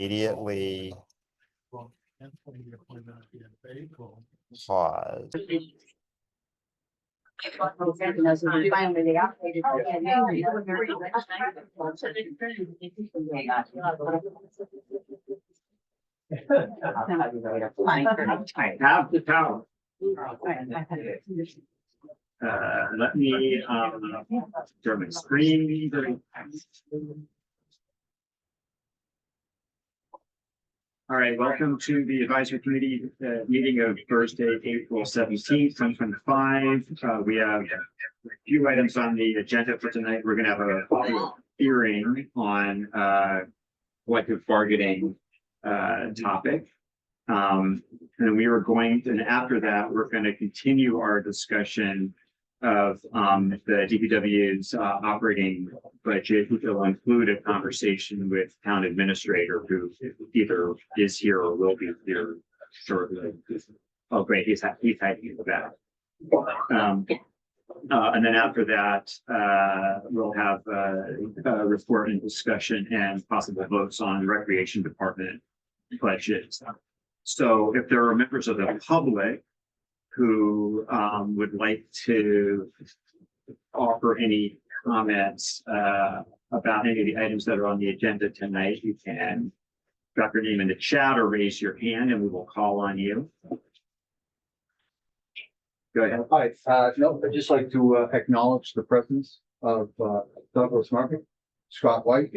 immediately pause. I have the power. Let me share my screen. All right, welcome to the advisory committee meeting of Thursday, April 17th, 2025. We have a few items on the agenda for tonight. We're going to have a hearing on collective bargaining topic. And then we were going to, and after that, we're going to continue our discussion of the DPW's operating budget, which will include a conversation with town administrator who either is here or will be here shortly. Oh, great, he's typing in the back. And then after that, we'll have a report and discussion and possible votes on the recreation department budgets. So if there are members of the public who would like to offer any comments about any of the items that are on the agenda tonight, you can drop your name in the chat or raise your hand and we will call on you. Go ahead. Hi, no, I'd just like to acknowledge the presence of Douglas Murphy, Scott White,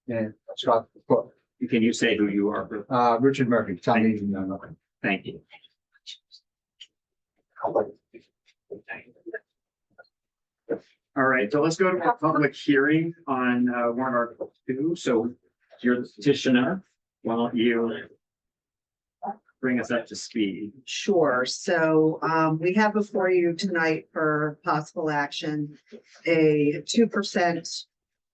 and Scott Cook. Can you say who you are? Richard Murphy, town meeting member. Thank you. All right, so let's go to our public hearing on warrant article 2. So you're the petitioner. Why don't you bring us up to speed? Sure. So we have before you tonight for possible action, a 2%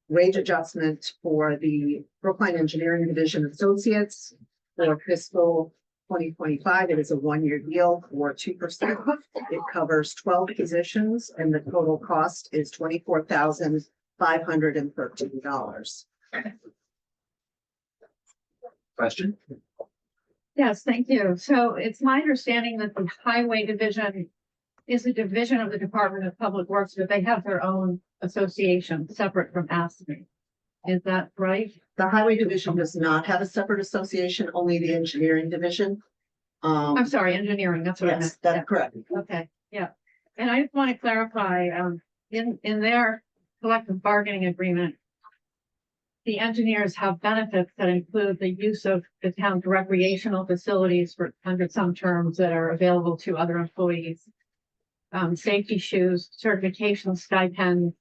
wage adjustment for the Brookline Engineering Division Associates for fiscal 2025. It is a one-year deal for 2%. It covers 12 positions and the total cost is $24,513. Question? Yes, thank you. So it's my understanding that the Highway Division is a division of the Department of Public Works, but they have their own association separate from ASME. Is that right? The Highway Division does not have a separate association, only the Engineering Division. I'm sorry, engineering, that's what I meant. Yes, that's correct. Okay, yeah. And I just want to clarify, in their collective bargaining agreement, the engineers have benefits that include the use of the town's recreational facilities for under some terms that are available to other employees. Safety shoes, certification stipends,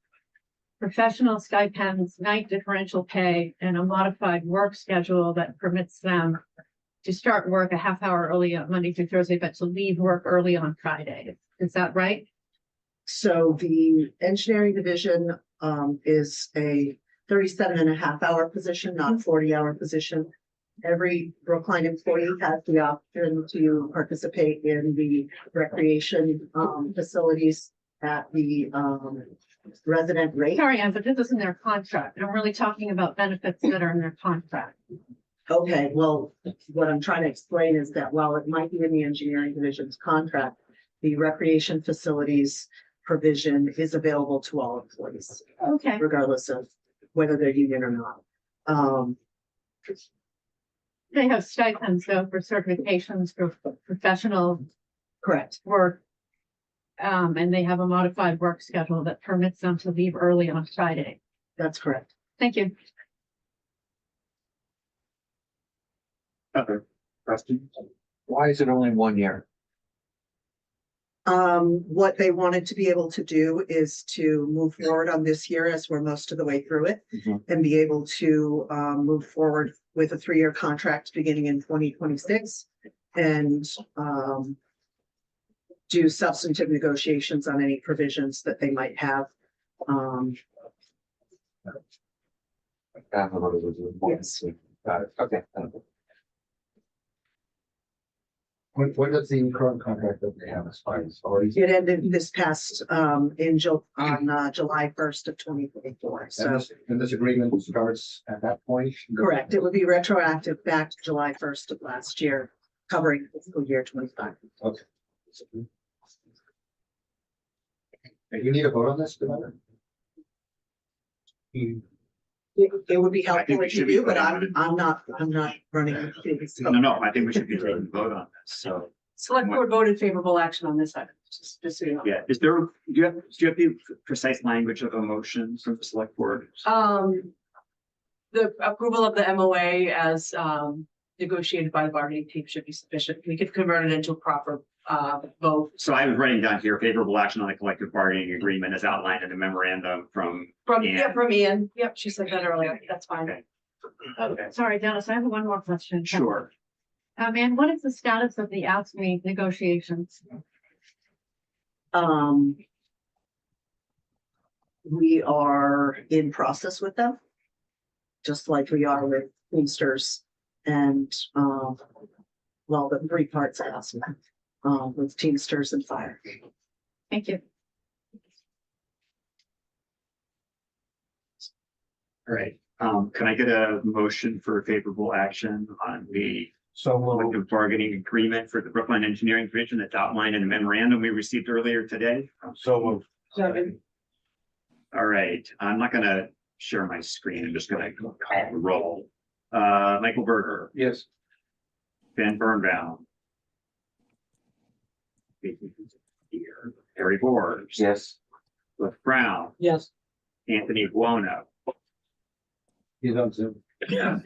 professional stipends, night differential pay, and a modified work schedule that permits them to start work a half hour early on Monday through Thursday, but to leave work early on Friday. Is that right? So the Engineering Division is a 37.5-hour position, not 40-hour position. Every Brookline employee has the option to participate in the recreation facilities at the resident rate. Sorry, Ann, but this isn't their contract. I'm really talking about benefits that are in their contract. Okay, well, what I'm trying to explain is that while it might be in the Engineering Division's contract, the recreation facilities provision is available to all employees, Okay. regardless of whether they're union or not. They have stipends though for certifications for professional Correct. work. And they have a modified work schedule that permits them to leave early on Friday. That's correct. Thank you. Other questions? Why is it only 1 year? What they wanted to be able to do is to move forward on this year as we're most of the way through it and be able to move forward with a 3-year contract beginning in 2026 and do substantive negotiations on any provisions that they might have. Yes. Got it. Okay. When does the current contract that they have expire? Already? It ended this past, on July first of twenty twenty-four, so. And this agreement starts at that point? Correct, it would be retroactive back to July first of last year, covering fiscal year twenty-five. Okay. And you need a vote on this, Commander? It would be I think helpful we if should you be do, but voting on I'm not running. things. No, I think we should be taking a vote on this, so, Select board voted favorable action on this item, just so you know. yeah, do you have the precise language of a motion from the select board? The approval of the MOA as negotiated by the bargaining team should be sufficient. We could convert it into a proper vote So I was writing down here favorable action on the collective bargaining agreement as outlined in the memorandum from. from, Ian. yeah, from Ian. Yep, she said that earlier. That's fine. Okay. Oh, sorry, Dennis, I have one more question. Sure. And what is the status of the ASME negotiations? We are in process with them. Just like we are with Teamsters and, well, the three parts asked, with Teamsters and Fire. Thank you. All right, can I get a motion for favorable action on the So we'll, collective bargaining agreement for the Brookline Engineering Division that's outlined in the memorandum we received earlier today? so Second. All right, I'm not gonna share my screen. I'm just gonna call the roll. Michael Berger, yes. Ben Birnbaum. Here, Harry Boers. Yes. Cliff Brown, Yes. Anthony Buono. He's on Zoom. Yeah.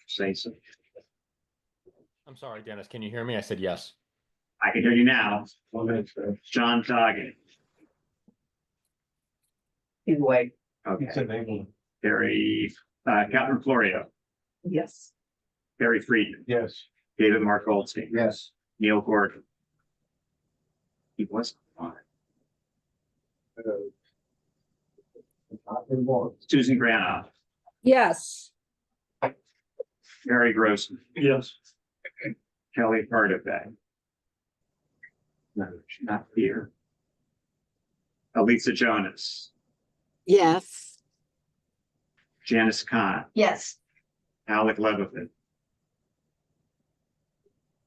Say so. I'm sorry, Dennis, can you hear me? I said yes. I can hear you now. 1 minute, sir. John Goggin. Either way. Okay, enabled. Harry, Catherine Florio, Yes. Harry Friedman, Yes. David Mark Goldstein, Yes. Neil Gordon. He wasn't on. Susan Granoff, Yes. Harry Grossman, Yes. Kelly Hardabay. No, she's not here. Elisa Jonas, Yes. Janice Khan, Yes. Alec Levitt,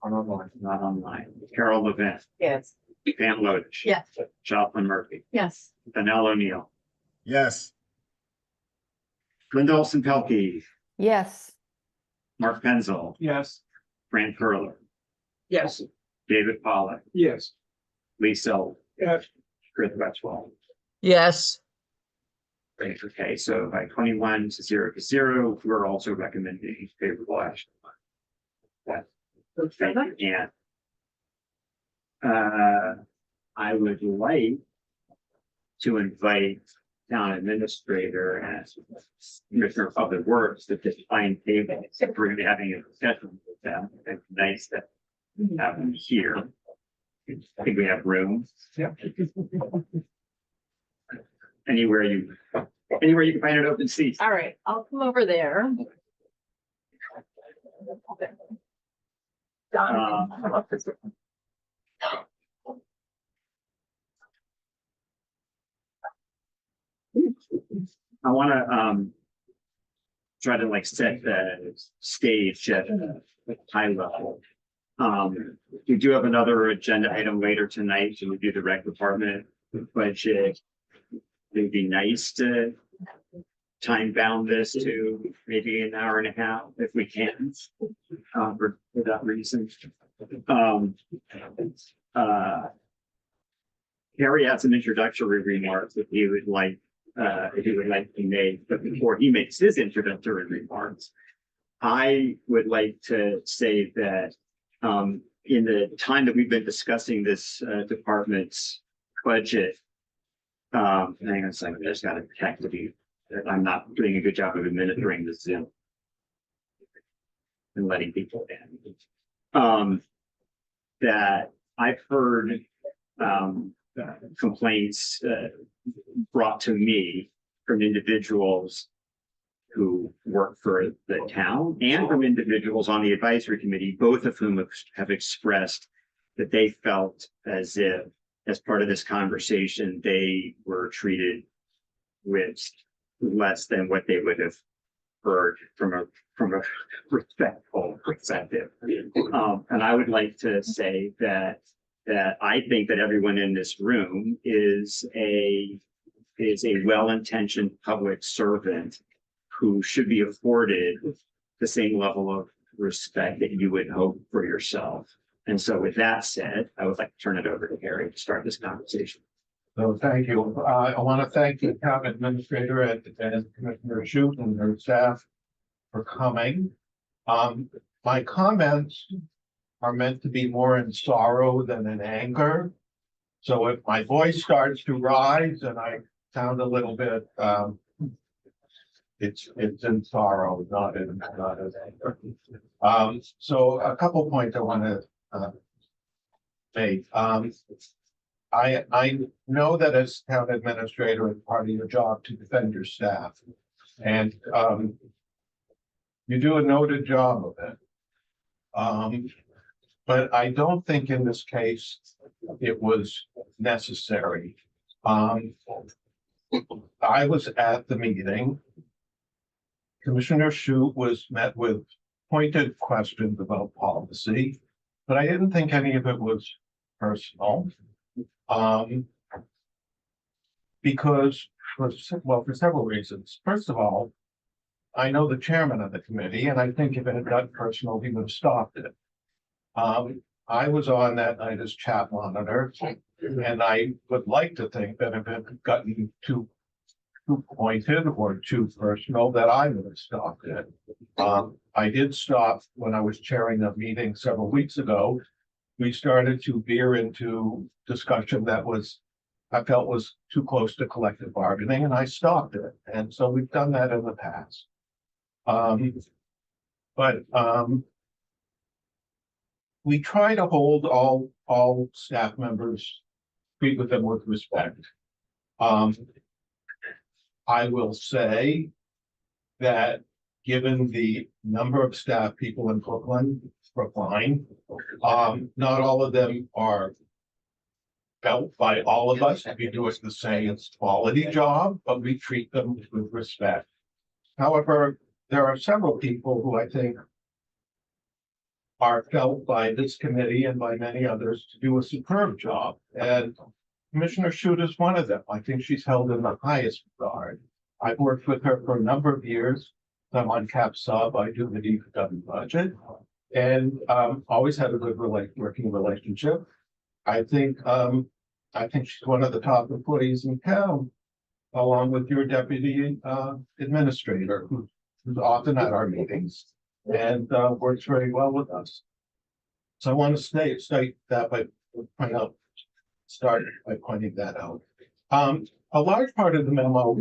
Online. not online, Carol Levin, Yes. Pam Lodish. Yes. Jocelyn Murphy, Yes. Danell O'Neill, Yes. Linda Olson Pelkey, Yes. Mark Penzel, Yes. Fran Curler, Yes. David Pollock, Yes. Lee Selk, Yes. Chris Wetchwell. Yes. Great, okay, so by 21-0, we're also recommending favorable action. That, thank you, Ann. I would like to invite town administrator and Commissioner of Public Works to just find tables. If we're gonna be having a discussion with them, it's nice to have them here. I think we have room. Yeah. Anywhere you can find an open seat. All right, I'll come over there. I wanna, try to like set the stage at a high level. We do have another agenda item later tonight to review the rec department budget. It'd be nice to time bound this to maybe an hour and a half if we can, for that reason. Harry had some introductory remarks that he would like to make, but before he makes his introductory remarks, I would like to say that, in the time that we've been discussing this, department's budget, hang on a second, I just got a text to you that I'm not doing a good job of administering the Zoom and letting people in. That I've heard, complaints, brought to me from individuals who work for the town and from individuals on the advisory committee, both of whom have expressed that they felt as if, as part of this conversation, they were treated with less than what they would have heard from a respectful perspective. And I would like to say that I think that everyone in this room is a well-intentioned public servant who should be afforded the same level of respect that you would hope for yourself. And so with that said, I would like to turn it over to Harry to start this conversation. So thank you. I want to thank the town administrator and Commissioner Shute and their staff for coming. My comments are meant to be more in sorrow than in anger. So if my voice starts to rise and I sound a little bit, it's in sorrow, not in anger. So a couple points I want to make. I know that as town administrator, it's part of your job to defend your staff. And you do a noted job of it. But I don't think in this case it was necessary. I was at the meeting. Commissioner Shute was met with pointed questions about policy, but I didn't think any of it was personal. Because for several reasons. First of all, I know the chairman of the committee, and I think if it had gotten personal, he would have stopped it. I was on that night as chat monitor, and I would like to think that if it had gotten too pointed or too personal, that I would have stopped it. I did stop when I was chairing a meeting several weeks ago. We started to veer into discussion that I felt was too close to collective bargaining, and I stopped it. And so we've done that in the past. We try to hold all staff members, treat with them with respect. I will say that given the number of staff people in Brookline, not all of them are felt by all of us to be doing the same quality job, but we treat them with respect. However, there are several people who I think are felt by this committee and by many others to do a superb job. And Commissioner Shute is one of them. I think she's held in the highest regard. I've worked with her for a number of years. I'm on cap sub. I do the DPW budget, and always had a good working relationship. I think she's one of the top employees in town, along with your deputy administrator, who's often at our meetings and works very well with us. So I want to state that start by pointing that out. A large part of the memo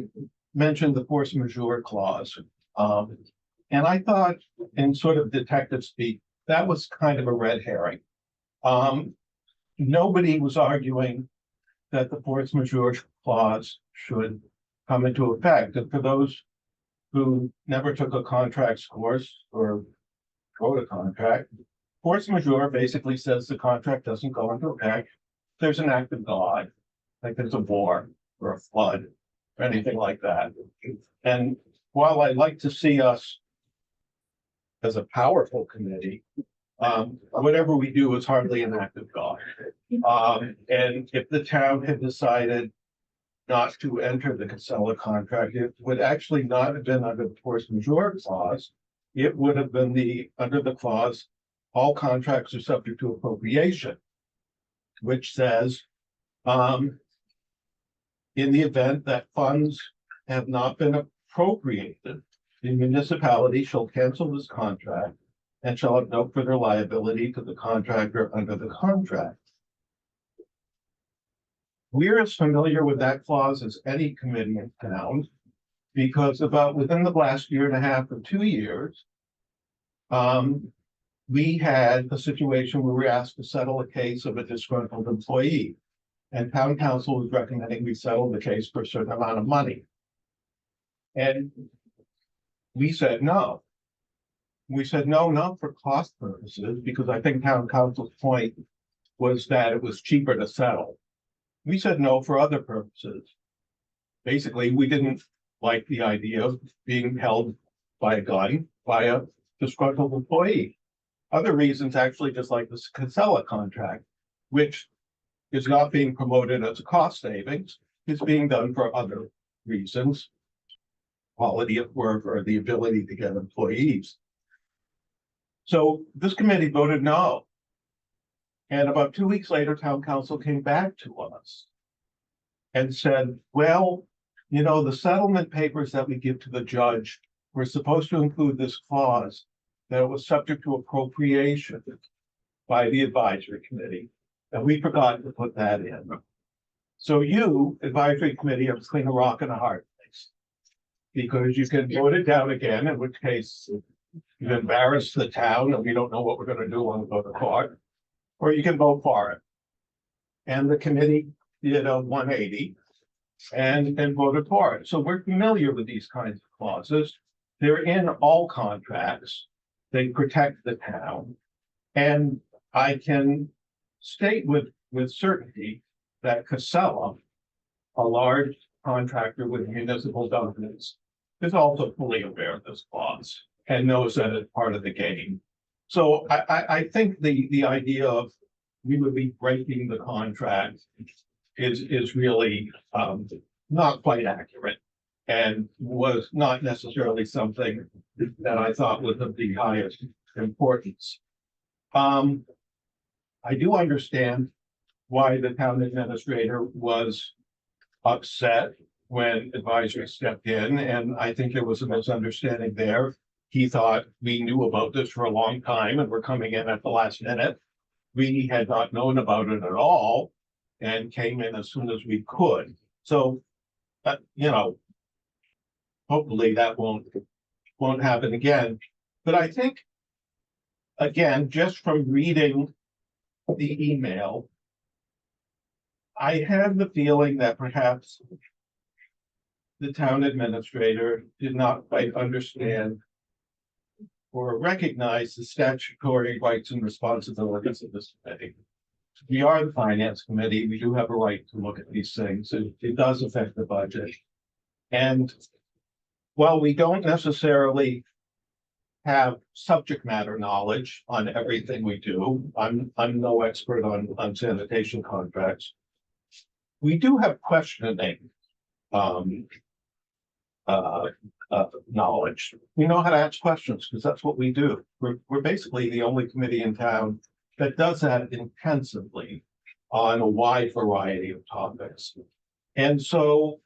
mentioned the force majeure clause. And I thought, in sort of detective speak, that was kind of a red herring. Nobody was arguing that the force majeure clause should come into effect. And for those who never took a contracts course or wrote a contract, force majeure basically says the contract doesn't go into effect. There's an act of God, like there's a war or a flood or anything like that. And while I like to see us as a powerful committee, whatever we do is hardly an act of God. And if the town had decided not to enter the Casella contract, it would actually not have been under the force majeure clause. It would have been under the clause, all contracts are subject to appropriation, which says, in the event that funds have not been appropriated, the municipality shall cancel this contract and shall have no further liability to the contractor under the contract. We're as familiar with that clause as any committee in town, because about within the last year and a half or 2 years, we had a situation where we were asked to settle a case of a disgruntled employee. And town council was recommending we settle the case for a certain amount of money. And we said no. We said no, not for cost purposes, because I think town council's point was that it was cheaper to settle. We said no for other purposes. Basically, we didn't like the idea of being held by a gun by a disgruntled employee. Other reasons, actually, just like the Casella contract, which is not being promoted as a cost savings, is being done for other reasons, quality of work or the ability to get employees. So this committee voted no. And about 2 weeks later, town council came back to us and said, well, you know, the settlement papers that we give to the judge were supposed to include this clause that it was subject to appropriation by the advisory committee, and we forgot to put that in. So you, advisory committee, are between a rock and a hard place. Because you can vote it down again, in which case you embarrass the town and we don't know what we're gonna do when we go to court, or you can vote for it. And the committee did a 180 and voted for it. So we're familiar with these kinds of clauses. They're in all contracts. They protect the town. And I can state with certainty that Casella, a large contractor with municipal governments, is also fully aware of this clause and knows that it's part of the game. So I think the idea of we would be breaking the contract is really not quite accurate and was not necessarily something that I thought was of the highest importance. I do understand why the town administrator was upset when advisory stepped in, and I think there was a misunderstanding there. He thought we knew about this for a long time and we're coming in at the last minute. We had not known about it at all and came in as soon as we could. So, you know, hopefully that won't happen again. But I think, again, just from reading the email, I have the feeling that perhaps the town administrator did not quite understand or recognize the statutory rights and responsibilities of this committee. We are the finance committee. We do have a right to look at these things. It does affect the budget. And while we don't necessarily have subject matter knowledge on everything we do, I'm no expert on sanitation contracts. We do have questioning knowledge. We know how to ask questions because that's what we do. We're basically the only committee in town that does that intensively on a wide variety of topics. And so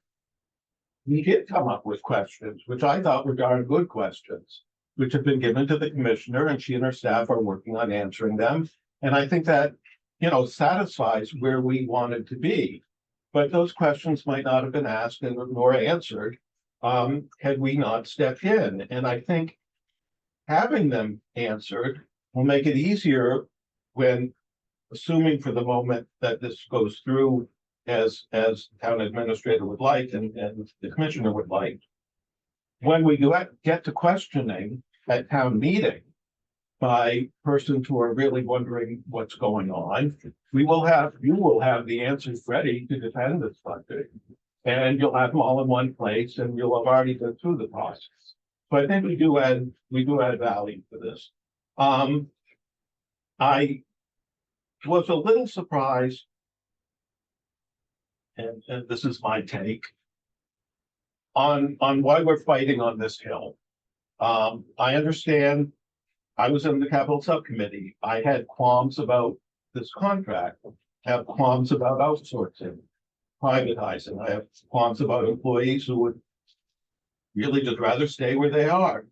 we did come up with questions, which I thought were darn good questions, which have been given to the commissioner, and she and her staff are working on answering them. And I think that, you know, satisfies where we wanted to be. But those questions might not have been asked and nor answered had we not stepped in. And I think having them answered will make it easier when, assuming for the moment that this goes through as town administrator would like and the commissioner would like, when we get to questioning at town meeting by persons who are really wondering what's going on, you will have the answers ready to defend this budget. And you'll have them all in one place and you'll have already been through the process. So I think we do add value to this. I was a little surprised, and this is my take, on why we're fighting on this hill. I understand. I was in the capital subcommittee. I had qualms about this contract. I have qualms about outsourcing, privatizing. I have qualms about employees who would really just rather stay where they are.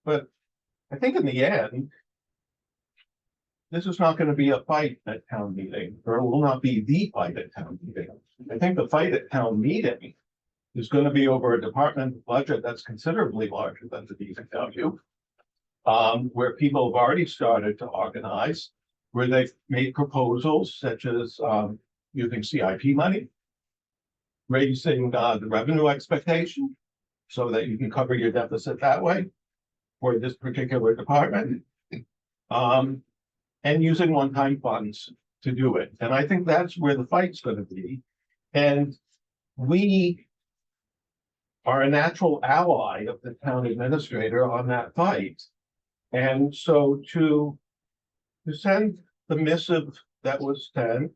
But I think in the end, this is not going to be a fight at town meeting, or it will not be the fight at town meeting. I think the fight at town meeting is going to be over a department budget that's considerably larger than the DPW, where people have already started to organize, where they've made proposals such as using CIP money, raising the revenue expectation, so that you can cover your deficit that way for this particular department. And using one-time funds to do it. And I think that's where the fight's gonna be. And we are a natural ally of the town administrator on that fight. And so to send the missive that was sent,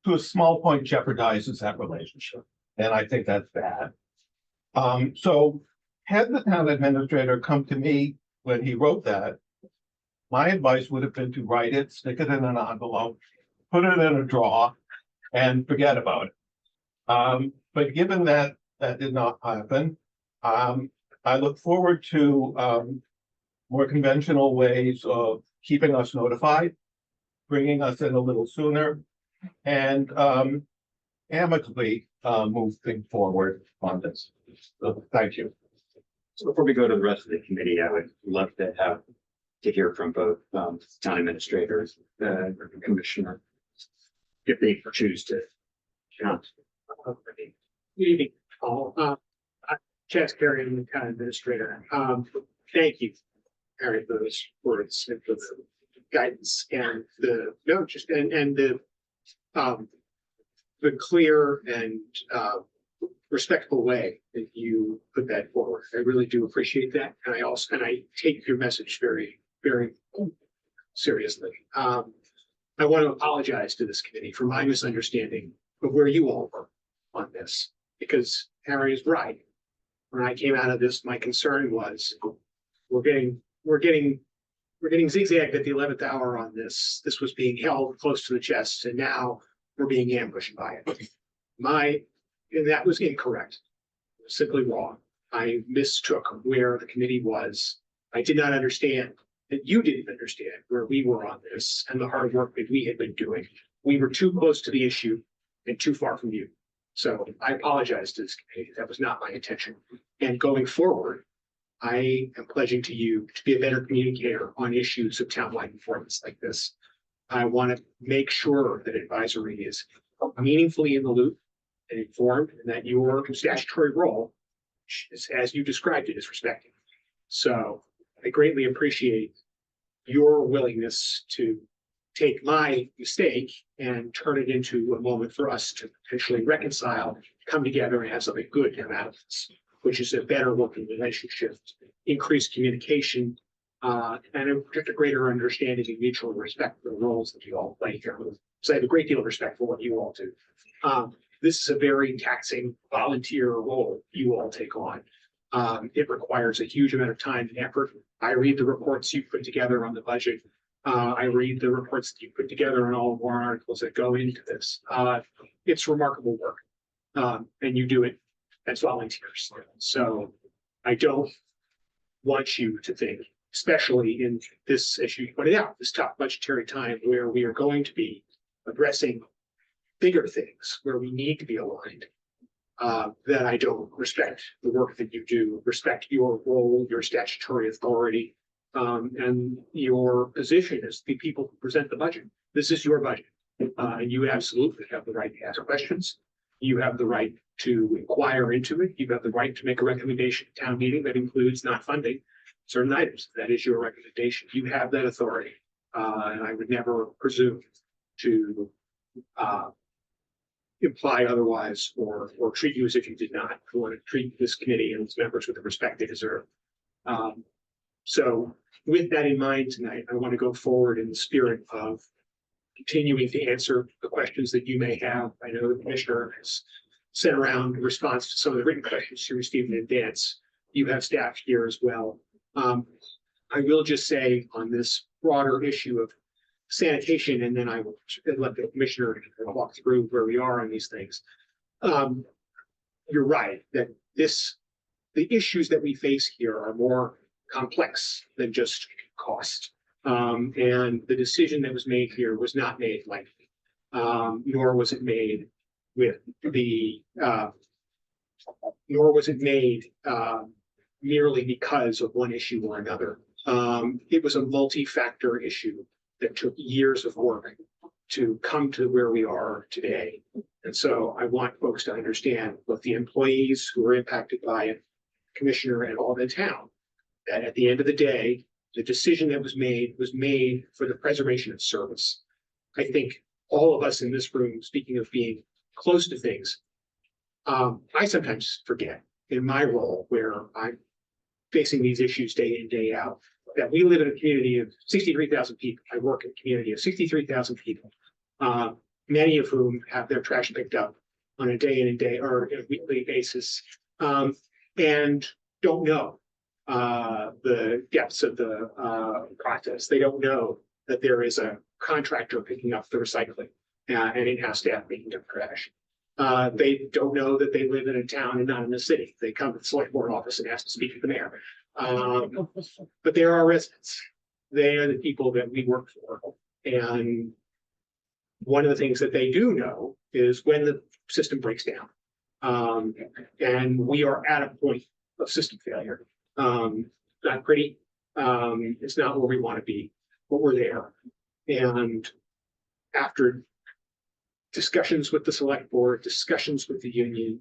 to a small point jeopardizes that relationship, and I think that's bad. So had the town administrator come to me when he wrote that, my advice would have been to write it, stick it in an envelope, put it in a drawer, and forget about it. But given that that did not happen, I look forward to more conventional ways of keeping us notified, bringing us in a little sooner, and amicably moving forward on this. So, thank you. So before we go to the rest of the committee, I would love to hear from both town administrators, the commissioner, if they choose to. Count. Good evening, all. Chaz Carey, I'm the town administrator. Thank you, Harry, for those words and for the guidance and the clear and respectful way that you put that forward. I really do appreciate that. And I take your message very, very seriously. I want to apologize to this committee for my misunderstanding of where you all were on this, because Harry is right. When I came out of this, my concern was we're getting zigzagged at the 11th hour on this. This was being held close to the chest, and now we're being ambushed by it. And that was incorrect. It was simply wrong. I mistook where the committee was. I did not understand that you didn't understand where we were on this and the hard work that we had been doing. We were too close to the issue and too far from you. So I apologize to this committee. That was not my intention. And going forward, I am pledging to you to be a better communicator on issues of townwide performance like this. I want to make sure that advisory is meaningfully in the loop and informed, and that your statutory role, as you described it, is respected. So I greatly appreciate your willingness to take my mistake and turn it into a moment for us to potentially reconcile, come together and have something good come out of this, which is a better working relationship, increased communication, and just a greater understanding and mutual respect for the roles that you all play here. So I have a great deal of respect for what you all do. This is a very taxing volunteer role you all take on. It requires a huge amount of time and effort. I read the reports you put together on the budget. I read the reports that you put together on all the warrant articles that go into this. It's remarkable work, and you do it as volunteers. So I don't want you to think, especially in this, as you pointed out, this tough budgetary time where we are going to be addressing bigger things, where we need to be aligned, that I don't respect the work that you do, respect your role, your statutory authority, and your position as the people who present the budget. This is your budget, and you absolutely have the right to ask questions. You have the right to inquire into it. You have the right to make a recommendation at town meeting that includes not funding certain items. That is your recommendation. You have that authority, and I would never presume to imply otherwise or treat you as if you did not. I want to treat this committee and its members with the respect they deserve. So with that in mind tonight, I want to go forward in the spirit of continuing to answer the questions that you may have. I know the commissioner has sent around a response to some of the written questions she received in advance. You have staff here as well. I will just say on this broader issue of sanitation, and then I will let the commissioner walk through where we are on these things. You're right that the issues that we face here are more complex than just cost. And the decision that was made here was not made lightly, nor was it made with the, merely because of one issue or another. It was a multi-factor issue that took years of work to come to where we are today. And so I want folks to understand, both the employees who are impacted by it, commissioner and all the town, that at the end of the day, the decision that was made for the preservation of service. I think all of us in this room, speaking of being close to things, I sometimes forget in my role where I'm facing these issues day in, day out, that we live in a community of 63,000 people. I work in a community of 63,000 people, many of whom have their trash picked up on a day in and day or a weekly basis, and don't know the depths of the process. They don't know that there is a contractor picking up the recycling and in-house staff picking up trash. They don't know that they live in a town and not in a city. They come to the select board office and ask to speak to the mayor. But they're our residents. They are the people that we work for. And one of the things that they do know is when the system breaks down. And we are at a point of system failure. Not pretty. It's not where we want to be, but we're there. And after discussions with the select board, discussions with the union,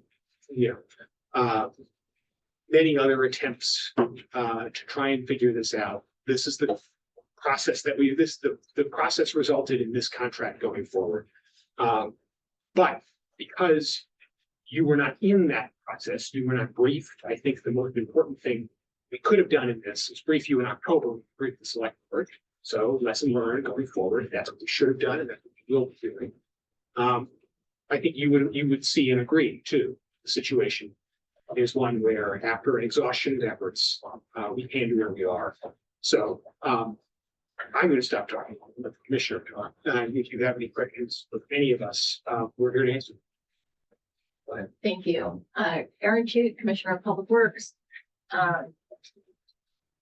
many other attempts to try and figure this out. This is the process that the process resulted in this contract going forward. But because you were not in that process, you were not briefed, I think the most important thing we could have done in this is brief you in October, brief the select board. So lesson learned going forward, that's what we should have done and that's what we will be doing. I think you would see and agree too, the situation is one where after an exhaustion of efforts, we came to where we are. So I'm going to stop talking, let the commissioner talk. If you have any questions of any of us, we're here to answer. Go ahead. Thank you. Erin Chute, Commissioner of Public Works.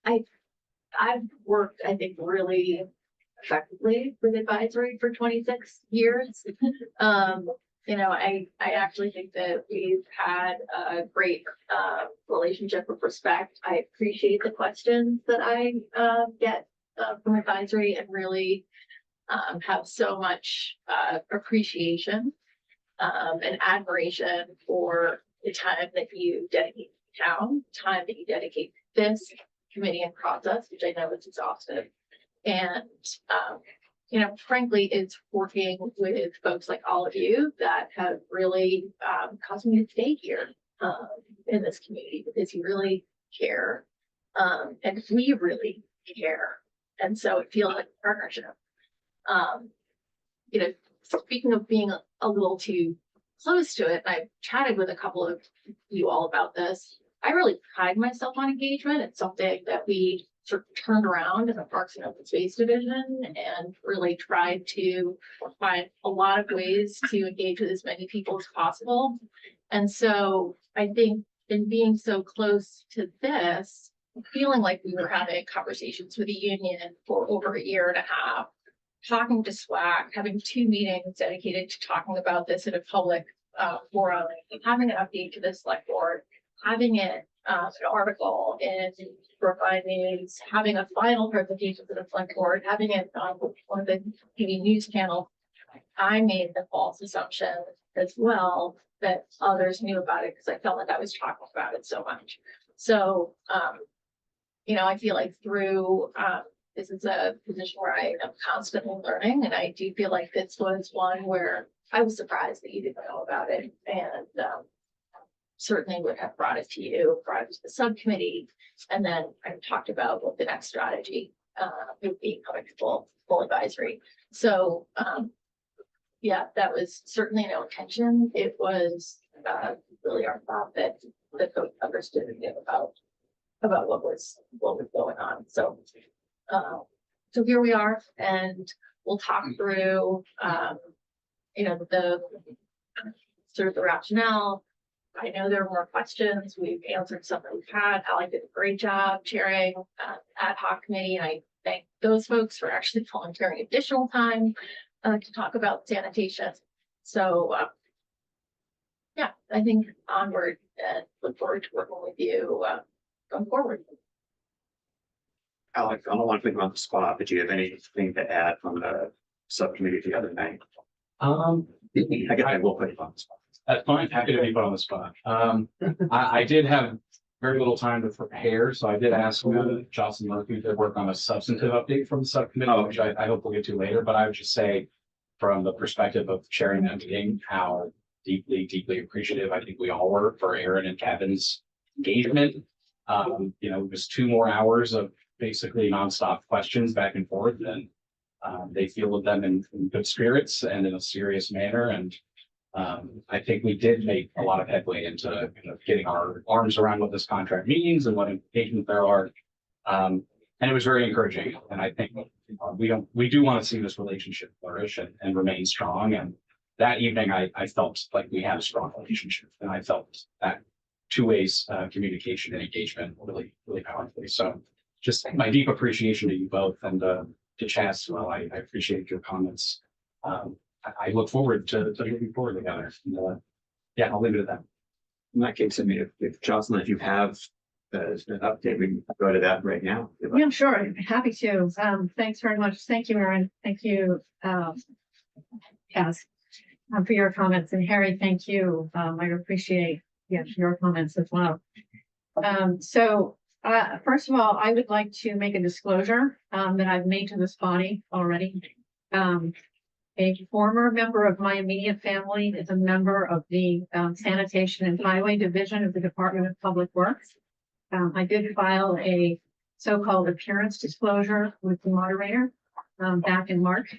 I've worked, I think, really effectively with advisory for 26 years. I actually think that we've had a great relationship of respect. I appreciate the questions that I get from advisory and really have so much appreciation and admiration for the time that you dedicate to town, time that you dedicate to this committee and process, which I know is exhaustive. And, frankly, it's working with folks like all of you that have really caused me to stay here in this community because you really care. And we really care. And so it feels like a partnership. Speaking of being a little too close to it, I've chatted with a couple of you all about this. I really pride myself on engagement. It's something that we sort of turned around in the Parks and Open Space Division and really tried to find a lot of ways to engage with as many people as possible. And so I think in being so close to this, feeling like we were having conversations with the union for over a year and a half, talking to SWAC, having 2 meetings dedicated to talking about this in a public forum, having an update to the select board, having it an article in Brookline News, having a final presentation to the select board, having it on one of the TV news channels. I made the false assumption as well that others knew about it because I felt like I was talking about it so much. So, I feel like through this is a position where I am constantly learning, and I do feel like this was one where I was surprised that you didn't know about it, and certainly would have brought it to you, brought it to the subcommittee, and then I talked about what the next strategy would be coming to full advisory. So that was certainly no intention. It was really our thought that the folks understood and knew about what was going on. So here we are, and we'll talk through the sort of the rationale. I know there are more questions. We've answered some that we've had. Allie did a great job chairing ad hoc committee, and I thank those folks for actually volunteering additional time to talk about sanitation. So I think onward and look forward to working with you going forward. Alex, I don't want to put you on the spot, but do you have anything to add from the subcommittee the other night. I guess I will put it on the spot. That's fine. Happy to be put on the spot. I did have very little time to prepare, so I did ask Jocelyn Murphy to work on a substantive update from the subcommittee, which I hope we'll get to later, but I would just say from the perspective of chairing that meeting, how deeply appreciative I think we all were for Aaron and Kevin's engagement. It was 2 more hours of basically nonstop questions back and forth, and they fielded them in good spirits and in a serious manner. And I think we did make a lot of headway into getting our arms around what this contract means and what implications there are. And it was very encouraging. And I think we do want to see this relationship flourish and remain strong. And that evening, I felt like we had a strong relationship, and I felt that two-way communication and engagement really powerfully. So just my deep appreciation to you both, and to Chaz as well. I appreciate your comments. I look forward to moving forward together. And, yeah, I'll leave it at that. In that case, I mean, if Jocelyn, if you have an update, we can go to that right now. Yeah, sure. I'm happy to. Thanks very much. Thank you, Aaron. Thank you, Kaz, for your comments. And Harry, thank you. I appreciate your comments as well. First of all, I would like to make a disclosure that I've made to this body already. A former member of my immediate family is a member of the Sanitation and Highway Division of the Department of Public Works. I did file a so-called appearance disclosure with the moderator back in March.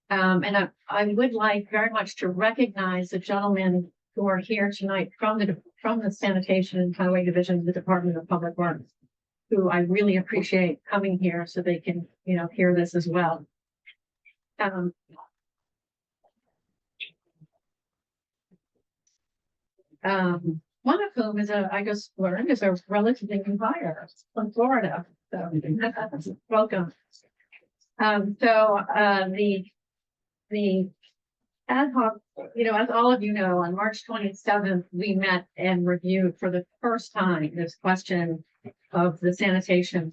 And I would like very much to recognize the gentlemen who are here tonight from the Sanitation and Highway Division of the Department of Public Works, who I really appreciate coming here so they can, hear this as well. One of whom is I just learned is a relatively new hire from Florida. So welcome. The ad hoc, as all of you know, on March 27th, we met and reviewed for the first time this question of the sanitation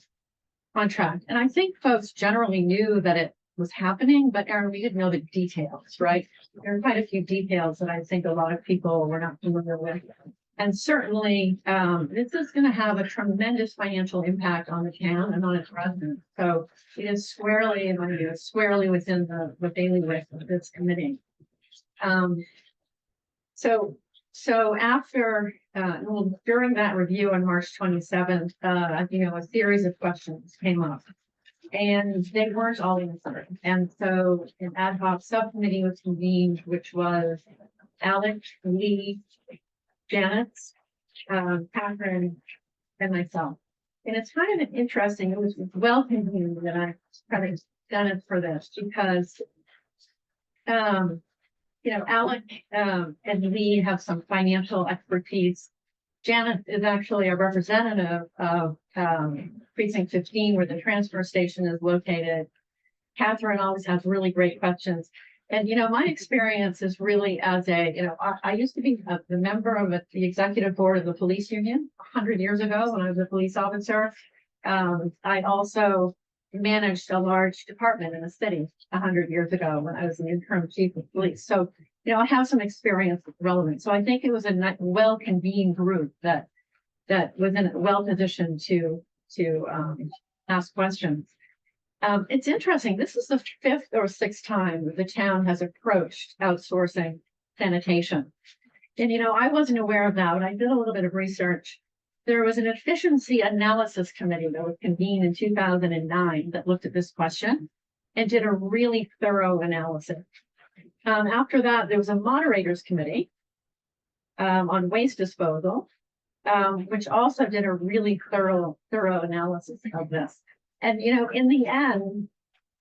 contract. And I think folks generally knew that it was happening, but Aaron, we didn't know the details, right? There are quite a few details that I think a lot of people were not familiar with. And certainly, this is going to have a tremendous financial impact on the town and on its residents. So it is squarely within the bailiwick of this committee. During that review on March 27th, a series of questions came up, and they weren't all answered. And so an ad hoc subcommittee was convened, which was Alex, Lee, Janet, Catherine, and myself. And it's kind of interesting, it was well convened that I kind of done it for this because, Alec and Lee have some financial expertise. Janet is actually a representative of Precinct 15, where the transfer station is located. Catherine always has really great questions. And, my experience is really as I used to be the member of the executive board of the police union 100 years ago when I was a police officer. I also managed a large department in the city 100 years ago when I was an interim chief of police. So, I have some experience with relevant. So I think it was a well-convened group that was well-positioned to ask questions. It's interesting. This is the 5th or 6th time that the town has approached outsourcing sanitation. And, I wasn't aware of that, but I did a little bit of research. There was an efficiency analysis committee that was convened in 2009 that looked at this question and did a really thorough analysis. After that, there was a moderators committee on waste disposal, which also did a really thorough analysis of this. And, in the end,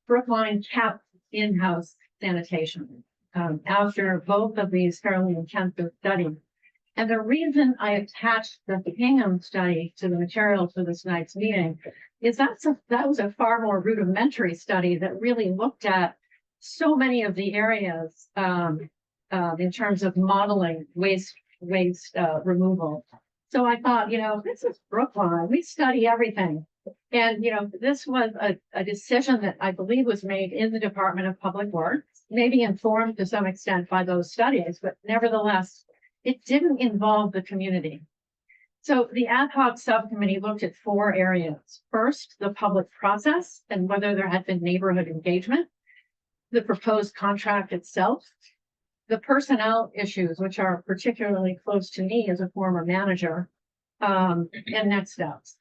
Brookline kept in-house sanitation after both of these fairly intensive studies. And the reason I attached the Hingham study to the materials for this night's meeting is that was a far more rudimentary study that really looked at so many of the areas in terms of modeling waste removal. So I thought, this is Brookline. We study everything. And, this was a decision that I believe was made in the Department of Public Works, maybe informed to some extent by those studies, but nevertheless, it didn't involve the community. So the ad hoc subcommittee looked at 4 areas. First, the public process and whether there had been neighborhood engagement, the proposed contract itself, the personnel issues, which are particularly close to me as a former manager, and next steps.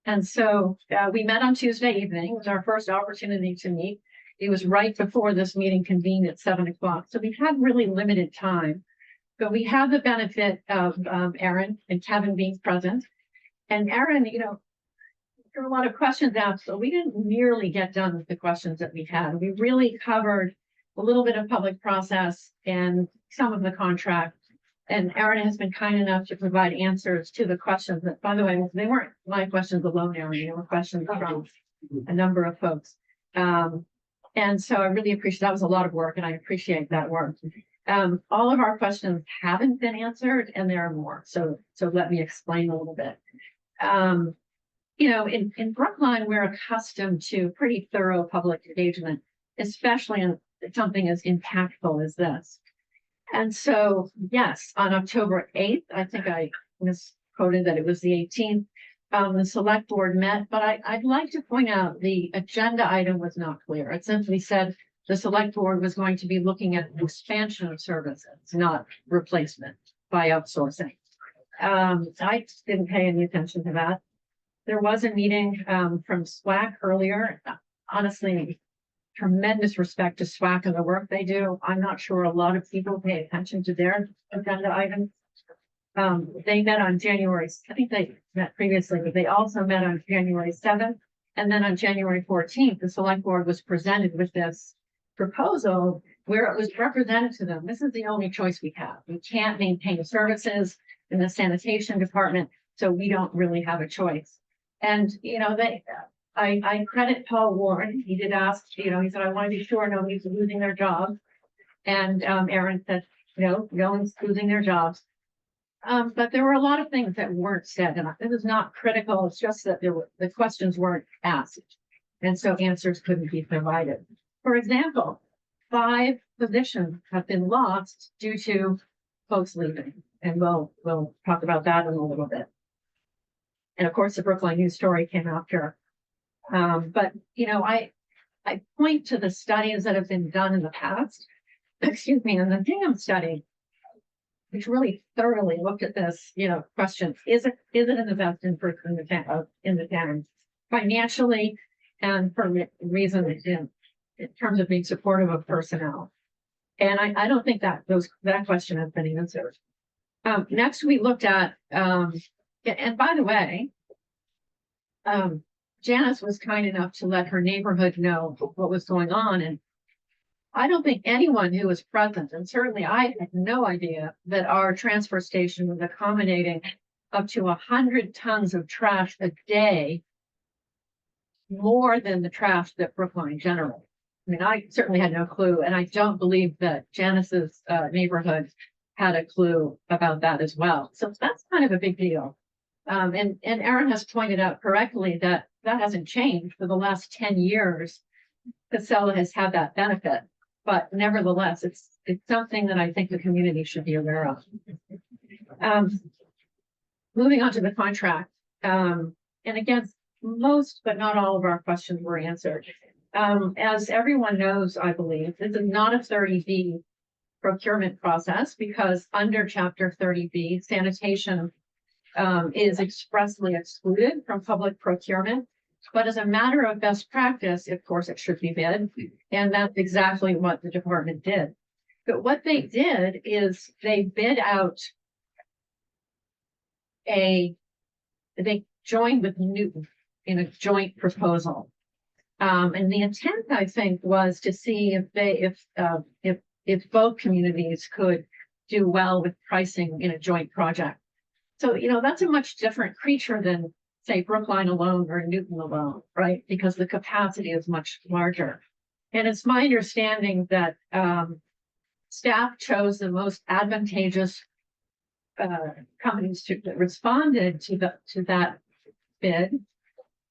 And so we met on Tuesday evening. It was our first opportunity to meet. It was right before this meeting convened at 7 o'clock. So we had really limited time. But we have the benefit of Aaron and Kevin being present. And Aaron, there were a lot of questions asked, so we didn't nearly get done with the questions that we had. We really covered a little bit of public process and some of the contract. And Aaron has been kind enough to provide answers to the questions that, by the way, they weren't my questions alone, Aaron. They were questions from a number of folks. And so I really appreciate, that was a lot of work and I appreciate that work. All of our questions haven't been answered and there are more. So let me explain a little bit. In Brookline, we're accustomed to pretty thorough public engagement, especially in something as impactful as this. And so, yes, on October 8th, I think I misquoted that it was the 18th, the select board met, but I'd like to point out the agenda item was not clear. It simply said the select board was going to be looking at expansion of services, not replacement by outsourcing. I didn't pay any attention to that. There was a meeting from SWAC earlier. Honestly, tremendous respect to SWAC and the work they do. I'm not sure a lot of people pay attention to their agenda items. They met on January, I think they met previously, but they also met on January 7th. And then on January 14th, the select board was presented with this proposal where it was represented to them. This is the only choice we have. We can't maintain services in the sanitation department, so we don't really have a choice. And, I credit Paul Warren. He did ask, he said, I want to be sure nobody's losing their job. And Aaron said, no one's losing their jobs. But there were a lot of things that weren't said, and it was not critical. It's just that the questions weren't asked. And so answers couldn't be provided. For example, 5 positions have been lost due to folks leaving. And we'll talk about that in a little bit. And of course, the Brookline News story came after. But I point to the studies that have been done in the past, excuse me, and the Hingham study, which really thoroughly looked at this, question, is it in the best interest in the town financially and for reasons in terms of being supportive of personnel? And I don't think that question has been answered. Next, we looked at, and by the way, Janice was kind enough to let her neighborhood know what was going on. And I don't think anyone who was present, and certainly I had no idea that our transfer station was accommodating up to 100 tons of trash a day, more than the trash that Brookline generates. I mean, I certainly had no clue, and I don't believe that Janice's neighborhood had a clue about that as well. So that's kind of a big deal. And Aaron has pointed out correctly that hasn't changed for the last 10 years. Casella has had that benefit, but nevertheless, it's something that I think the community should be aware of. Moving on to the contract, and again, most but not all of our questions were answered. As everyone knows, I believe, this is not a 30B procurement process because under Chapter 30B, sanitation is expressly excluded from public procurement. But as a matter of best practice, of course, it should be bid. And that's exactly what the department did. But what they did is they bid out they joined with Newton in a joint proposal. And the intent, I think, was to see if both communities could do well with pricing in a joint project. So, that's a much different creature than, say, Brookline alone or Newton alone, right? Because the capacity is much larger. And it's my understanding that staff chose the most advantageous companies that responded to that bid.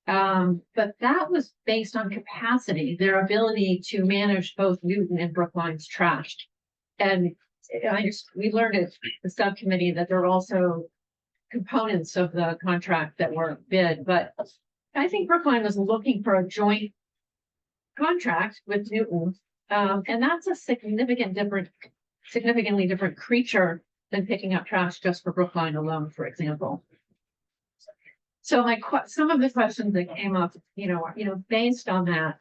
But that was based on capacity, their ability to manage both Newton and Brookline's trash. And we learned at the subcommittee that there are also components of the contract that were bid, but I think Brookline was looking for a joint contract with Newton. And that's a significantly different creature than picking up trash just for Brookline alone, for example. So some of the questions that came up, based on that,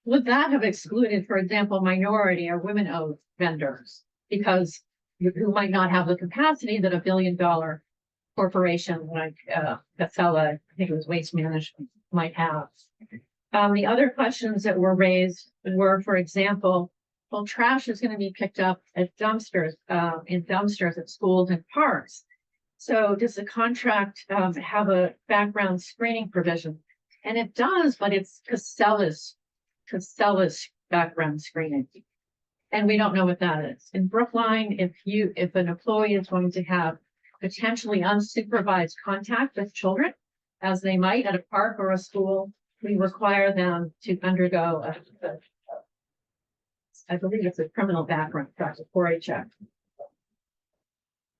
would that have excluded, for example, minority or women-owned vendors? Because who might not have the capacity that $1 billion corporation like Casella, I think it was Waste Management, might have. The other questions that were raised were, for example, well, trash is going to be picked up at dumpsters, in dumpsters at schools and parks. So does the contract have a background screening provision? And it does, but it's Casella's background screening. And we don't know what that is. In Brookline, if an employee is going to have potentially unsupervised contact with children, as they might at a park or a school, we require them to undergo I believe it's a criminal background check, a 4A check.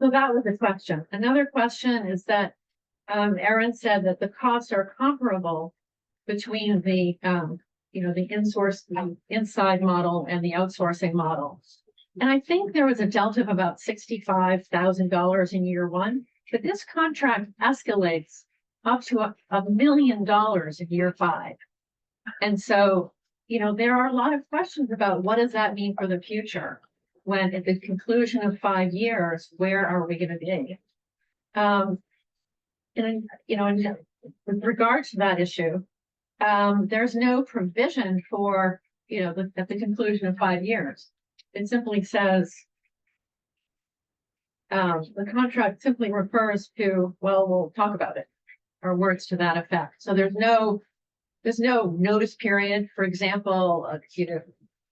So that was the question. Another question is that Erin said that the costs are comparable between the inside model and the outsourcing model. And I think there was a delta of about $65,000 in year one, but this contract escalates up to $1 million in year 5. And so, there are a lot of questions about what does that mean for the future? When at the conclusion of 5 years, where are we going to be? And with regard to that issue, there's no provision for, at the conclusion of 5 years. It simply says, the contract simply refers to, well, we'll talk about it, or words to that effect. So there's no notice period. For example,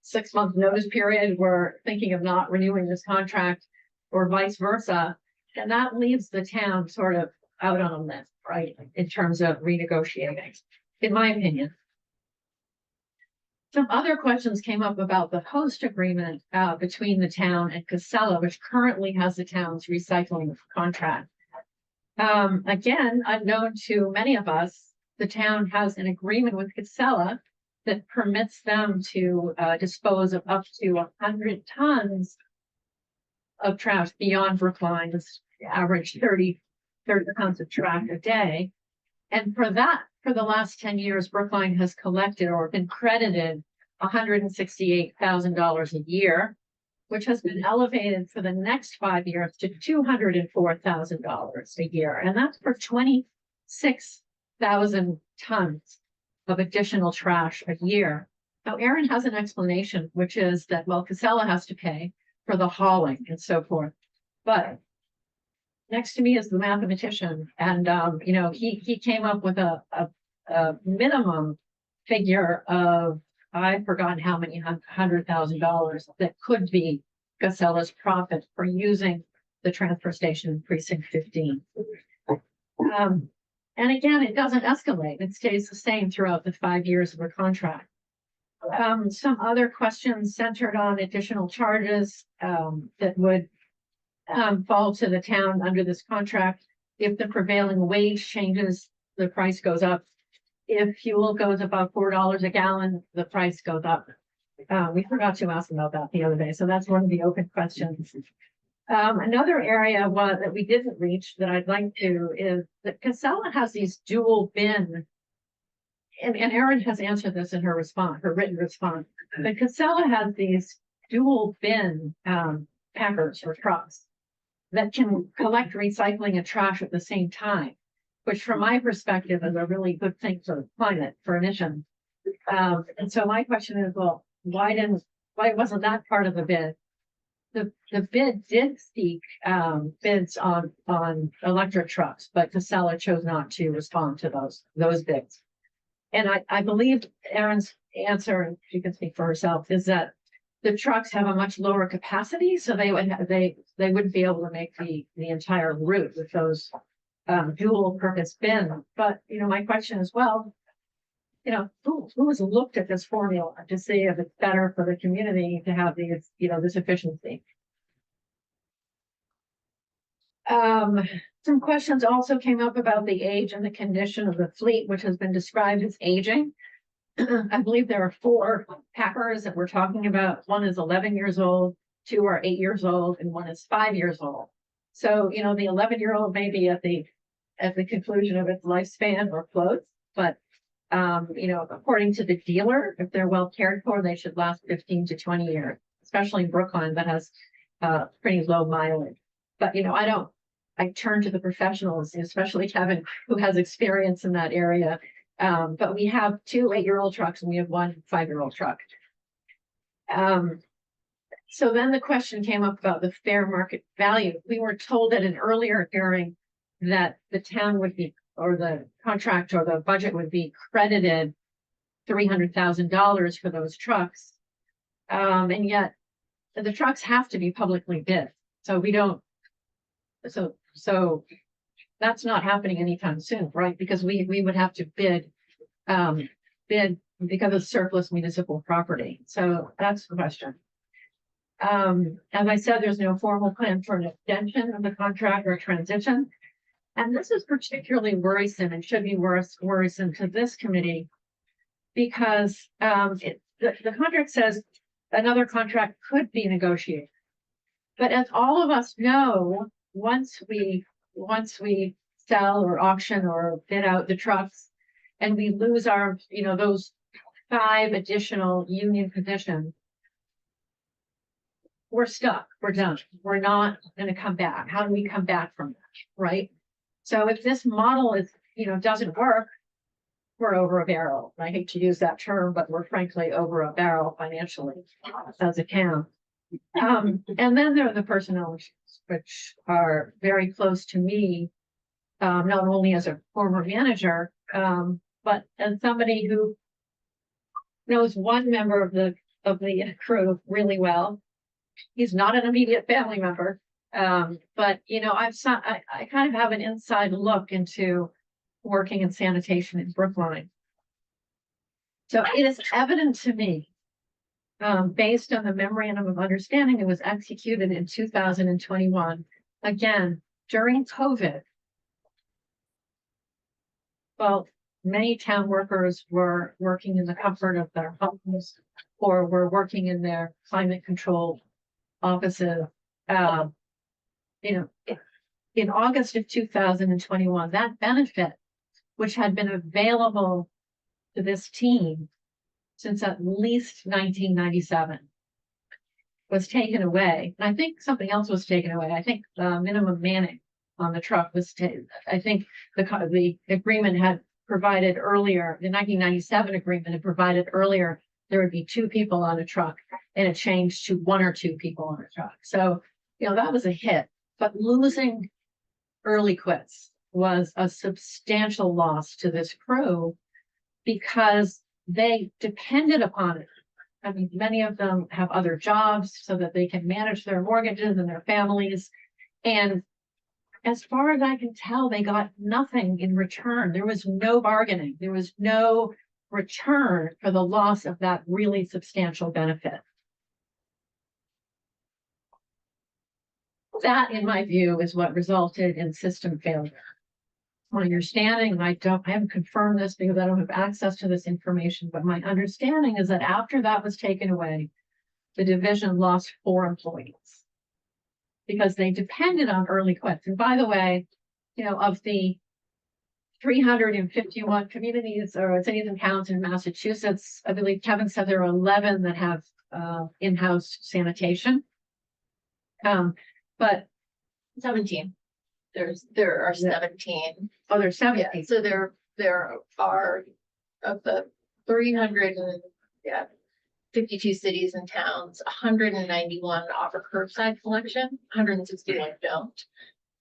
6-month notice period, we're thinking of not renewing this contract, or vice versa. And that leaves the town sort of out on a limb, right, in terms of renegotiating, in my opinion. Some other questions came up about the host agreement between the town and Casella, which currently has the town's recycling contract. Again, unknown to many of us, the town has an agreement with Casella that permits them to dispose of up to 100 tons of trash beyond Brookline's average 30 tons of trash a day. And for the last 10 years, Brookline has collected or been credited $168,000 a year, which has been elevated for the next 5 years to $204,000 a year. And that's for 26,000 tons of additional trash a year. Now, Erin has an explanation, which is that, well, Casella has to pay for the hauling and so forth. But next to me is the mathematician, and he came up with a minimum figure of, I've forgotten how many $100,000 that could be Casella's profit for using the transfer station in precinct 15. And again, it doesn't escalate. It stays the same throughout the 5 years of the contract. Some other questions centered on additional charges that would fall to the town under this contract. If the prevailing wage changes, the price goes up. If fuel goes above $4 a gallon, the price goes up. We forgot to ask about that the other day, so that's one of the open questions. Another area that we didn't reach that I'd like to is that Casella has these dual bin, and Erin has answered this in her written response, but Casella has these dual bin packers or trucks that can collect recycling and trash at the same time, which from my perspective is a really good thing for the climate, for emissions. And so my question is, well, why wasn't that part of the bid? The bid did seek bids on electric trucks, but Casella chose not to respond to those bids. And I believe Erin's answer, and she can speak for herself, is that the trucks have a much lower capacity, so they wouldn't be able to make the entire route with those dual purpose bin. But, my question is, well, who has looked at this formula to see if it's better for the community to have these, this efficiency? Some questions also came up about the age and the condition of the fleet, which has been described as aging. I believe there are 4 Packers that we're talking about. One is 11 years old, 2 are 8 years old, and 1 is 5 years old. So, the 11-year-old may be at the conclusion of its lifespan or close, but according to the dealer, if they're well cared for, they should last 15 to 20 years, especially in Brookline that has pretty low mileage. But I turn to the professionals, especially Kevin, who has experience in that area. But we have 2 8-year-old trucks and we have 1 5-year-old truck. So then the question came up about the fair market value. We were told at an earlier hearing that the town would be, or the contract or the budget would be credited $300,000 for those trucks. And yet the trucks have to be publicly bid. So we don't, so that's not happening anytime soon, right? Because we would have to bid because of surplus municipal property. So that's the question. As I said, there's no formal plan for an extension of the contract or transition. And this is particularly worrisome and should be worrisome to this committee because the contract says another contract could be negotiated. But as all of us know, once we sell or auction or bid out the trucks and we lose our, those 5 additional union positions, we're stuck, we're done. We're not going to come back. How do we come back from that, right? So if this model is, doesn't work, we're over a barrel. I hate to use that term, but we're frankly over a barrel financially as a town. And then there are the personnel issues, which are very close to me, not only as a former manager, but as somebody who knows one member of the crew really well. He's not an immediate family member, but I kind of have an inside look into working in sanitation in Brookline. So it is evident to me, based on the memorandum of understanding that was executed in 2021, again, during COVID. Well, many town workers were working in the comfort of their homes or were working in their climate controlled offices. In August of 2021, that benefit, which had been available to this team since at least 1997, was taken away. And I think something else was taken away. I think minimum manning on the truck was I think the agreement had provided earlier, the 1997 agreement had provided earlier there would be 2 people on a truck, and it changed to 1 or 2 people on a truck. So, that was a hit. But losing early quits was a substantial loss to this crew because they depended upon it. I mean, many of them have other jobs so that they can manage their mortgages and their families. And as far as I can tell, they got nothing in return. There was no bargaining. There was no return for the loss of that really substantial benefit. That, in my view, is what resulted in system failure. My understanding, and I haven't confirmed this because I don't have access to this information, but my understanding is that after that was taken away, the division lost 4 employees because they depended on early quits. And by the way, of the 351 communities or cities and towns in Massachusetts, I believe Kevin said there are 11 that have in-house sanitation. But 17. There are 17. Oh, there's 17. Yeah, so there are of the 352 cities and towns, 191 offer curbside collection, 161 don't.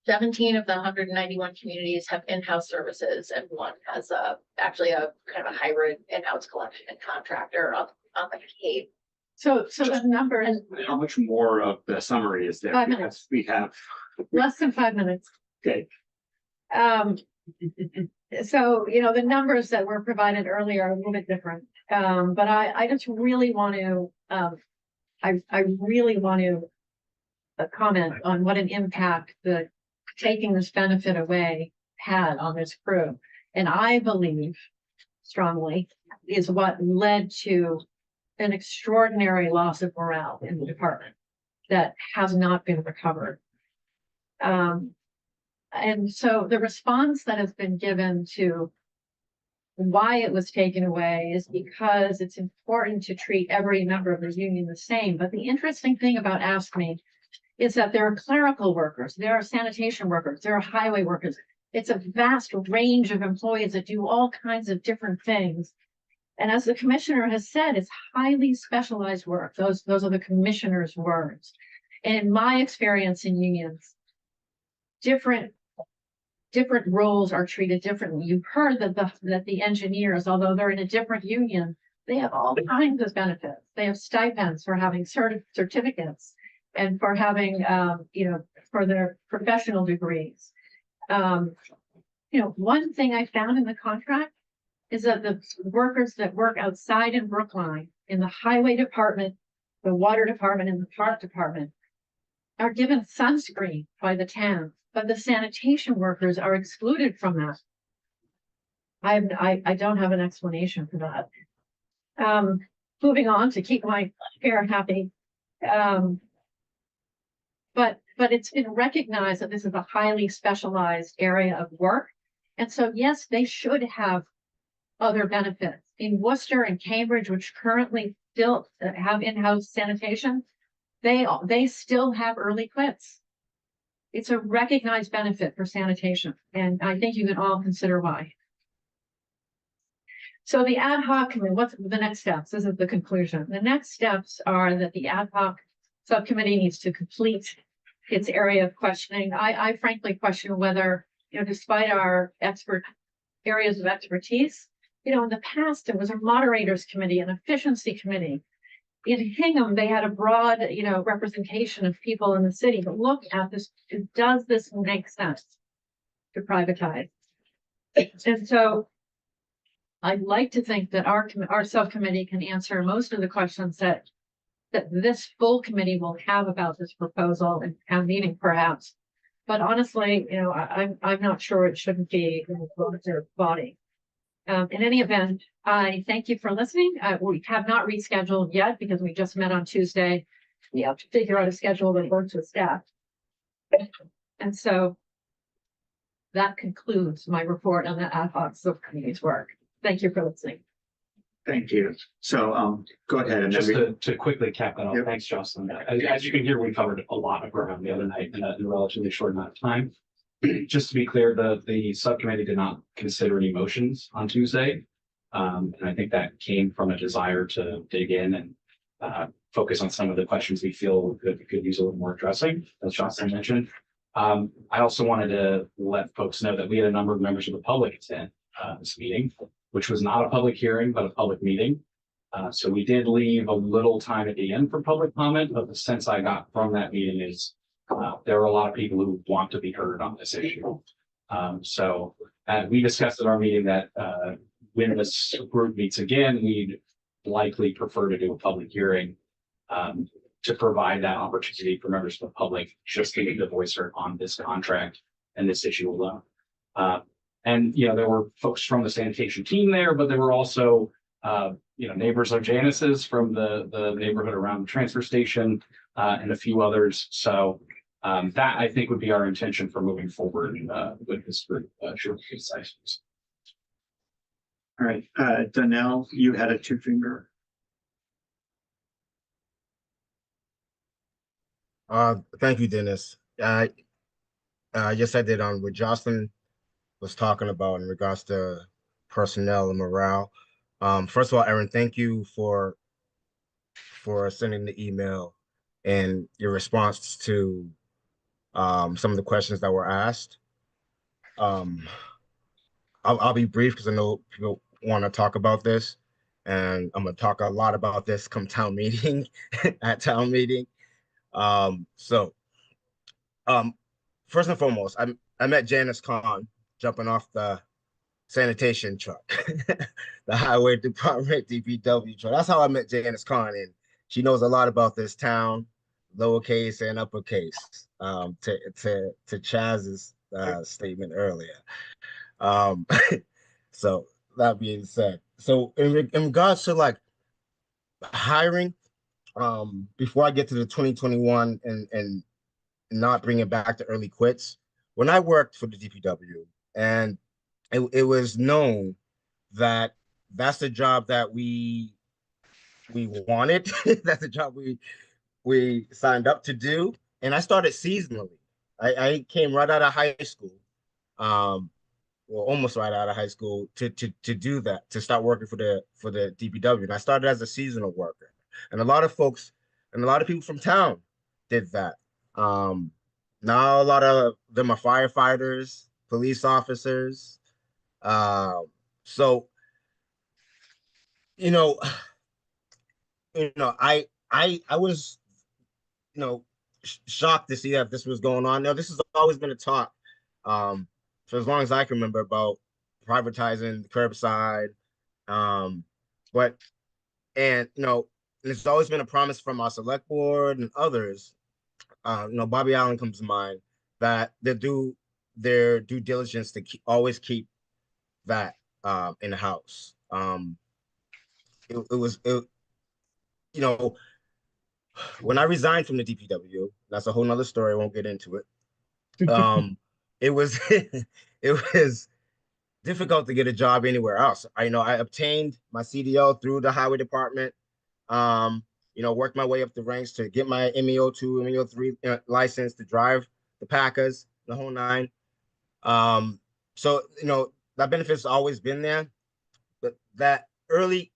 17 of the 191 communities have in-house services, and 1 has actually a kind of a hybrid in-house collection contractor on the Cape. So the number is How much more of the summary is there? 5 Because minutes. we have, less than 5 minutes. okay. So, you know, the numbers that were provided earlier are a little bit different. But I just really want to, I really want to comment on what an impact the taking this benefit away had on this crew. And I believe strongly is what led to an extraordinary loss of morale in the department that has not been recovered. And so the response that has been given to why it was taken away is because it's important to treat every member of the union the same. But the interesting thing about AFSCME is that there are clerical workers, there are sanitation workers, there are highway workers. It's a vast range of employees that do all kinds of different things. And as the commissioner has said, it's highly specialized work. Those are the commissioner's words. And in my experience in unions, different roles are treated differently. You've heard that the engineers, although they're in a different union, they have all kinds of benefits. They have stipends for having certificates and for having, for their professional degrees. One thing I found in the contract is that the workers that work outside in Brookline, in the highway department, the water department, and the park department, are given sunscreen by the town, but the sanitation workers are excluded from that. I don't have an explanation for that. Moving on to keep my hair happy. But it's been recognized that this is a highly specialized area of work. And so, yes, they should have other benefits. In Worcester and Cambridge, which currently still have in-house sanitation, they still have early quits. It's a recognized benefit for sanitation, and I think you can all consider why. So the ad hoc committee, what's the next steps? This is the conclusion. The next steps are that the ad hoc subcommittee needs to complete its area of questioning. I frankly question whether, despite our areas of expertise, in the past, there was a moderators committee, an efficiency committee. In Hingham, they had a broad, representation of people in the city. But look at this, does this make sense to privatize? And so I'd like to think that our subcommittee can answer most of the questions that this full committee will have about this proposal and town meeting perhaps. But honestly, I'm not sure it shouldn't be in the volunteer body. In any event, I thank you for listening. We have not rescheduled yet because we just met on Tuesday. We have to figure out a schedule that works with staff. And so that concludes my report on the ad hoc subcommittee's work. Thank you for listening. Thank you. So, go ahead. And Just then to quickly cap that off, Yep. thanks, Jocelyn. As you can hear, we covered a lot of ground the other night in a relatively short amount of time. Just to be clear, the subcommittee did not consider any motions on Tuesday. And I think that came from a desire to dig in and focus on some of the questions we feel could use a little more addressing, as Jocelyn mentioned. I also wanted to let folks know that we had a number of members of the public attend this meeting, which was not a public hearing, but a public meeting. So we did leave a little time at the end for public comment, but the sense I got from that meeting is there are a lot of people who want to be heard on this issue. So we discussed at our meeting that when this group meets again, we'd likely prefer to do a public hearing to provide that opportunity for members of the public just to get the voice heard on this contract and this issue alone. And, there were folks from the sanitation team there, but there were also, neighbors of Janice's from the neighborhood around the transfer station and a few others. So that I think would be our intention for moving forward with this group. all right, Donnell, you had a two-finger. Thank you, Dennis. Yes, I did on what Jocelyn was talking about in regards to personnel and morale. First of all, Erin, thank you for sending the email and your response to some of the questions that were asked. I'll be brief because I know people want to talk about this, and I'm going to talk a lot about this come town meeting at town meeting. First and foremost, I met Janice Kahn jumping off the sanitation truck, the highway department DPW truck. That's how I met Janice Kahn, and she knows a lot about this town, lowercase and uppercase. To Chaz's statement earlier. So that being said, so in regards to like hiring, before I get to the 2021 and not bring it back to early quits, when I worked for the DPW, and it was known that that's the job that we wanted. That's the job we signed up to do. And I started seasonally. I came right out of high school, well, almost right out of high school to do that, to start working for the DPW. And I started as a seasonal worker. And a lot of folks and a lot of people from town did that. Now a lot of them are firefighters, police officers. So you know, I was, shocked to see that this was going on. Now, this has always been a talk, for as long as I can remember, about privatizing the curbside. But and it's always been a promise from our select board and others. Bobby Allen comes to mind, that they do their due diligence to always keep that in the house. When I resigned from the DPW, that's a whole nother story. I won't get into it. It was it was difficult to get a job anywhere else. I obtained my CDL through the highway department. Worked my way up the ranks to get my MEO2, MEO3 license to drive the Packers, the whole nine. So that benefit's always been there, but that early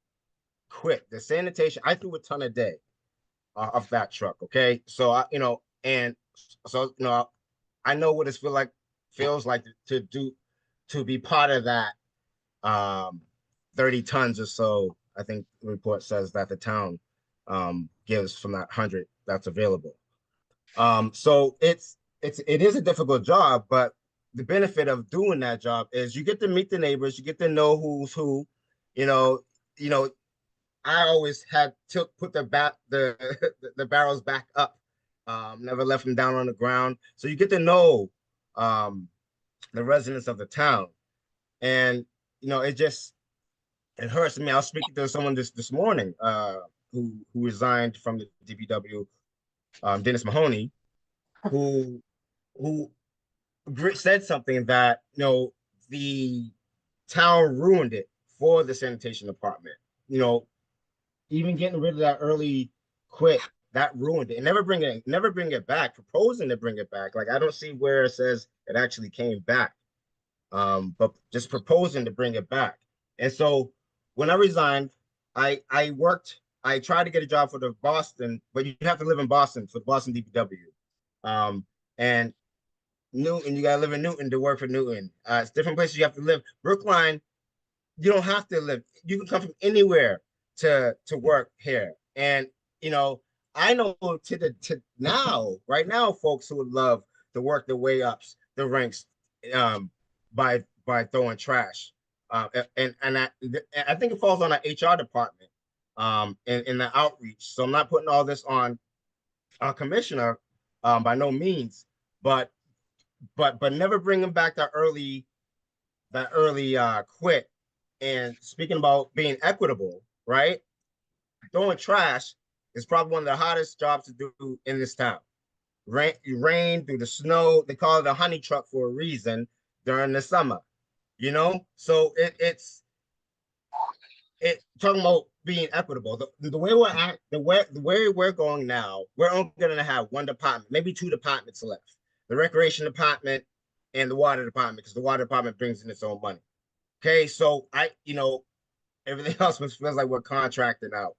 quit, the sanitation, I threw a ton a day off that truck. Okay, so I know what it feels like to be part of that 30 tons or so. I think the report says that the town gives from that 100 that's available. So it is a difficult job, but the benefit of doing that job is you get to meet the neighbors, you get to know who's who. I always had to put the barrels back up, never left them down on the ground. So you get to know the residents of the town, and it hurts me. I was speaking to someone this morning who resigned from the DPW, Dennis Mahoney, who said something that the town ruined it for the sanitation department. Even getting rid of that early quit, that ruined it. And never bring it back. Proposing to bring it back, I don't see where it says it actually came back. But just proposing to bring it back. And so when I resigned, I tried to get a job for the Boston, but you have to live in Boston for the Boston DPW. And Newton, you gotta live in Newton to work for Newton. It's different places you have to live. Brookline, you don't have to live. You can come from anywhere to work here. And I know right now, folks who would love to work their way up the ranks by throwing trash. And I think it falls on our HR department in the outreach. So I'm not putting all this on our commissioner by no means, but never bringing back that early quit. And speaking about being equitable, right? Throwing trash is probably one of the hottest jobs to do in this town. Rain through the snow. They call it a honey truck for a reason during the summer. So it's talking about being equitable. The way we're going now, we're only going to have one department, maybe two departments left: the recreation department and the water department, because the water department brings in its own money. Okay, so everything else feels like we're contracted out.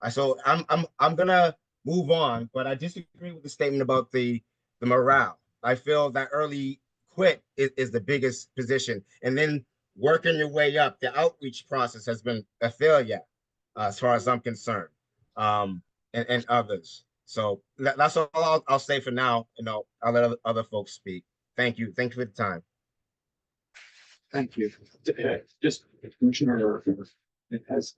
So I'm gonna move on, but I disagree with the statement about the morale. I feel that early quit is the biggest position, and then working your way up. The outreach process has been a failure, as far as I'm concerned, and others. So that's all I'll say for now. I'll let other folks speak. Thank you for the time. Thank you. Just Commissioner, has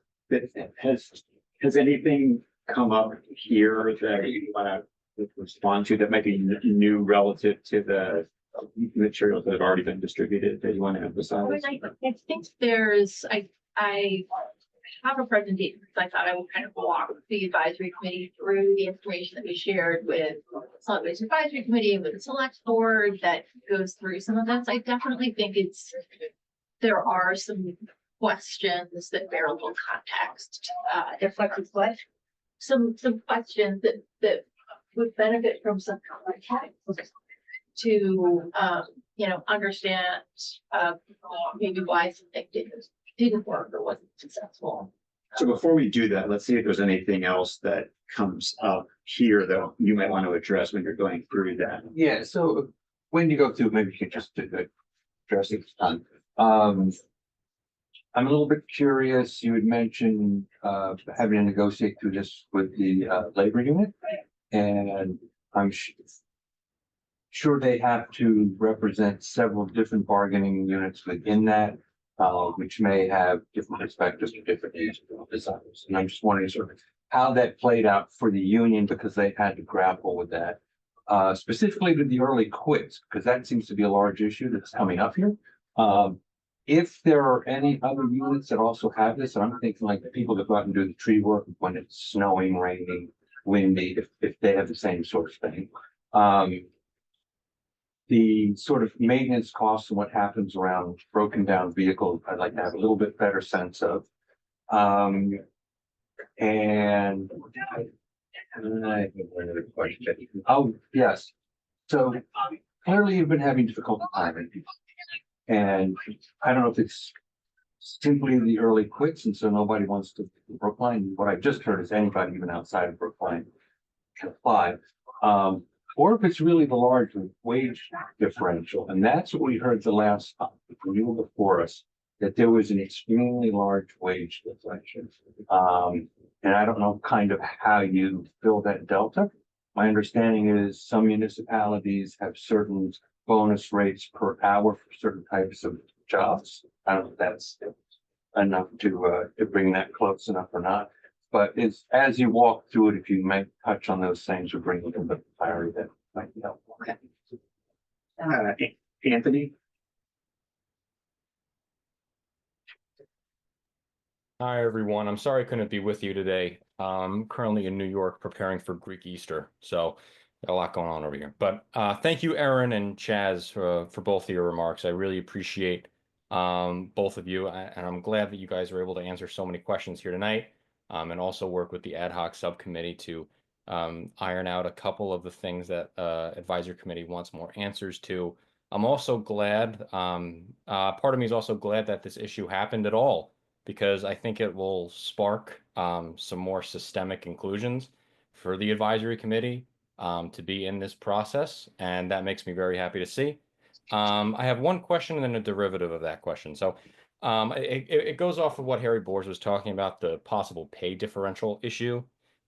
anything come up here that you want to respond to that might be new relative to the materials that have already been distributed that you want to emphasize? I think I have a presentation, because I thought I would kind of walk the advisory committee through the information that we shared with solid waste advisory committee and with the select board that goes through some of this. I definitely think there are some questions that bear a little context. Some questions that would benefit from some context to, understand, maybe why something didn't work or wasn't successful. So before we do that, let's see if there's anything else that comes up here that you might want to address when you're going through that. Yeah, so when you go through, maybe you can just address it. I'm a little bit curious, you had mentioned having to negotiate through this with the labor unit. And I'm sure they have to represent several different bargaining units within that, which may have different perspectives to different designs. And I'm just wondering sort of how that played out for the union, because they had to grapple with that. Specifically with the early quits, because that seems to be a large issue that's coming up here. If there are any other units that also have this, and I'm thinking like the people that go out and do the tree work when it's snowing, raining, windy, if they have the same sort of thing. The sort of maintenance costs and what happens around broken down vehicles, I'd like to have a little bit better sense of. And I have another question. Oh, yes. So clearly you've been having difficulty finding people. And I don't know if it's simply the early quits, and so nobody wants to Brookline. What I've just heard is anybody even outside of Brookline can apply. Or if it's really the large wage differential, and that's what we heard the last time, you were before us, that there was an extremely large wage differential. And I don't know kind of how you fill that delta. My understanding is some municipalities have certain bonus rates per hour for certain types of jobs. I don't know if that's enough to bring that close enough or not. But as you walk through it, if you might touch on those things or bring a little bit of clarity, that might be helpful. Okay. Anthony? Hi, everyone. I'm sorry I couldn't be with you today. I'm currently in New York preparing for Greek Easter, so got a lot going on over here. But thank you, Erin and Chaz, for both of your remarks. I really appreciate both of you, and I'm glad that you guys were able to answer so many questions here tonight, and also work with the ad hoc subcommittee to iron out a couple of the things that advisory committee wants more answers to. I'm also glad, part of me is also glad that this issue happened at all, because I think it will spark some more systemic inclusions for the advisory committee to be in this process, and that makes me very happy to see. I have one question and then a derivative of that question. So it goes off of what Harry Bors was talking about, the possible pay differential issue.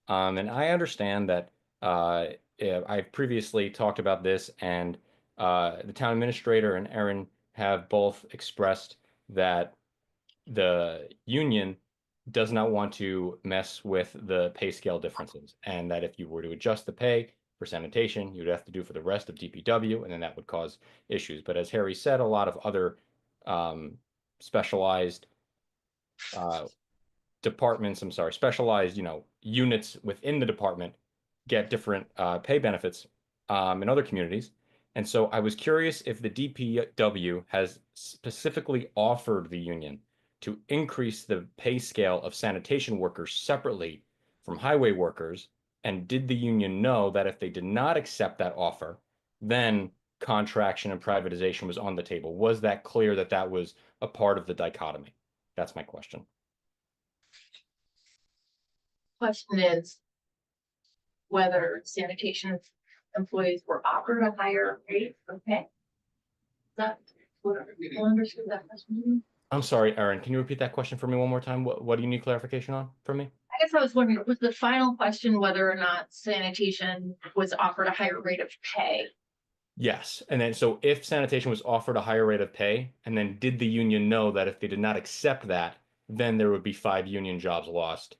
And I understand that I've previously talked about this, and the town administrator and Erin have both expressed that the union does not want to mess with the pay scale differences, and that if you were to adjust the pay for sanitation, you'd have to do for the rest of DPW, and then that would cause issues. But as Harry said, a lot of other specialized departments, specialized, units within the department get different pay benefits in other communities. And so I was curious if the DPW has specifically offered the union to increase the pay scale of sanitation workers separately from highway workers. And did the union know that if they did not accept that offer, then contraction and privatization was on the table? Was that clear that that was a part of the dichotomy? That's my question. Question is whether sanitation employees were offered a higher rate of pay. Is that what people understood that question? I'm sorry, Erin, can you repeat that question for me one more time? What do you need clarification on from me? I guess I was wondering, was the final question whether or not sanitation was offered a higher rate of pay? Yes, and then so if sanitation was offered a higher rate of pay, and then did the union know that if they did not accept that, then there would be 5 union jobs lost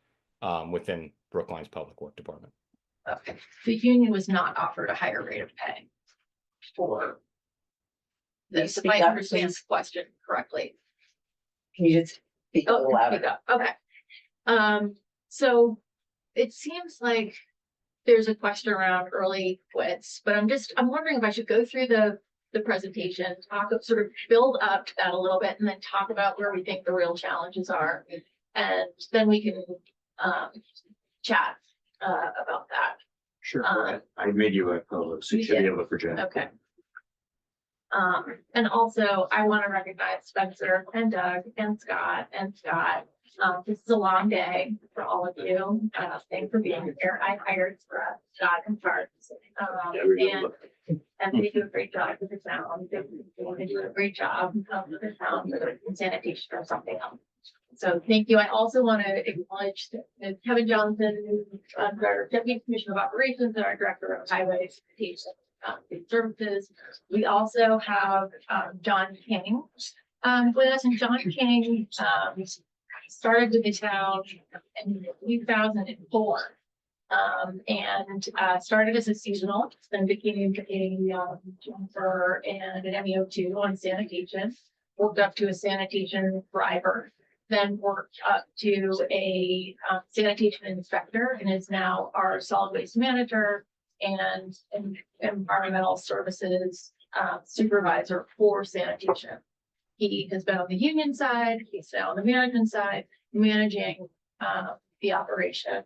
within Brookline's public work department. Okay, the union was not offered a higher rate of pay for this, if I understand the question correctly. Can you just speak a Oh, little louder? speak up. Okay. So it seems like there's a question around early quits, but I'm wondering if I should go through the presentation, sort of build up to that a little bit and then talk about where we think the real challenges are. And then we can, chat, about that. Sure. go ahead. I made you a co-host, so you You should be did. able to project. Okay. And also I want to recognize Spencer and Doug and Scott. This is a long day for all of you. Thanks for being here. I hired Scott and Bart. And they do a great job with the town. They do a great job with the town, with sanitation or something else. So thank you. I also want to acknowledge Kevin Johnson, our Deputy Commissioner of Operations and our Director of Highway Sanitation Services. We also have John King with us, and John King started with the town in 2004 and started as a seasonal, then became a jumper and an MEO2 on sanitation, worked up to a sanitation driver, then worked up to a sanitation inspector, and is now our solid waste manager and environmental services supervisor for sanitation. He has been on the union side, he's now on the management side, managing the operation,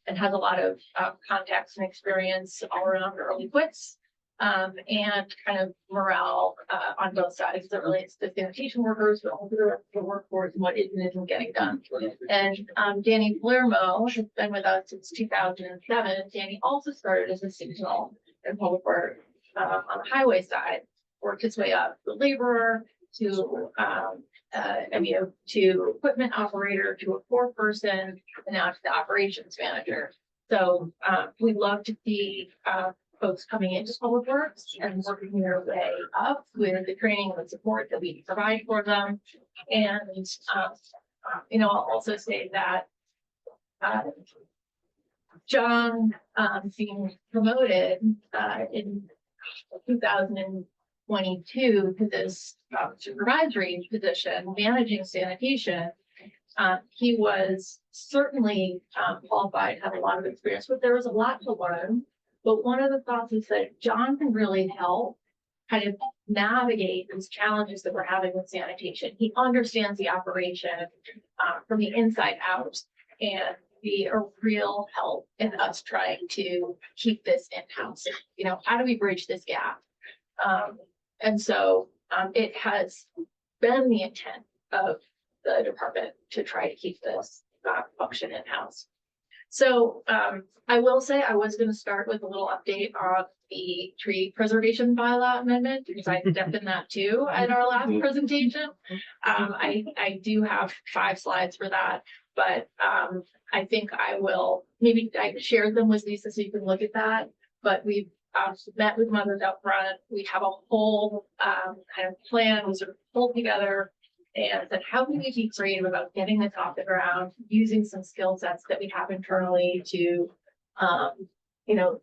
and has a lot of contacts and experience all around early quits and kind of morale on both sides as it relates to sanitation workers, but also the workforce and what isn't getting done. And Danny Palermo has been with us since 2007. Danny also started as a seasonal in public work on the highway side, worked his way up to laborer to to equipment operator to a 4-person, and now to the operations manager. So we love to see folks coming into public works and working their way up with the training and the support that we provide for them. And I'll also say that John being promoted in 2022 to this supervisory position, managing sanitation. He was certainly qualified, had a lot of experience, but there was a lot to learn. But one of the thoughts is that John can really help kind of navigate these challenges that we're having with sanitation. He understands the operation from the inside out and be a real help in us trying to keep this in-house. How do we bridge this gap? And so it has been the intent of the department to try to keep this function in-house. So I will say I was going to start with a little update on the tree preservation bylaw amendment, because I stepped in that too at our last presentation. I do have 5 slides for that, but I think I shared them with Lisa so you can look at that. But we've met with mothers out front. We have a whole kind of plan we sort of pulled together and said, how can we be creative about getting this off the ground, using some skill sets that we have internally to,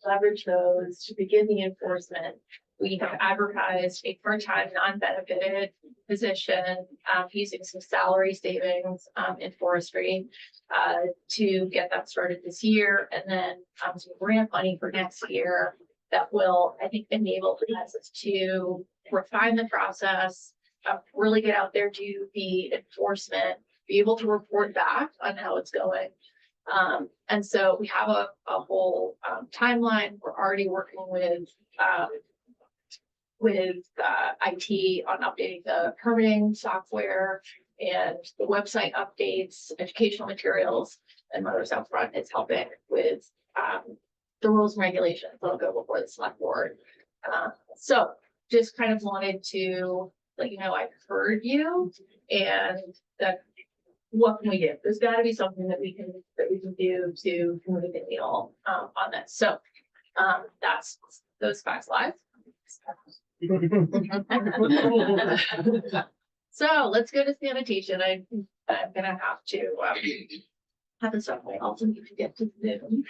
leverage those to begin the enforcement. We have advertised a part-time non-benefited position using some salary savings in forestry to get that started this year, and then some grant money for next year that will, I think, enable us to refine the process, really get out there, do the enforcement, be able to report back on how it's going. And so we have a whole timeline. We're already working with IT on updating the permitting software and the website updates, educational materials, and Mothers Out Front is helping with the rules and regulations that'll go before the select board. So just kind of wanted to let you know I've heard you, and that what can we do? There's got to be something that we can do to move the needle on this. So that's those 5 slides. So let's go to sanitation. I'm gonna have to, have a subway also need to get to Zoom.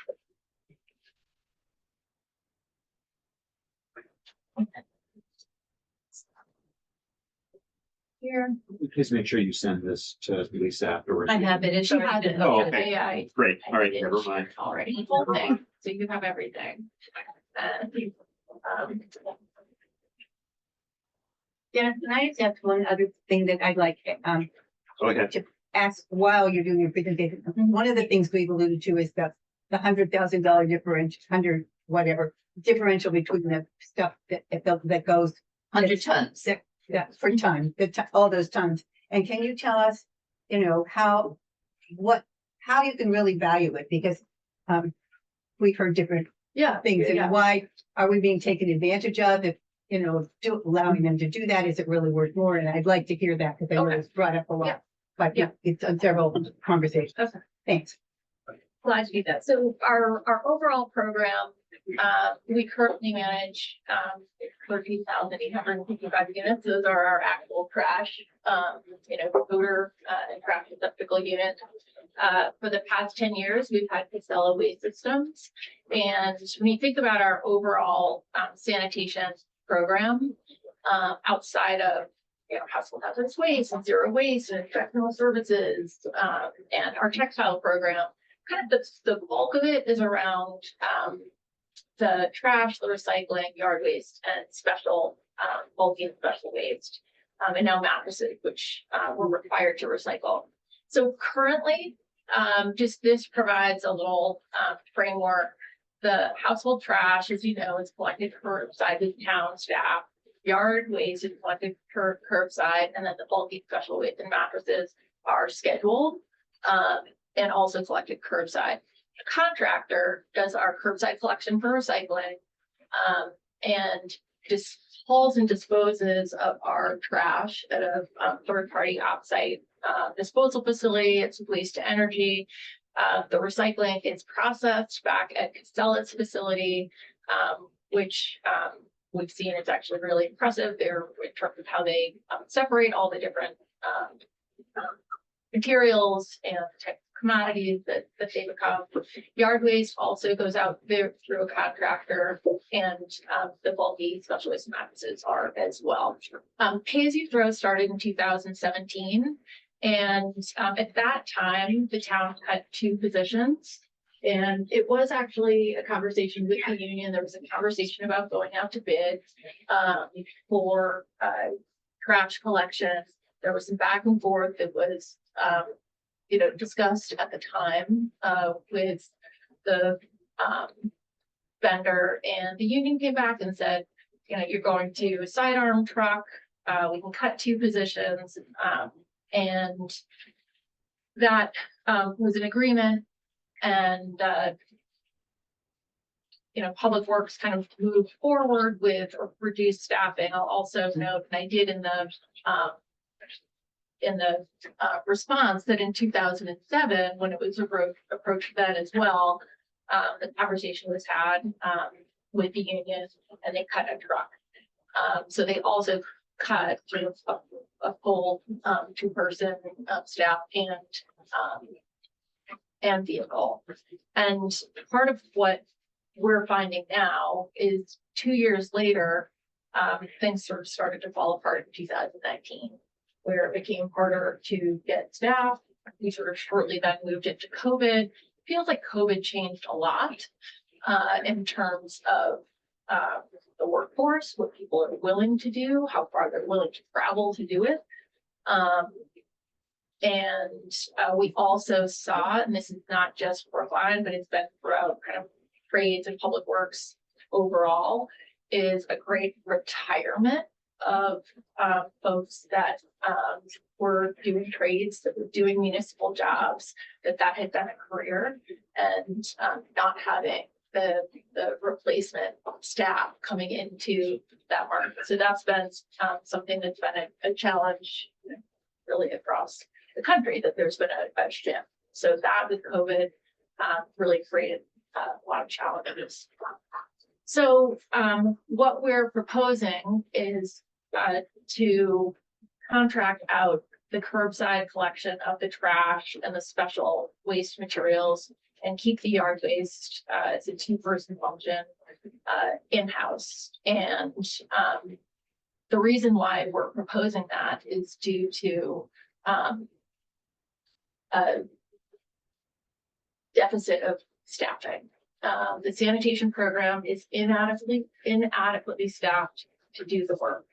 Here, Please make sure you send this to Lisa afterwards. I have it. It's she had it. Oh, okay. Yeah, I Great, all right, did never mind. already, full thing, so you have everything. And, Yeah, can I just ask one other thing that I'd like, Go ahead. to ask while you're doing your presentation? One of the things we've alluded to is the $100,000 differential, whatever, differential between the stuff that goes. 100 tons. Yeah, for ton, all those tons. And can you tell us, how you can really value it? Because, we've heard different Yeah. things, yeah. and why are we being taken advantage of? If, allowing them to do that, is it really worth more? And I'd like to hear that, because I know Okay. it's brought up a lot. Yeah. But Yeah. it's on several conversations. Okay. Thanks. Glad to do that. So our overall program, we currently manage 13,855 units. Those are our actual trash, odor and trash receptacle units. For the past 10 years, we've had Casella Waste Systems. And when you think about our overall sanitation program, outside of household hazardous waste and zero waste and technical services, and our textile program, kind of the bulk of it is around the trash, the recycling, yard waste, and special bulky and special waste, and now mattresses, which we're required to recycle. So currently, just this provides a little framework. The household trash, as you know, is collected curbside with town staff. Yard waste is collected curbside, and then the bulky special waste and mattresses are scheduled and also collected curbside. The contractor does our curbside collection for recycling and just hauls and disposes of our trash at a third-party offsite disposal facility. It's waste to energy. The recycling is processed back at Casella's facility, which we've seen it's actually really impressive. They're in terms of how they separate all the different materials and type of commodities that they become. Yard waste also goes out there through a contractor, and the bulky special waste mattresses are as well. Pay as you throw started in 2017. And at that time, the town had 2 positions. And it was actually a conversation with the union. There was a conversation about going out to bid for trash collection. There was some back and forth that was, discussed at the time with the vendor. And the union came back and said, you're going to sidearm truck. We can cut 2 positions. And that was an agreement, and Public Works kind of moved forward with reduced staffing. I'll also note, and I did in the response, that in 2007, when it was approached then as well, the conversation was had with the union, and they cut a truck. So they also cut sort of a full 2-person staff and vehicle. And part of what we're finding now is 2 years later, things sort of started to fall apart in 2019, where it became harder to get staff. We sort of shortly then moved into COVID. Feels like COVID changed a lot in terms of the workforce, what people are willing to do, how far they're willing to travel to do it. And we also saw, and this is not just Brookline, but it's been throughout kind of trades and public works overall, is a great retirement of folks that were doing trades, that were doing municipal jobs, that had been a career, and not having the replacement staff coming into that market. So that's been something that's been a challenge really across the country, that there's been a shift. So that with COVID really created a lot of challenges. So, what we're proposing is, to contract out the curbside collection of the trash and the special waste materials and keep the yard waste, as a two-person function, in-house. And, the reason why we're proposing that is due to, a deficit of staffing. The sanitation program is inadequately staffed to do the work.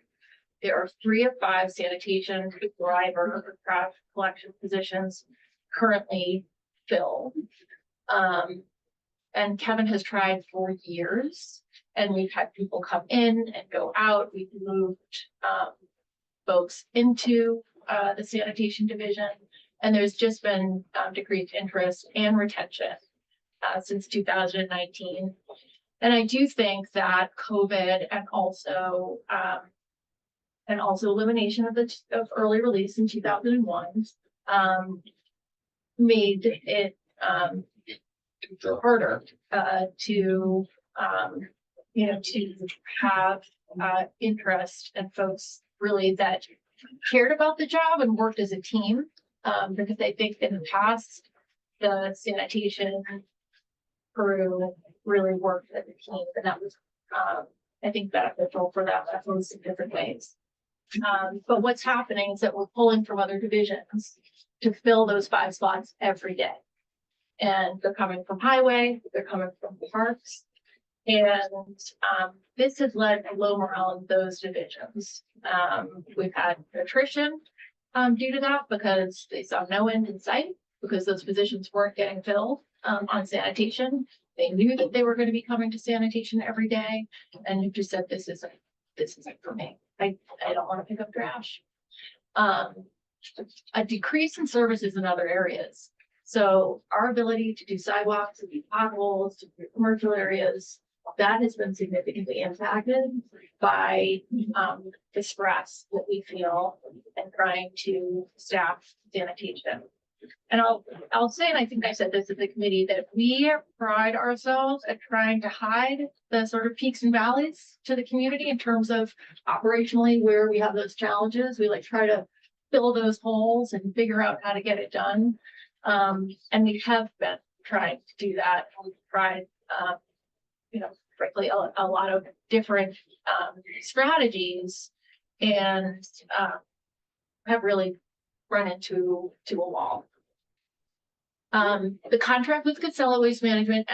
There are 3 of 5 sanitation driver trash collection positions currently filled. And Kevin has tried for years, and we've had people come in and go out. We've moved folks into the sanitation division, and there's just been decreased interest and retention since 2019. And I do think that COVID and also elimination of early release in 2001 made it harder to have interest and folks really that cared about the job and worked as a team. Because I think in the past, the sanitation crew really worked as a team, and that was, I think, beneficial for that efforts in different ways. But what's happening is that we're pulling from other divisions to fill those 5 spots every day. And they're coming from highway, they're coming from parks. And this has led to low morale in those divisions. We've had attrition due to that because they saw no end in sight, because those positions weren't getting filled on sanitation. They knew that they were going to be coming to sanitation every day, and you just said, this isn't for me. I don't want to pick up trash. A decrease in services in other areas. So our ability to do sidewalks, to do potholes, to do commercial areas, that has been significantly impacted by the stress that we feel and trying to staff sanitation. And I'll say, and I think I said this at the committee, that we pride ourselves at trying to hide the sort of peaks and valleys to the community in terms of operationally where we have those challenges. We like try to fill those holes and figure out how to get it done. And we have been trying to do that. We've tried, frankly, a lot of different strategies, and have really run into a wall. The contract with Casella Waste Management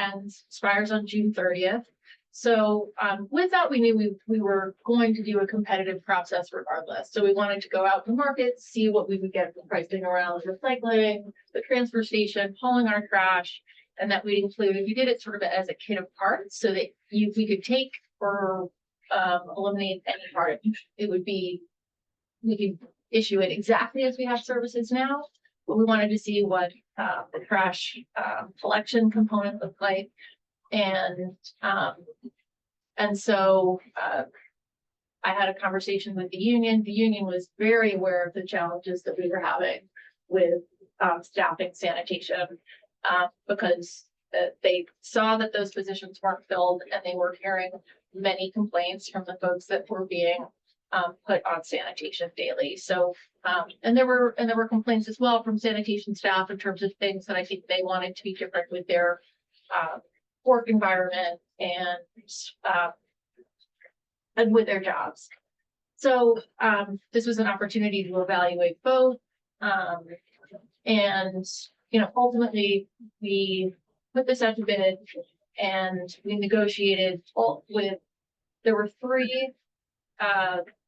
expires on June 30th. So with that, we knew we were going to do a competitive process regardless. So we wanted to go out to the market, see what we would get for pricing around recycling, the transfer station, hauling our trash, and that we'd include, we did it sort of as a kit of parts so that we could take or eliminate any part. It would be, we could issue it exactly as we have services now, but we wanted to see what the trash collection component looked like. And so I had a conversation with the union. The union was very aware of the challenges that we were having with staffing sanitation, because they saw that those positions weren't filled, and they were hearing many complaints from the folks that were being put on sanitation daily. So, and there were complaints as well from sanitation staff in terms of things that I think they wanted to be different with their work environment and with their jobs. So this was an opportunity to evaluate both. And, ultimately we put this out to bid, and we negotiated there were 3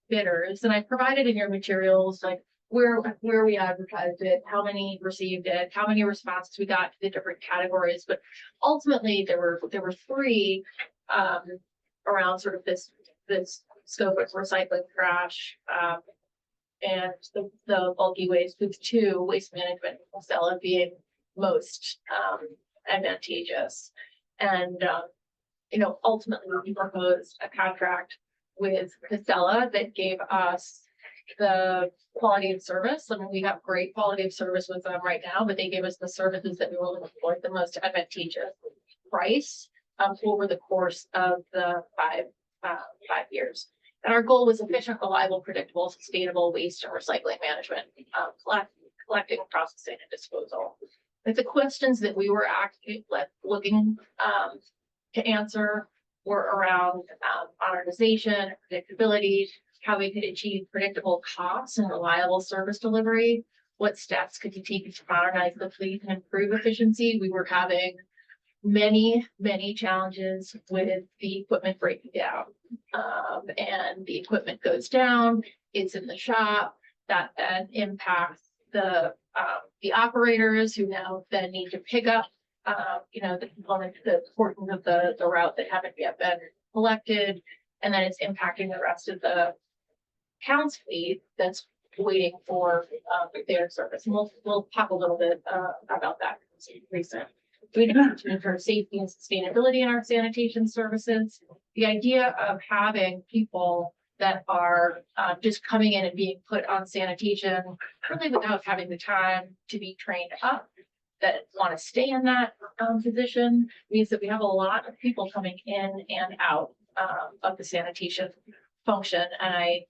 bidders, and I provided in your materials, like where we advertised it, how many received it, how many responses we got to the different categories. But ultimately there were 3 around sort of this scope of recycling trash, and the bulky waste, with 2, Waste Management and Casella being most advantageous. And ultimately we proposed a contract with Casella that gave us the quality of service. I mean, we have great quality of service with them right now, but they gave us the services that we were looking for, the most advantageous price, over the course of the 5 years. And our goal was efficient, reliable, predictable, sustainable waste and recycling management, collecting, processing, and disposal. But the questions that we were actually looking to answer were around modernization, predictability, how we could achieve predictable costs and reliable service delivery. What steps could you take to modernize the fleet and improve efficiency? We were having many challenges with the equipment breaking down. And the equipment goes down, it's in the shop, that then impacts the operators who now then need to pick up, the components, the portions of the route that haven't yet been collected. And then it's impacting the rest of the town's fleet that's waiting for their service. And we'll talk a little bit about that recent. We need to ensure safety and sustainability in our sanitation services. The idea of having people that are just coming in and being put on sanitation, really without having the time to be trained up, that want to stay in that position, means that we have a lot of people coming in and out of the sanitation function. And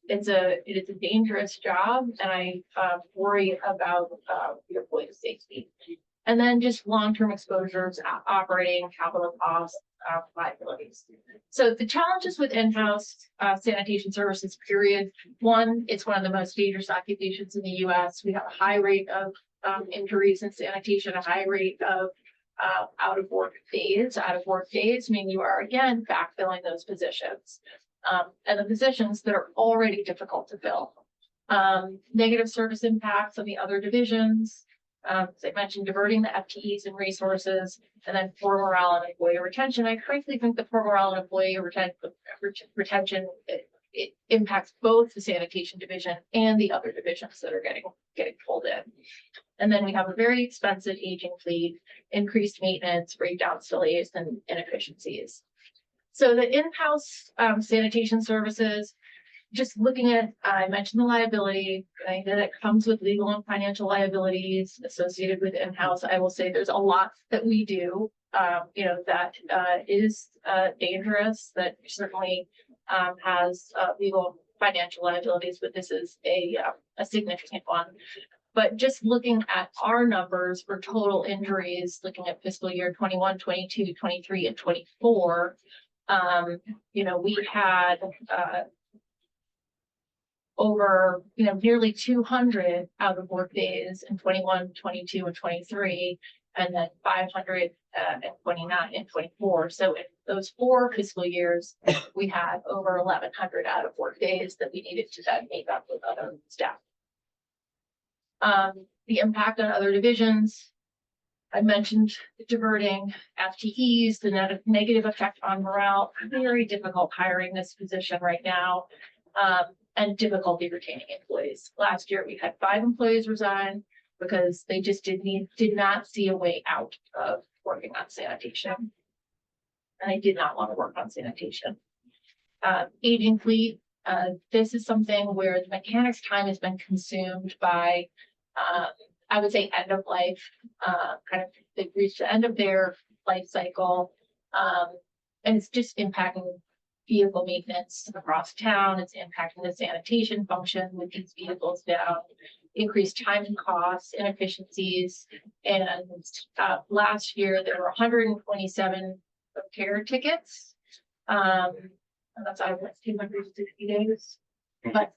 it is a dangerous job, and I worry about the employee's safety. And then just long-term exposures, operating, capital costs, liabilities. So the challenges with in-house sanitation services, period. One, it's one of the most dangerous occupations in the US. We have a high rate of injuries in sanitation, a high rate of out of work days. Out of work days mean you are again backfilling those positions. And the positions that are already difficult to fill. Negative service impacts on the other divisions. As I mentioned, diverting the FTEs and resources, and then poor morale and employee retention. I frankly think the poor morale and employee retention it impacts both the sanitation division and the other divisions that are getting pulled in. And then we have a very expensive aging fleet, increased maintenance, breakdowns, delays, and inefficiencies. So the in-house sanitation services, just looking at, I mentioned the liability, right, that it comes with legal and financial liabilities associated with in-house. I will say there's a lot that we do, that is dangerous, that certainly has legal financial liabilities, but this is a significant one. But just looking at our numbers for total injuries, looking at fiscal year 21, 22, 23, and 24, we had over, nearly 200 out of work days in 21, 22, and 23, and then 529 in 24. So in those 4 fiscal years, we had over 1,100 out of work days that we needed to then make up with other staff. The impact on other divisions, I mentioned diverting FTEs, the negative effect on morale, very difficult hiring this position right now. And difficulty retaining employees. Last year, we had 5 employees resign because they just did not see a way out of working on sanitation. And they did not want to work on sanitation. Aging fleet, this is something where the mechanics' time has been consumed by, I would say, end of life, they've reached the end of their life cycle. And it's just impacting vehicle maintenance across town. It's impacting the sanitation function with these vehicles down, increased time and costs, inefficiencies. And last year there were 127 repair tickets. And that's out of 260 days, but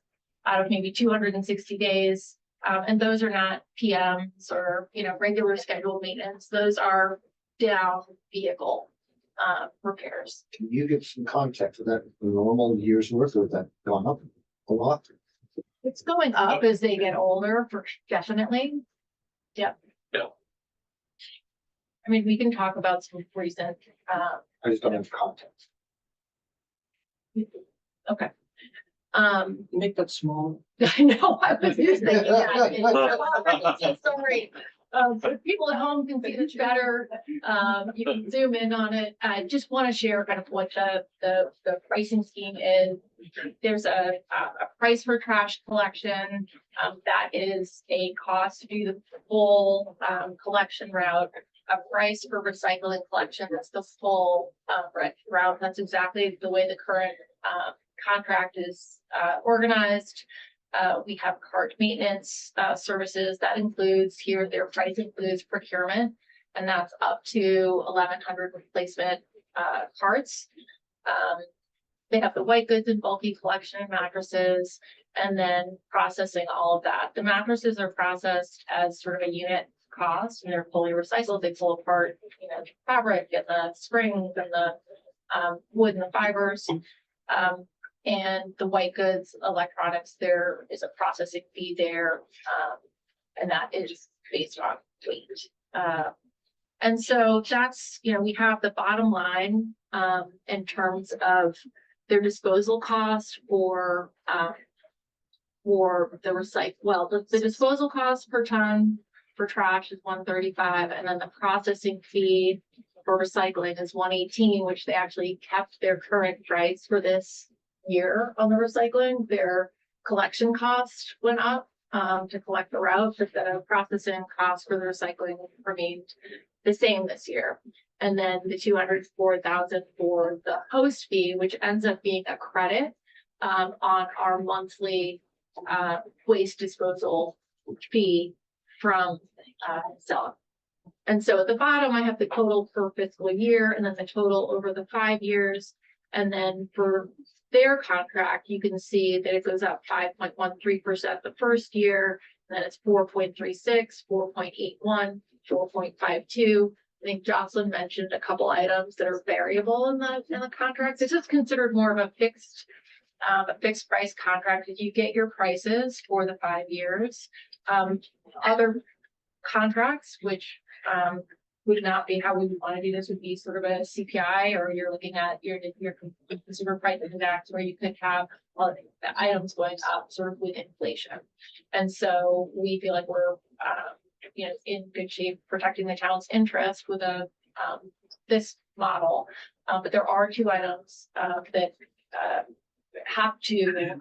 out of maybe 260 days. And those are not PMs or, regular scheduled maintenance. Those are down vehicle repairs. Can you give some context of that normal year's worth, or has that gone up a lot? It's going up as they get older, for definitely. Yep. Yeah. I mean, we can talk about some recent. I just don't have context. Okay. Make that small. I know, I was just thinking that. Sorry. But people at home can see this better. You can zoom in on it. I just want to share kind of what the pricing scheme is. There's a price for trash collection. That is a cost to do the full collection route. a price for recycling collection. That's the full route. That's exactly the way the current contract is organized. We have cart maintenance services that includes here, their price includes procurement, and that's up to 1,100 replacement carts. They have the white goods and bulky collection of mattresses, and then processing all of that. The mattresses are processed as sort of a unit cost, and they're fully recycled. They pull apart, you know, fabric and the springs and the wood and the fibers. And the white goods, electronics, there is a processing fee there, and that is based on weight. And so that's, you know, we have the bottom line in terms of their disposal cost for the recycle. Well, the disposal cost per ton for trash is $135, and then the processing fee for recycling is $118, which they actually kept their current price for this year on the recycling. Their collection cost went up to collect the route, but the processing cost for the recycling remained the same this year. And then the $204,000 for the host fee, which ends up being a credit on our monthly waste disposal fee from Acela. And so at the bottom, I have the total per fiscal year, and then the total over the 5 years. And then for their contract, you can see that it goes up 5.13% the first year, and then it's 4.36, 4.81, 4.52. I think Jocelyn mentioned a couple items that are variable in the contract. This is considered more of a fixed price contract. If you get your prices for the 5 years, other contracts, which would not be how we would want to do this, would be sort of a CPI, or you're looking at your consumer price index, where you could have all the items going up sort of with inflation. And so we feel like we're you know, in good shape protecting the town's interest with this model. But there are two items that have to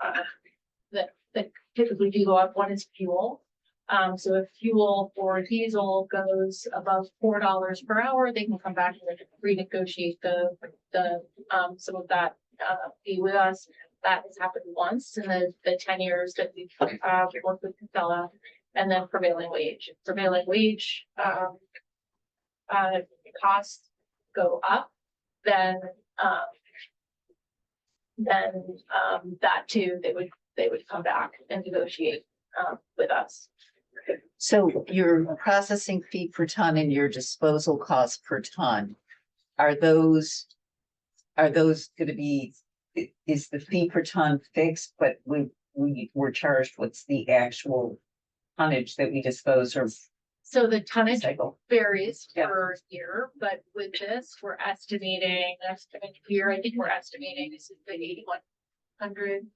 that typically do go up. One is fuel. So if fuel for diesel goes above $4 per hour, they can come back and renegotiate the some of that fee with us. That has happened once in the 10 years that we've worked with Casella. And then prevailing wage. Prevailing wage costs go up, then that too, they would come back and negotiate with us. So your processing fee per ton and your disposal cost per ton, are those going to be, is the fee per ton fixed, but we were charged what's the actual tonnage that we dispose of? So the tonnage Cycle. varies per year, but with this, we're estimating here, I think we're estimating this is the 8,100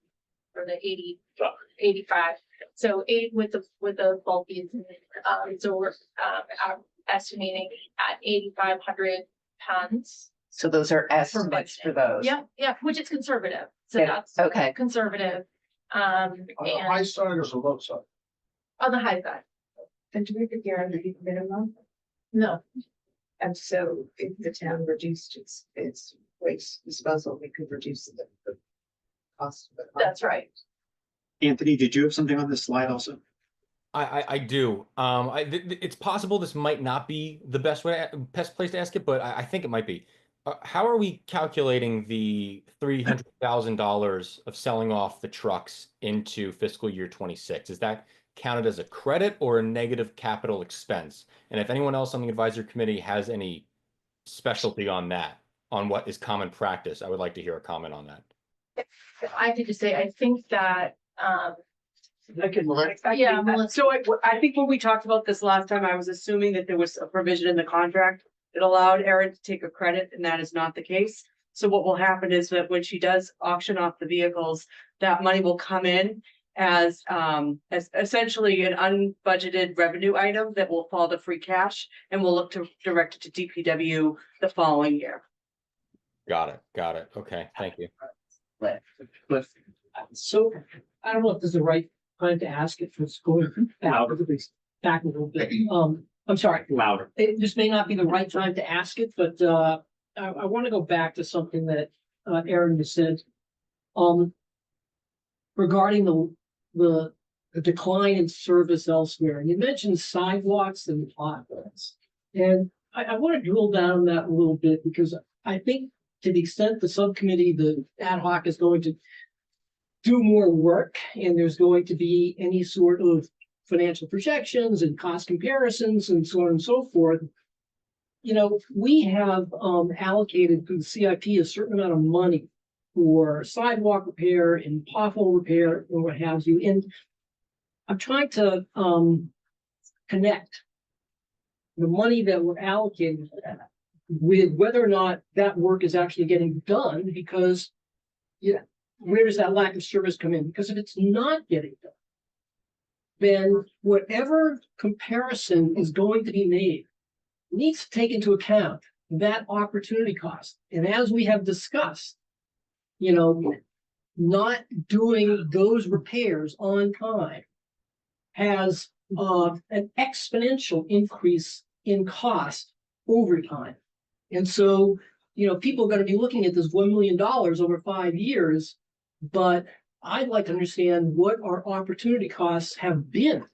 or the 85. So with the bulkies, so we're estimating at 8,500 tons. So those are estimates for those. Yeah, which is conservative. So Yeah, that's okay. Conservative. On the high side or the low side? On the high side. And do we figure out the minimum? No, And so if the town reduced its waste disposal, we could reduce the cost of it. that's right. Anthony, did you have something on this slide also? I do. It's possible this might not be the best place to ask it, but I think it might be. How are we calculating the $300,000 of selling off the trucks into fiscal year 26? Is that counted as a credit or a negative capital expense? And if anyone else on the advisory committee has any specialty on that, on what is common practice, I would like to hear a comment on that. I could just say, I think that, Yeah, so I think when we talked about this last time, I was assuming that there was a provision in the contract that allowed Erin to take a credit, and that is not the case. So what will happen is that when she does auction off the vehicles, that money will come in as essentially an unbudgeted revenue item that will fall to free cash, and we'll look to direct it to DPW the following year. Got it. Okay, thank you. Cliff, So I don't know if this is the right time to ask it, for it's going back a little bit. I'm sorry, Louder. this may not be the right time to ask it, but I want to go back to something that Aaron has said. Regarding the decline in service elsewhere, and you mentioned sidewalks and potholes. And I want to drill down on that a little bit because I think to the extent the subcommittee, the ad hoc is going to do more work and there's going to be any sort of financial projections and cost comparisons and so on and so forth. You know, we have allocated through the CIP a certain amount of money for sidewalk repair and pothole repair and what have you. And I'm trying to connect the money that we're allocating for that with whether or not that work is actually getting done, because yeah, where does that lack of service come in? Because if it's not getting done, then whatever comparison is going to be made needs to take into account that opportunity cost. And as we have discussed, you know, not doing those repairs on time has an exponential increase in cost over time. And so, you know, people are going to be looking at this $1 million over 5 years, but I'd like to understand what our opportunity costs have been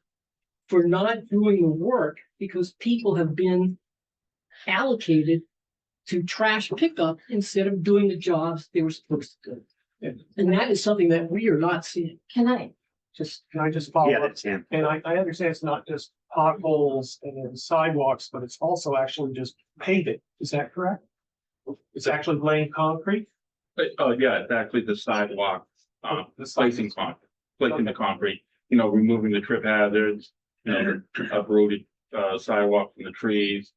for not doing the work because people have been allocated to trash pickup instead of doing the jobs they were supposed to do. And that is something that we are not seeing. Can I Can I just follow Yeah, up? that's him. And I understand it's not just potholes and sidewalks, but it's also actually just paving. Is that correct? It's actually laying concrete? Yeah, it's actually the sidewalk, placing the concrete, you know, removing the trip hazards, you know, the uprooted, sidewalk from the trees.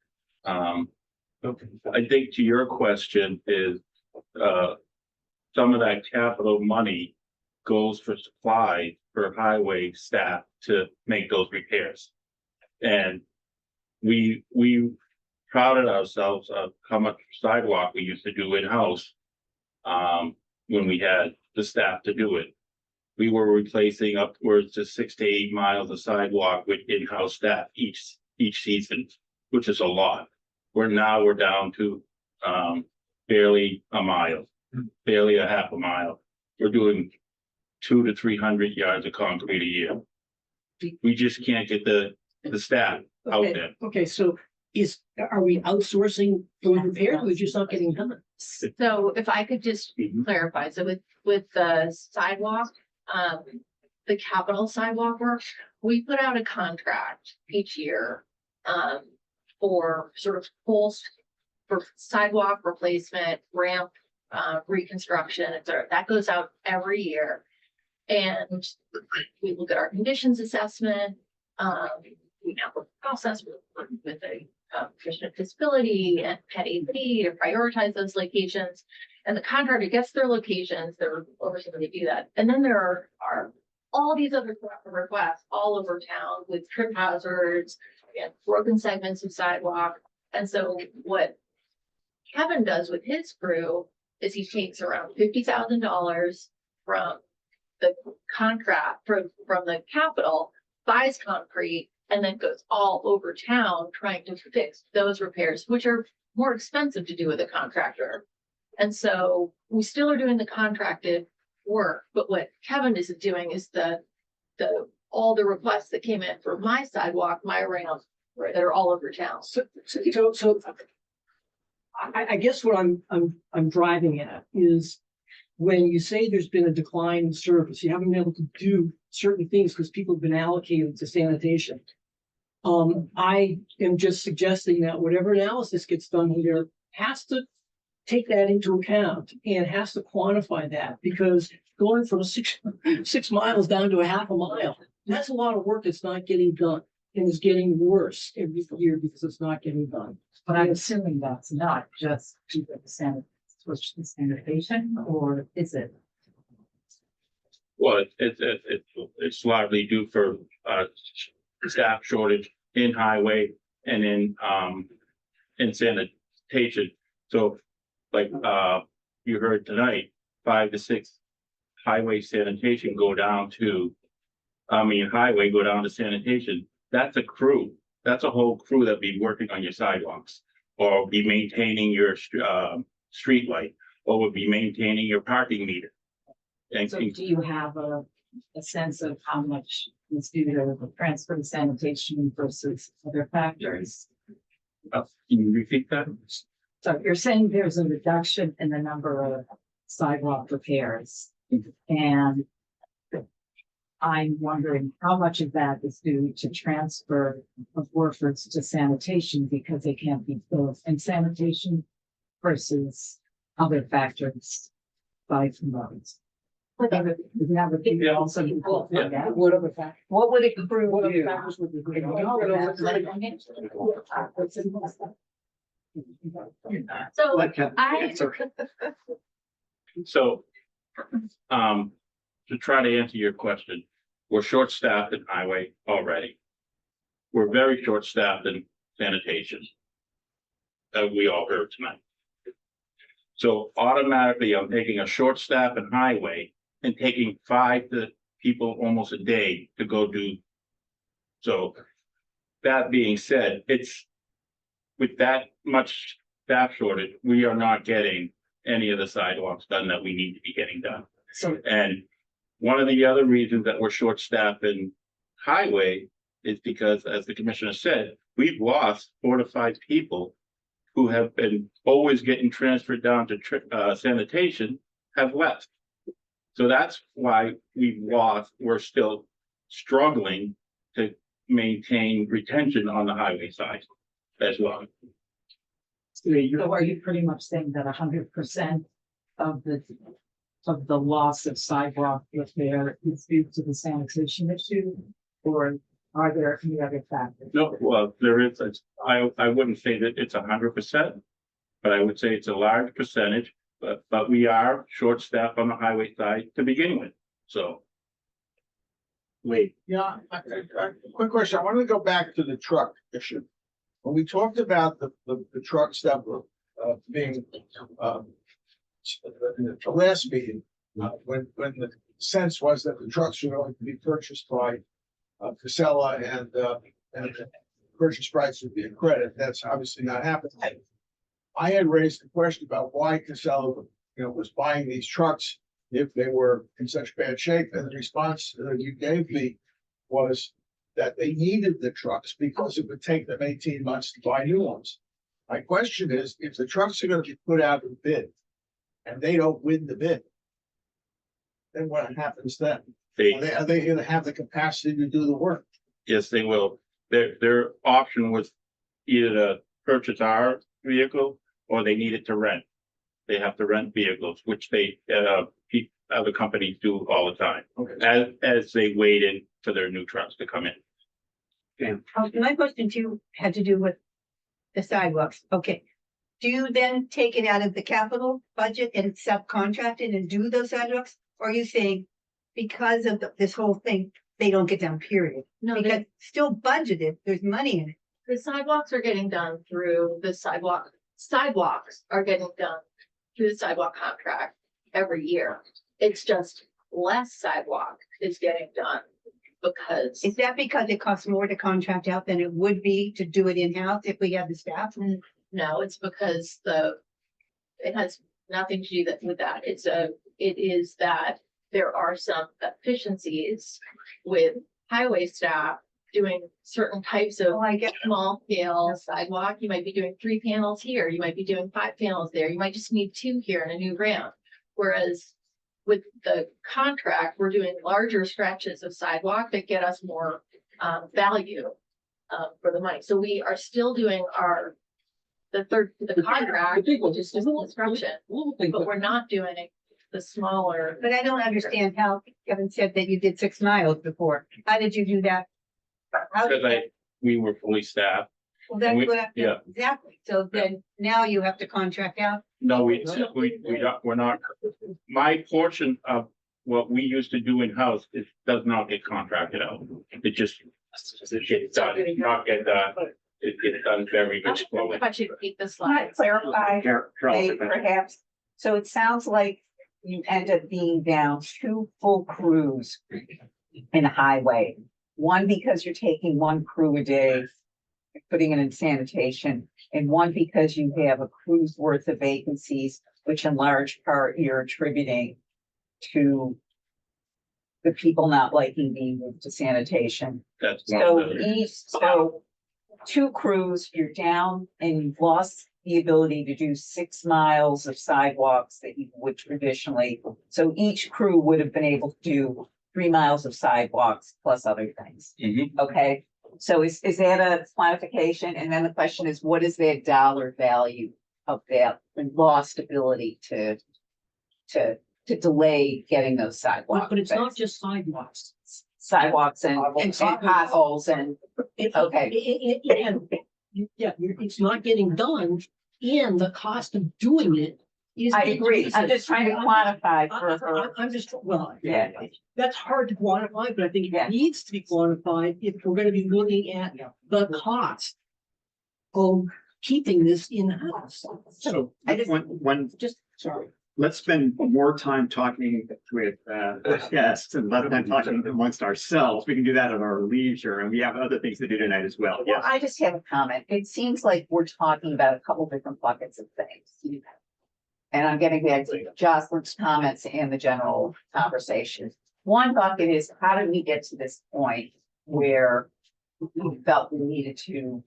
I think to your question is, some of that capital money goes for supply for highway staff to make those repairs. And we prided ourselves of how much sidewalk we used to do in-house. When we had the staff to do it. We were replacing upwards to 6 to 8 miles of sidewalk with in-house staff each season, which is a lot. We're down to barely a mile, barely a half a mile. We're doing 200 to 300 yards of concrete a year. We just can't get the staff out there. Okay, so are we outsourcing those repairs or just not getting done? So if I could just clarify, so with the sidewalk, the capital sidewalk work, we put out a contract each year for sort of for sidewalk replacement, ramp reconstruction, etc. That goes out every year. And we look at our conditions assessment, we now look at the process with a Commission of Disability and Pet AP to prioritize those locations. And the contractor gets their locations, they're overseeing to do that. And then there are all these other requests all over town with trip hazards and broken segments of sidewalk. And so what Kevin does with his crew is he takes around $50,000 from the contract from the capital, buys concrete, and then goes all over town trying to fix those repairs, which are more expensive to do with a contractor. And so we still are doing the contracted work, but what Kevin is doing is all the requests that came in for my sidewalk, my ramp, right, that are all over town. So I guess what I'm driving at is when you say there's been a decline in service, you haven't been able to do certain things because people have been allocated to sanitation. I am just suggesting that whatever analysis gets done here has to take that into account and has to quantify that, because going from 6 miles down to a half a mile, that's a lot of work that's not getting done and is getting worse every year because it's not getting done. But I'm assuming that's not just due to the sanitation, or is it? Well, it's largely due for staff shortage in highway and in sanitation. So like you heard tonight, 5 to 6 highway sanitation go down to highway go down to sanitation. That's a crew. That's a whole crew that be working on your sidewalks, or be maintaining your, street light, or would be maintaining your parking meter. And So do you have a sense of how much is due to the transfer and sanitation versus other factors? can you repeat that? So you're saying there's a reduction in the number of sidewalk repairs. And I'm wondering how much of that is due to transfer of workers to sanitation because they can't be filled in sanitation versus other factors aside from those. What would a crew do? So So, to try to answer your question, we're short-staffed in highway already. We're very short-staffed in sanitation. We all heard tonight. So automatically, I'm taking a short staff in highway and taking 5 people almost a day to go do. So that being said, it's with that much staff shortage, we are not getting any of the sidewalks done that we need to be getting done. So, And one of the other reasons that we're short-staffed in highway is because, as the commissioner said, we've lost 4 to 5 people who have been always getting transferred down to sanitation have left. So that's why we're still struggling to maintain retention on the highway side as well. so are you pretty much saying that 100% of the loss of sidewalk repair is due to the sanitation issue? Or are there any other factors? No, well, there is, I wouldn't say that it's 100%, but I would say it's a large percentage, but we are short-staffed on the highway side to begin with, so. Wait. Yeah, quick question. I wanted to go back to the truck issue. When we talked about the trucks that were being in the last meeting, when the sense was that the trucks were going to be purchased by Casella and the purchase price would be a credit. That's obviously not happening. I had raised the question about why Casella, was buying these trucks if they were in such bad shape, and the response that you gave me was that they needed the trucks because it would take them 18 months to buy new ones. My question is, if the trucks are going to be put out in bid and they don't win the bid, then what happens then? Are they going to have the capacity to do the work? Yes, they will. Their option was either to purchase our vehicle or they needed to rent. They have to rent vehicles, which other companies do all the time, as they wait in for their new trucks to come in. My question too had to do with the sidewalks. Okay. Do you then take it out of the capital budget and subcontract it and do those sidewalks? Or are you saying because of this whole thing, they don't get done, period? No, Because still budgeted, there's money in it. the sidewalks are getting done through the sidewalks are getting done through the sidewalk contract every year. It's just less sidewalk is getting done because. Is that because it costs more to contract out than it would be to do it in-house if we had the staff? No, it's because it has nothing to do with that. It is that there are some efficiencies with highway staff doing certain types of small scale sidewalk. You might be doing 3 panels here. You might be doing 5 panels there. You might just need 2 here in a new ramp. Whereas with the contract, we're doing larger stretches of sidewalk that get us more value for the money. So we are still doing the contract, which is just construction, but we're not doing the smaller. But I don't understand how Kevin said that you did 6 miles before. How did you do that? Because we were fully staffed. Well, that's what I, Yeah. exactly. So then now you have to contract out. No, we're not. My portion of what we used to do in-house, it does not get contracted out. It just gets done, not get done. It gets done very much slowly. If I should repeat the Can I slides. clarify, Carol, Dave, perhaps? So it sounds like you end up being down 2 full crews in a highway. One because you're taking 1 crew a day putting it in sanitation, and one because you have a crew's worth of vacancies, which in large part you're attributing to the people not liking being moved to sanitation. That's one So of the- so two crews, you're down and you've lost the ability to do 6 miles of sidewalks that you would traditionally. So each crew would have been able to do 3 miles of sidewalks plus other things. Okay, so is that a quantification? And then the question is, what is that dollar value of that lost ability to delay getting those sidewalks? But it's not just sidewalks. Sidewalks and potholes and, okay. It's not getting done, and the cost of doing it is. I agree. I'm just trying to quantify for. I'm just, well, Yeah. that's hard to quantify, but I think it needs to be quantified if we're gonna be looking at the cost of keeping this in-house. So one, Just, sorry. let's spend more time talking with guests and less time talking amongst ourselves. We can do that at our leisure, and we have other things to do tonight as well. Well, Yes. I just have a comment. It seems like we're talking about a couple different buckets of things. And I'm getting back to Jocelyn's comments and the general conversation. One bucket is, how did we get to this point where we felt we needed to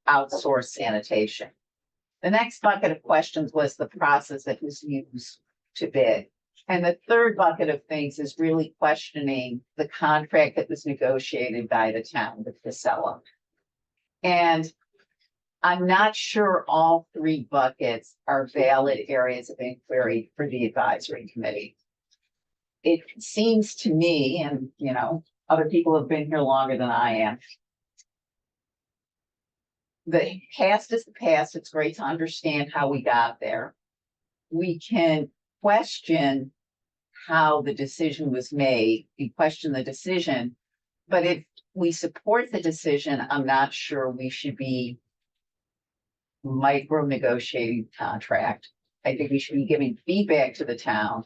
outsource sanitation? The next bucket of questions was the process that was used to bid. And the third bucket of things is really questioning the contract that was negotiated by the town with Casella. And I'm not sure all three buckets are valid areas of inquiry for the advisory committee. It seems to me, and other people have been here longer than I am. The past is the past. It's great to understand how we got there. We can question how the decision was made. We question the decision, but if we support the decision, I'm not sure we should be micro negotiating contract. I think we should be giving feedback to the town.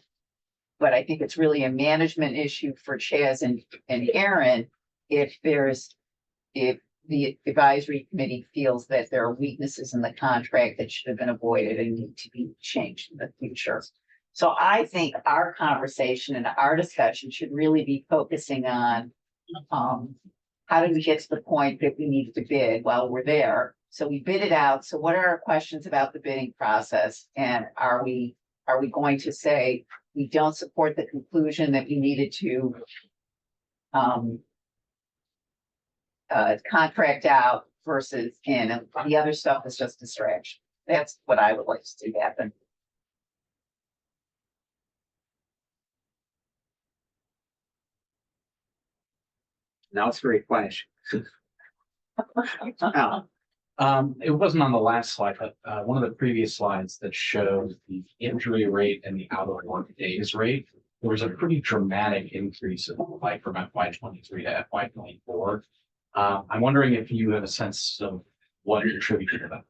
But I think it's really a management issue for Chaz and Aaron if the advisory committee feels that there are weaknesses in the contract that should have been avoided and need to be changed in the future. So I think our conversation and our discussion should really be focusing on how did we get to the point that we needed to bid while we're there? So we bid it out. So what are our questions about the bidding process? And are we going to say we don't support the conclusion that we needed to contract out versus in, and the other stuff is just distraction. That's what I would like to see happen. Now it's very quiet. It wasn't on the last slide, but one of the previous slides that showed the injury rate and the out of work days rate. There was a pretty dramatic increase in like from FY 23 to FY 24. I'm wondering if you have a sense of what you're attributing to that.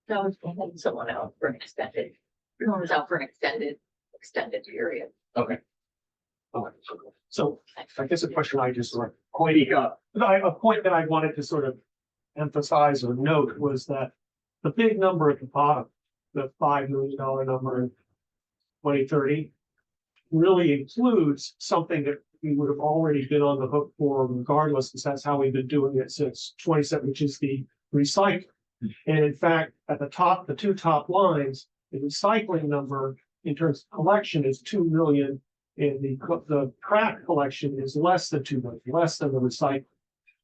That was someone out for an extended, someone was out for an extended period. Okay. So I guess a question I just sort of pointing up, a point that I wanted to sort of emphasize or note was that the big number at the bottom, the $5 million number in 2030, really includes something that we would have already been on the hook for regardless, because that's how we've been doing it since 27, which is the recycling. And in fact, at the top, the two top lines, the recycling number in terms of collection is 2 million. And the trash collection is less than 2 million, less than the recycling.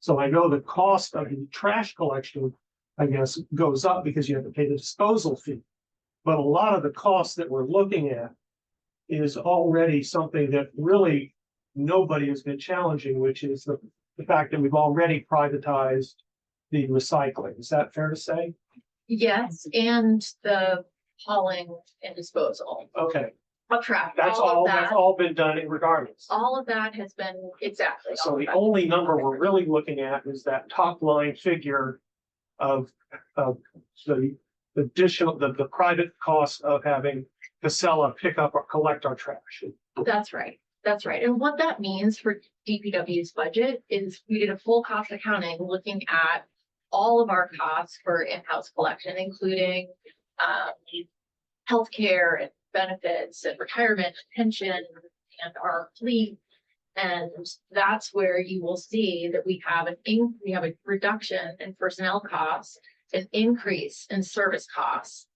So I know the cost of the trash collection, I guess, goes up because you have to pay the disposal fee. But a lot of the costs that we're looking at is already something that really nobody has been challenging, which is the fact that we've already privatized the recycling. Is that fair to say? Yes, and the hauling and disposal Okay, of trash. that's all been done regardless. All of that has been exactly. So the only number we're really looking at is that top line figure of the additional, the private cost of having Casella pick up or collect our trash. That's right. That's right. And what that means for DPW's budget is we did a full cost accounting looking at all of our costs for in-house collection, including healthcare and benefits and retirement, pension, and our fleet. And that's where you will see that we have we have a reduction in personnel costs, an increase in service costs.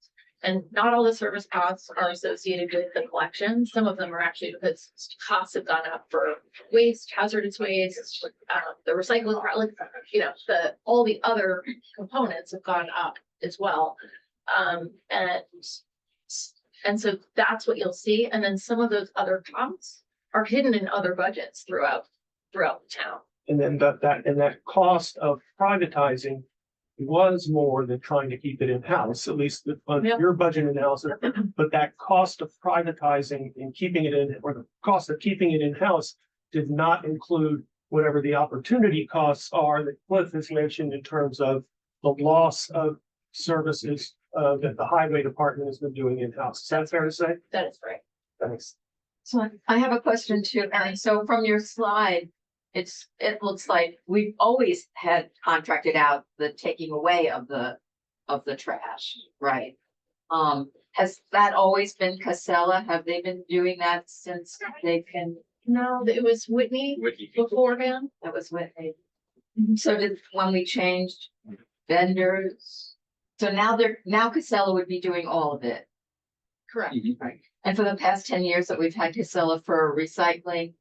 And not all the service costs are associated with the collection. Some of them are actually because costs have gone up for waste, hazardous waste, the recycling, like, you know, all the other components have gone up as well. And so that's what you'll see. And then some of those other costs are hidden in other budgets throughout the town. And then that cost of privatizing was more than trying to keep it in-house, at least on your budget analysis. But that cost of privatizing and keeping it in, or the cost of keeping it in-house, did not include whatever the opportunity costs are that Cliff has mentioned in terms of the loss of services that the highway department has been doing in-house. Is that fair to say? That is right. Thanks. So I have a question too, Erin. So from your slide, it looks like we've always had contracted out the taking away of the trash, right? Has that always been Casella? Have they been doing that since they've been? No, it was Whitney beforehand. That was Whitney. So when we changed vendors, so now Casella would be doing all of it. Correct. Right. And for the past 10 years that we've had Casella for recycling,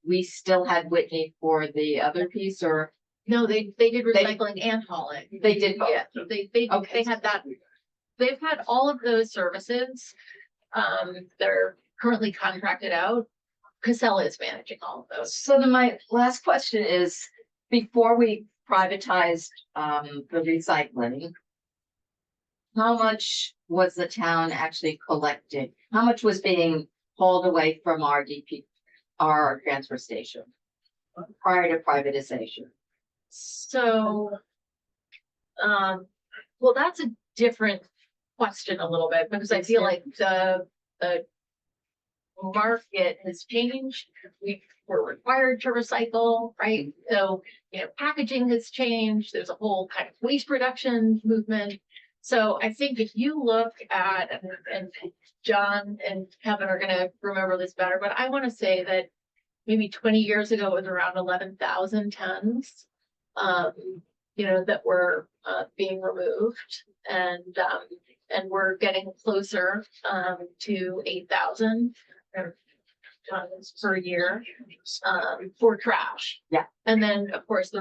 we still had Whitney for the other piece, or? No, they did recycling and hauling. They did both. Yeah, they had that. They've had all of those services. They're currently contracted out. Casella is managing all of those. So then my last question is, before we privatized the recycling, how much was the town actually collecting? How much was being hauled away from our our transfer station prior to privatization? So, well, that's a different question a little bit, because I feel like the market has changed. We're required to recycle, right? So, you know, packaging has changed. There's a whole kind of waste reduction movement. So I think if you look at, and John and Kevin are gonna remember this better, but I wanna say that maybe 20 years ago, it was around 11,000 tons, you know, that were being removed, and we're getting closer to 8,000 tons per year for trash. Yeah. And then, of course, the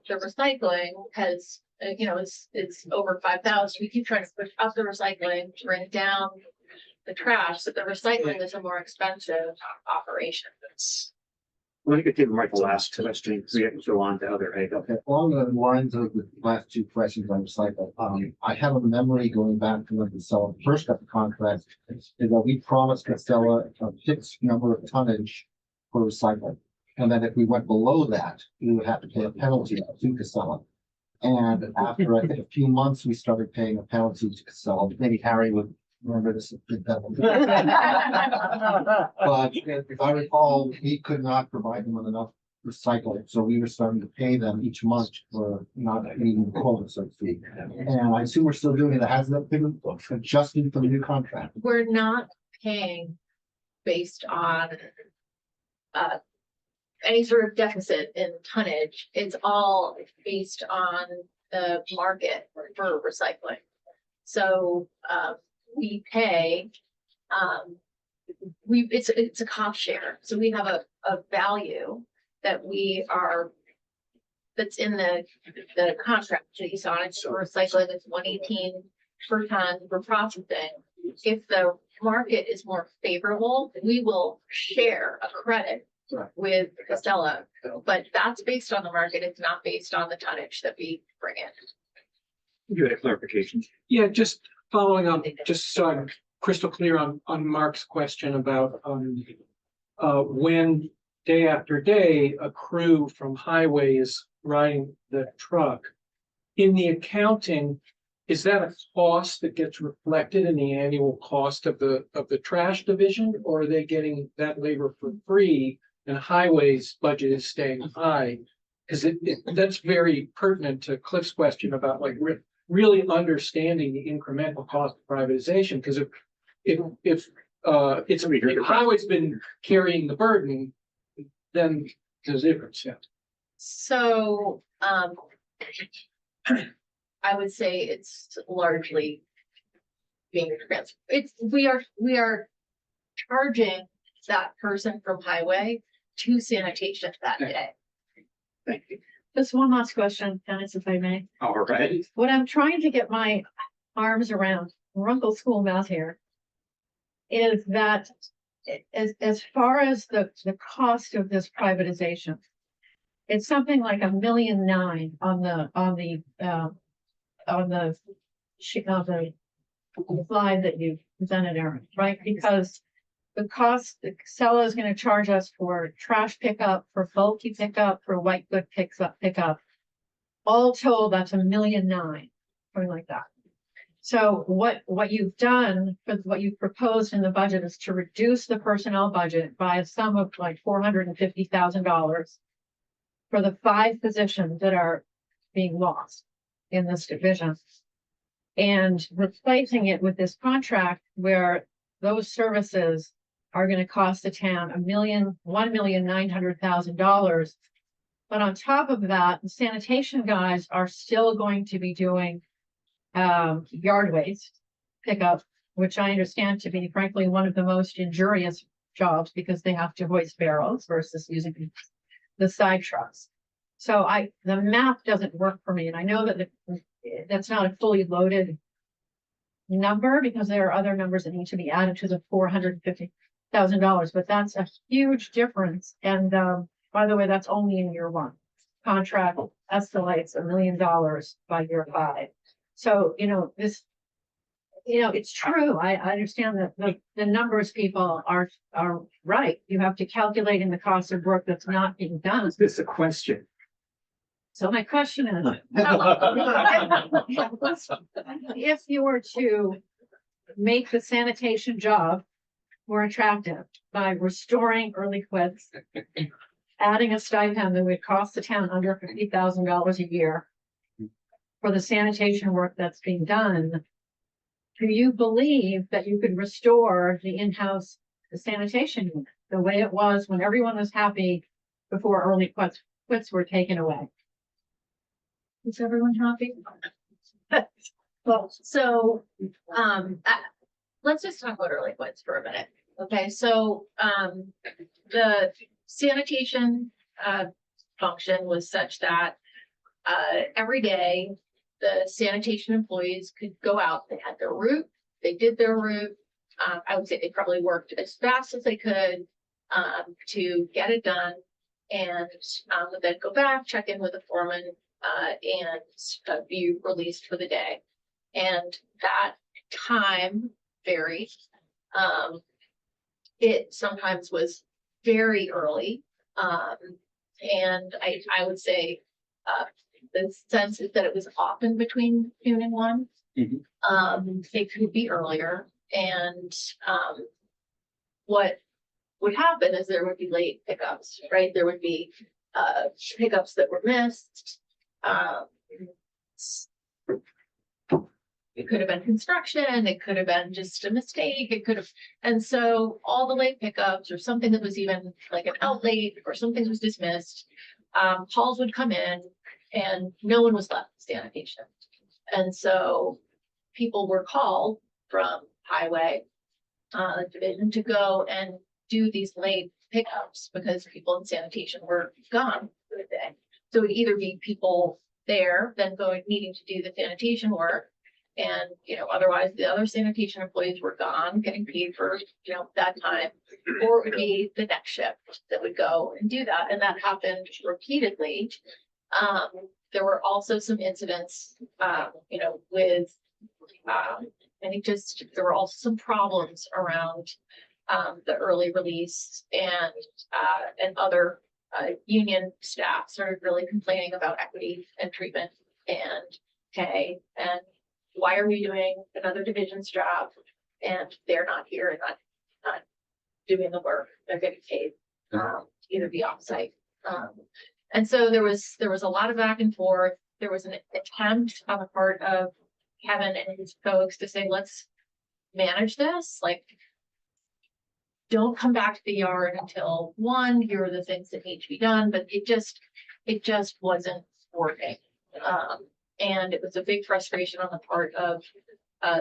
recycling has, you know, it's over 5,000. We keep trying to push up the recycling, bring down the trash, but the recycling is a more expensive operation. I think I did right the last question. We have to go on to other items. Okay, along the lines of the last two questions on recycle, I have a memory going back to when Casella first got the contract, is that we promised Casella a fixed number of tonnage for recycling. And then if we went below that, we would have to pay a penalty to Casella. And after I think a few months, we started paying a penalty to Casella. Maybe Harry would remember this. But if I recall, we could not provide them with enough recycling, so we were starting to pay them each month for not meeting the quota, so to speak. And I assume we're still doing it. Has that been adjusted for the new contract? We're not paying based on any sort of deficit in tonnage. It's all based on the market for recycling. So we pay, it's a cost share. So we have a value that that's in the contract that you saw. It's for recycling, it's 118 per ton for processing. If the market is more favorable, we will share a credit with Casella, but that's based on the market. It's not based on the tonnage that we bring in. You had a clarification. Yeah, just following up, just so I'm crystal clear on Mark's question about when day after day, a crew from highway is riding the truck. In the accounting, is that a cost that gets reflected in the annual cost of the trash division, or are they getting that labor for free and highways budget is staying high? Because that's very pertinent to Cliff's question about like really understanding the incremental cost of privatization, because if highway's been carrying the burden, then there's a difference, yeah. So, I would say it's largely being transferred. We are charging that person from highway to sanitation that day. Thank you. Just one last question, Dennis, if I may. All right. What I'm trying to get my arms around, Runkle School math here, is that as far as the cost of this privatization, it's something like $1.9 million on the slide that you presented, Aaron, right? Because the cost, Casella is going to charge us for trash pickup, for bulky pickup, for white good pickup. All told, that's $1.9 million, something like that. So what you've done, what you've proposed in the budget is to reduce the personnel budget by a sum of like $450,000 for the 5 positions that are being lost in this division, and replacing it with this contract where those services are going to cost the town $1,900,000. But on top of that, the sanitation guys are still going to be doing yard waste pickup, which I understand to be frankly one of the most injurious jobs because they have to hoist barrels versus using the side trucks. So the math doesn't work for me. And I know that that's not a fully loaded number because there are other numbers that need to be added to the $450,000, but that's a huge difference. And by the way, that's only in year 1. Contract escalates $1 million by year 5. So, it's true. I understand that the numbers people are right. You have to calculate in the cost of work that's not being done. Is this a question? So my question is, if you were to make the sanitation job more attractive by restoring early quits, adding a stipend that would cost the town under $50,000 a year for the sanitation work that's being done, do you believe that you could restore the in-house sanitation unit the way it was when everyone was happy before early quits were taken away? Is everyone happy? Well, so, let's just talk about early quits for a minute. Okay, so, the sanitation, function was such that, every day, the sanitation employees could go out, they had their route, they did their route. I would say they probably worked as fast as they could, to get it done. And, would then go back, check in with the foreman, and be released for the day. And that time varied. It sometimes was very early. And I would say the sense is that it was often between noon and 1. It could be earlier. And what would happen is there would be late pickups, right? There would be pickups that were missed. It could have been construction, it could have been just a mistake, it could have, and so all the late pickups or something that was even like an out late or something was dismissed, calls would come in and no one was left with sanitation. And so people were called from highway division to go and do these late pickups because people in sanitation were gone for the day. So it'd either be people there then needing to do the sanitation work. And, otherwise the other sanitation employees were gone, getting paid for, that time. Or it would be the next shift that would go and do that. And that happened repeatedly. There were also some incidents, with, I think there were also some problems around the early release and other union staff started really complaining about equity and treatment and pay and why are we doing another division's job and they're not here and not doing the work. They're getting paid to either be off site. And so there was a lot of back and forth. There was an attempt on the part of Kevin and his folks to say, let's manage this, like, don't come back to the yard until 1, here are the things that need to be done, but it just wasn't working. And it was a big frustration on the part of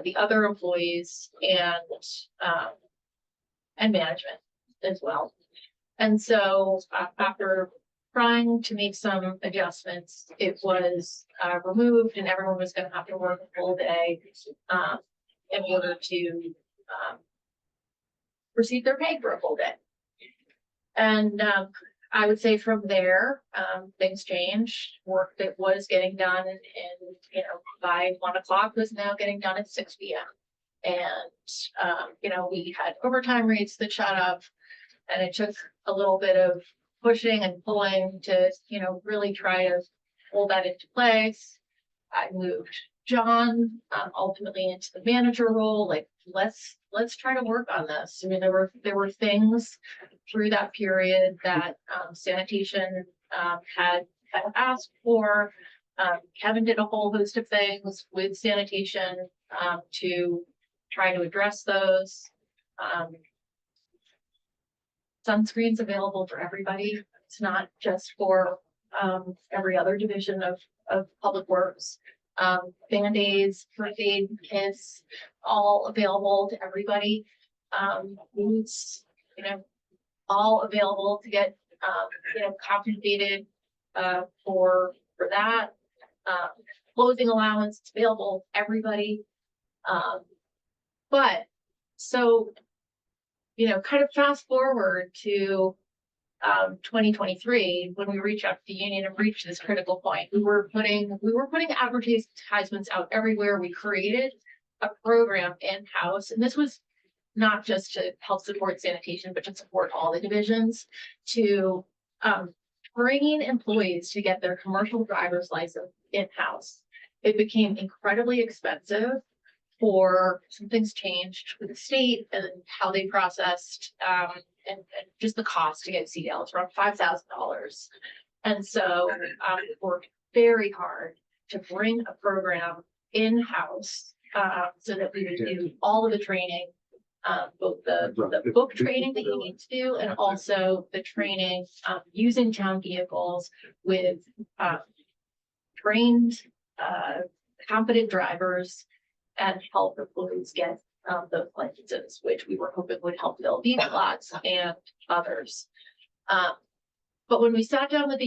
the other employees and management as well. And so after trying to make some adjustments, it was removed, and everyone was going to have to work a full day in order to receive their pay for a full day. And I would say from there, things changed. Work that was getting done and, by 1 o'clock was now getting done at 6 p.m. And, we had overtime rates that shot up, and it took a little bit of pushing and pulling to, really try to hold that into place. I moved John ultimately into the manager role. Like, let's try to work on this. I mean, there were things through that period that sanitation had asked for. Kevin did a whole host of things with sanitation to try to address those. Sunscreens available for everybody. It's not just for every other division of public works. Band-aids, first aid kits, all available to everybody. Boots, all available to get compensated for that. Clothing allowance, it's available to everybody. But so, kind of fast forward to 2023, when we reached out to the union and reached this critical point, we were putting advertisements out everywhere. We created a program in-house, and this was not just to help support sanitation, but to support all the divisions, to train employees to get their commercial driver's license in-house. It became incredibly expensive. Some things changed with the state and how they processed and just the cost to get CDL. It's around $5,000. And so we worked very hard to bring a program in-house so that we would do all of the training, both the book training that you need to do, and also the training using town vehicles with trained, competent drivers, and help employees get those licenses, which we were hoping would help fill these lots and others. But when we sat down with the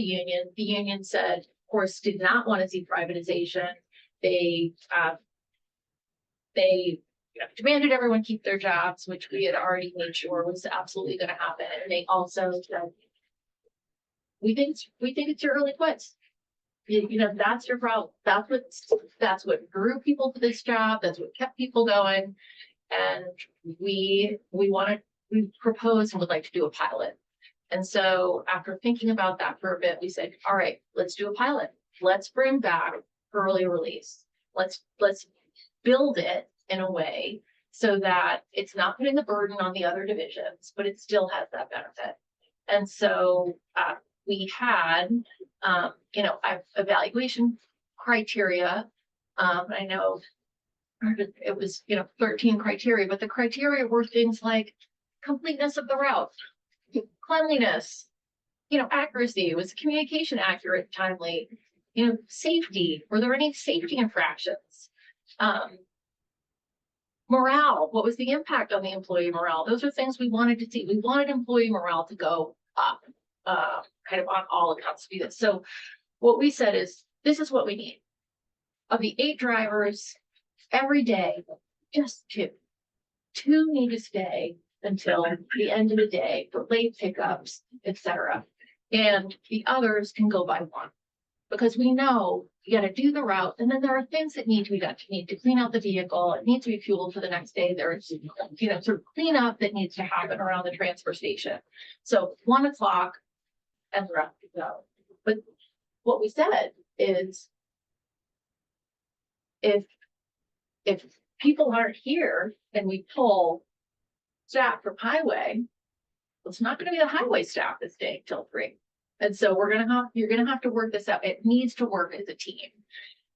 union said, of course, did not want to see privatization. They demanded everyone keep their jobs, which we had already made sure was absolutely going to happen. And they also said, we think it's your early quits. That's your problem. That's what drew people to this job. That's what kept people going. And we proposed and would like to do a pilot. And so after thinking about that for a bit, we said, all right, let's do a pilot. Let's bring back early release. Let's build it in a way so that it's not putting the burden on the other divisions, but it still has that benefit. And so we had evaluation criteria. I know it was 13 criteria, but the criteria were things like completeness of the route, cleanliness, accuracy, was communication accurate, timely, safety, were there any safety infractions, morale, what was the impact on the employee morale? Those are things we wanted to see. We wanted employee morale to go up, kind of on all accounts to do this. So what we said is, this is what we need. Of the 8 drivers every day, just 2 need to stay until the end of the day for late pickups, etc. And the others can go by 1, because we know you got to do the route, and then there are things that need to be done. You need to clean out the vehicle. It needs to be fueled for the next day. There's, sort of cleanup that needs to happen around the transfer station. So 1 o'clock and the rest to go. But what we said is, if people aren't here and we pull staff from highway, it's not going to be the highway staff that's staying till 3. And so you're gonna have to work this out. It needs to work as a team.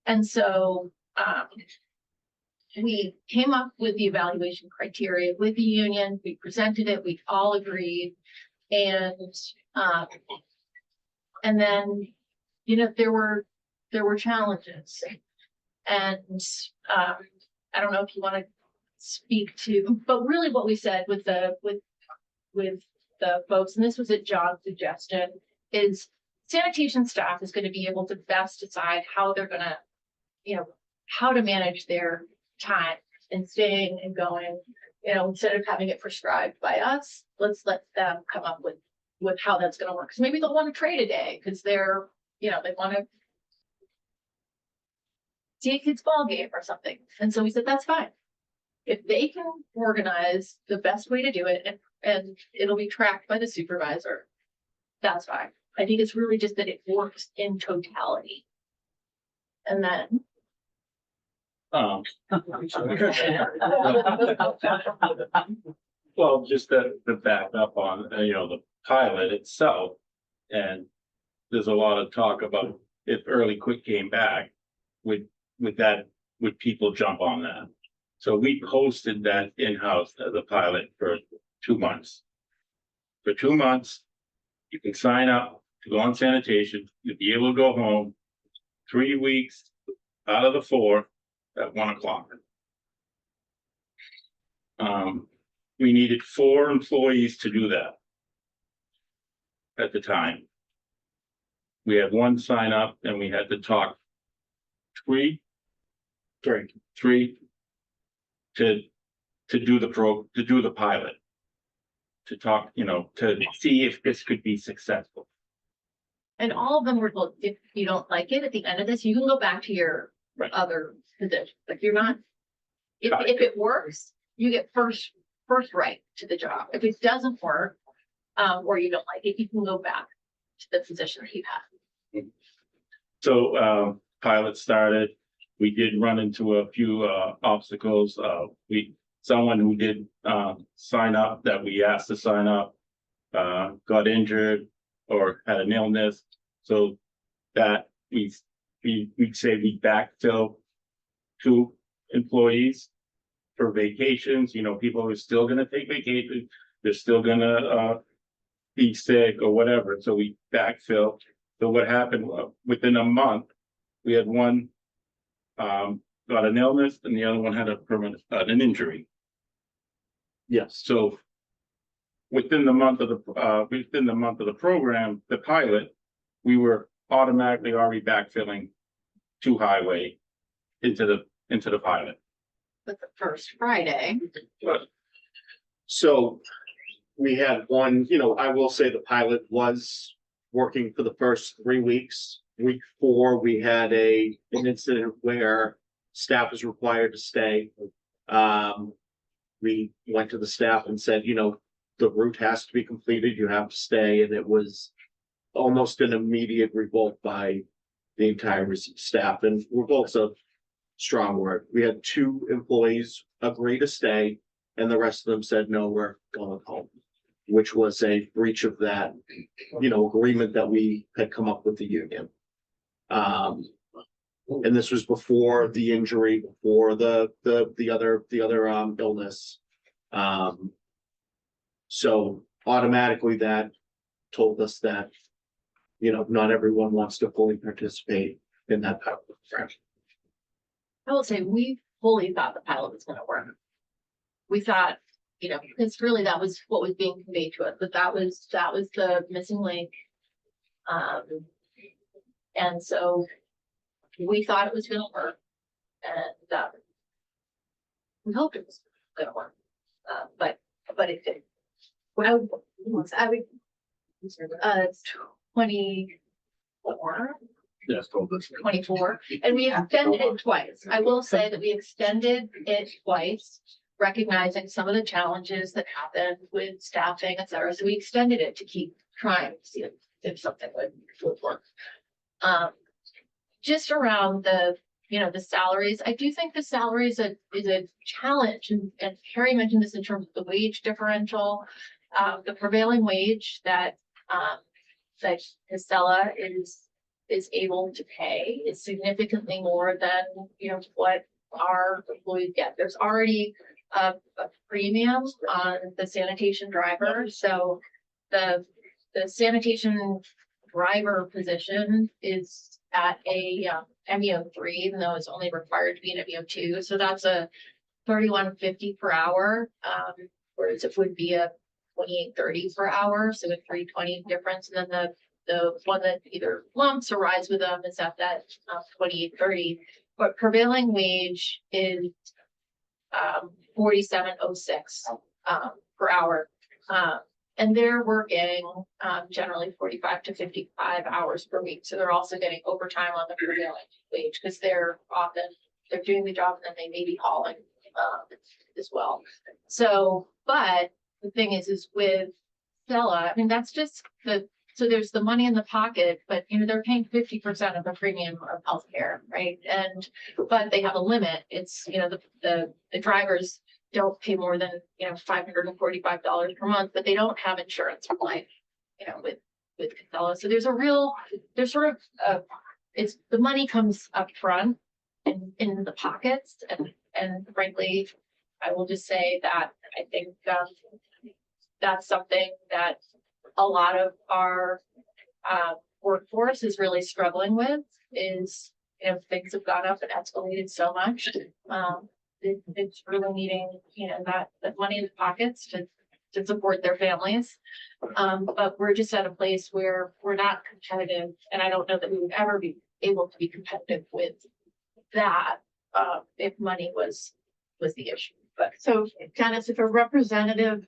And so, we came up with the evaluation criteria with the union. We presented it, we all agreed. And then, you know, there were challenges. And, I don't know if you want to speak to, but really what we said with the folks, and this was at John's suggestion, is sanitation staff is going to be able to best decide how they're going to, you know, how to manage their time and staying and going, you know, instead of having it prescribed by us, let's let them come up with how that's going to work. Because maybe they'll want to trade a day because they're, you know, they want to see a kid's ball game or something. And so we said, that's fine. If they can organize the best way to do it and it'll be tracked by the supervisor, that's fine. I think it's really just that it works in totality. And then. Well, just to back up on, you know, the pilot itself, and there's a lot of talk about if Early Quick came back, would people jump on that? So we posted that in-house as a pilot for 2 months. For 2 months, you can sign up to go on sanitation, you'll be able to go home 3 weeks out of the 4 at 1 o'clock. We needed 4 employees to do that at the time. We had 1 sign up and we had to talk three to do the pilot, to talk, you know, to see if this could be successful. And all of them were told, if you don't like it at the end of this, you can go back to your other position. Like you're not, if it works, you get first right to the job. If it doesn't work, or you don't like it, you can go back to the position that you had. So pilot started. We did run into a few obstacles. Someone who did sign up that we asked to sign up got injured or had an illness, so that we'd say we backfill 2 employees for vacations. You know, people are still going to take vacation, they're still going to be sick or whatever, so we backfill. So what happened within a month, we had one got an illness and the other one had an injury. Yes, so within the month of the program, the pilot, we were automatically already backfilling 2 highway into the pilot. But the first Friday. So we had one, you know, I will say the pilot was working for the first 3 weeks. Week 4, we had an incident where staff was required to stay. We went to the staff and said, you know, the route has to be completed, you have to stay. And it was almost an immediate revolt by the entire staff. And revolt's a strong word. We had 2 employees agree to stay and the rest of them said, no, we're going home, which was a breach of that, you know, agreement that we had come up with the union. And this was before the injury, before the other illness. So automatically that told us that, you know, not everyone wants to fully participate in that pilot program. I will say, we fully thought the pilot was going to work. We thought, you know, because really that was what was being conveyed to us, but that was the missing link. And so we thought it was going to work, and we hoped it was going to work, but it didn't. I would 24. Yes, 24, and we extended it twice. I will say that we extended it twice, recognizing some of the challenges that happened with staffing, et cetera. So we extended it to keep trying to see if something would work. Just around the, you know, the salaries, I do think the salary is a challenge, and Harry mentioned this in terms of the wage differential. The prevailing wage that that Casella is able to pay is significantly more than, you know, what our employees get. There's already a premium on the sanitation driver, so the sanitation driver position is at a MEO 3, even though it's only required to be an MEO 2. So that's a $31.50 per hour, whereas it would be a $28.30 per hour, so a $3.20 difference. And then the one that either lumps or rides with them is at that $28.30. But prevailing wage is $47.06 per hour. And they're working generally 45 to 55 hours per week. So they're also getting overtime on the prevailing wage because they're doing the job and then they may be hauling as well. So, but the thing is with Stella, I mean, that's just so there's the money in the pocket, but you know, they're paying 50% of the premium of healthcare, right? But they have a limit. It's, you know, the drivers don't pay more than, you know, $545 per month, but they don't have insurance for life, you know, with Casella. So there's sort of it's the money comes up front in the pockets, and frankly, I will just say that I think that's something that a lot of our workforce is really struggling with. Is, you know, things have gone up and escalated so much. It's really needing, you know, that money in the pockets to support their families. But we're just at a place where we're not competitive, and I don't know that we would ever be able to be competitive with that if money was the issue. But So Dennis, if a representative,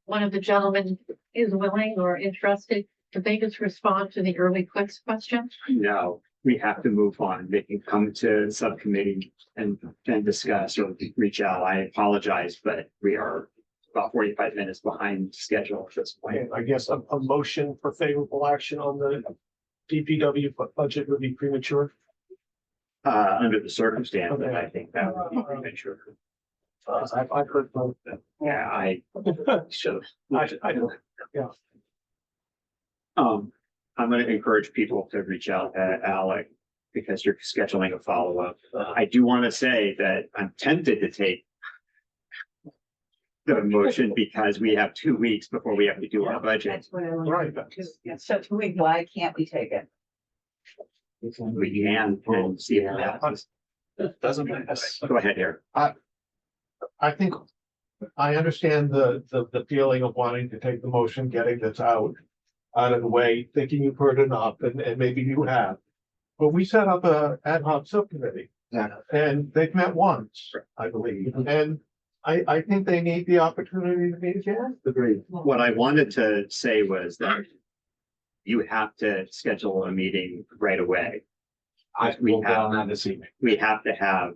one of the gentlemen is willing or interested, could they just respond to the early clicks question? No, we have to move on. They can come to subcommittee and discuss or reach out. I apologize, but we are about 45 minutes behind schedule at this point. I guess a motion for favorable action on the DPW budget would be premature. Under the circumstances, I think that would be premature. I've heard both. Yeah, I should I don't, yeah. I'm going to encourage people to reach out to Alec because you're scheduling a follow-up. I do want to say that I'm tempted to take the motion because we have 2 weeks before we have to do our budget. That's what I Right. So why can't we take it? We can and see if that happens. Doesn't. Go ahead, Eric. I think I understand the feeling of wanting to take the motion, getting this out of the way, thinking you've heard enough, and maybe you have. But we set up a ad hoc subcommittee. Yeah. And they've met once, I believe, and I think they need the opportunity to meet again. Agreed. What I wanted to say was that you have to schedule a meeting right away. I will get on that this evening. We have to have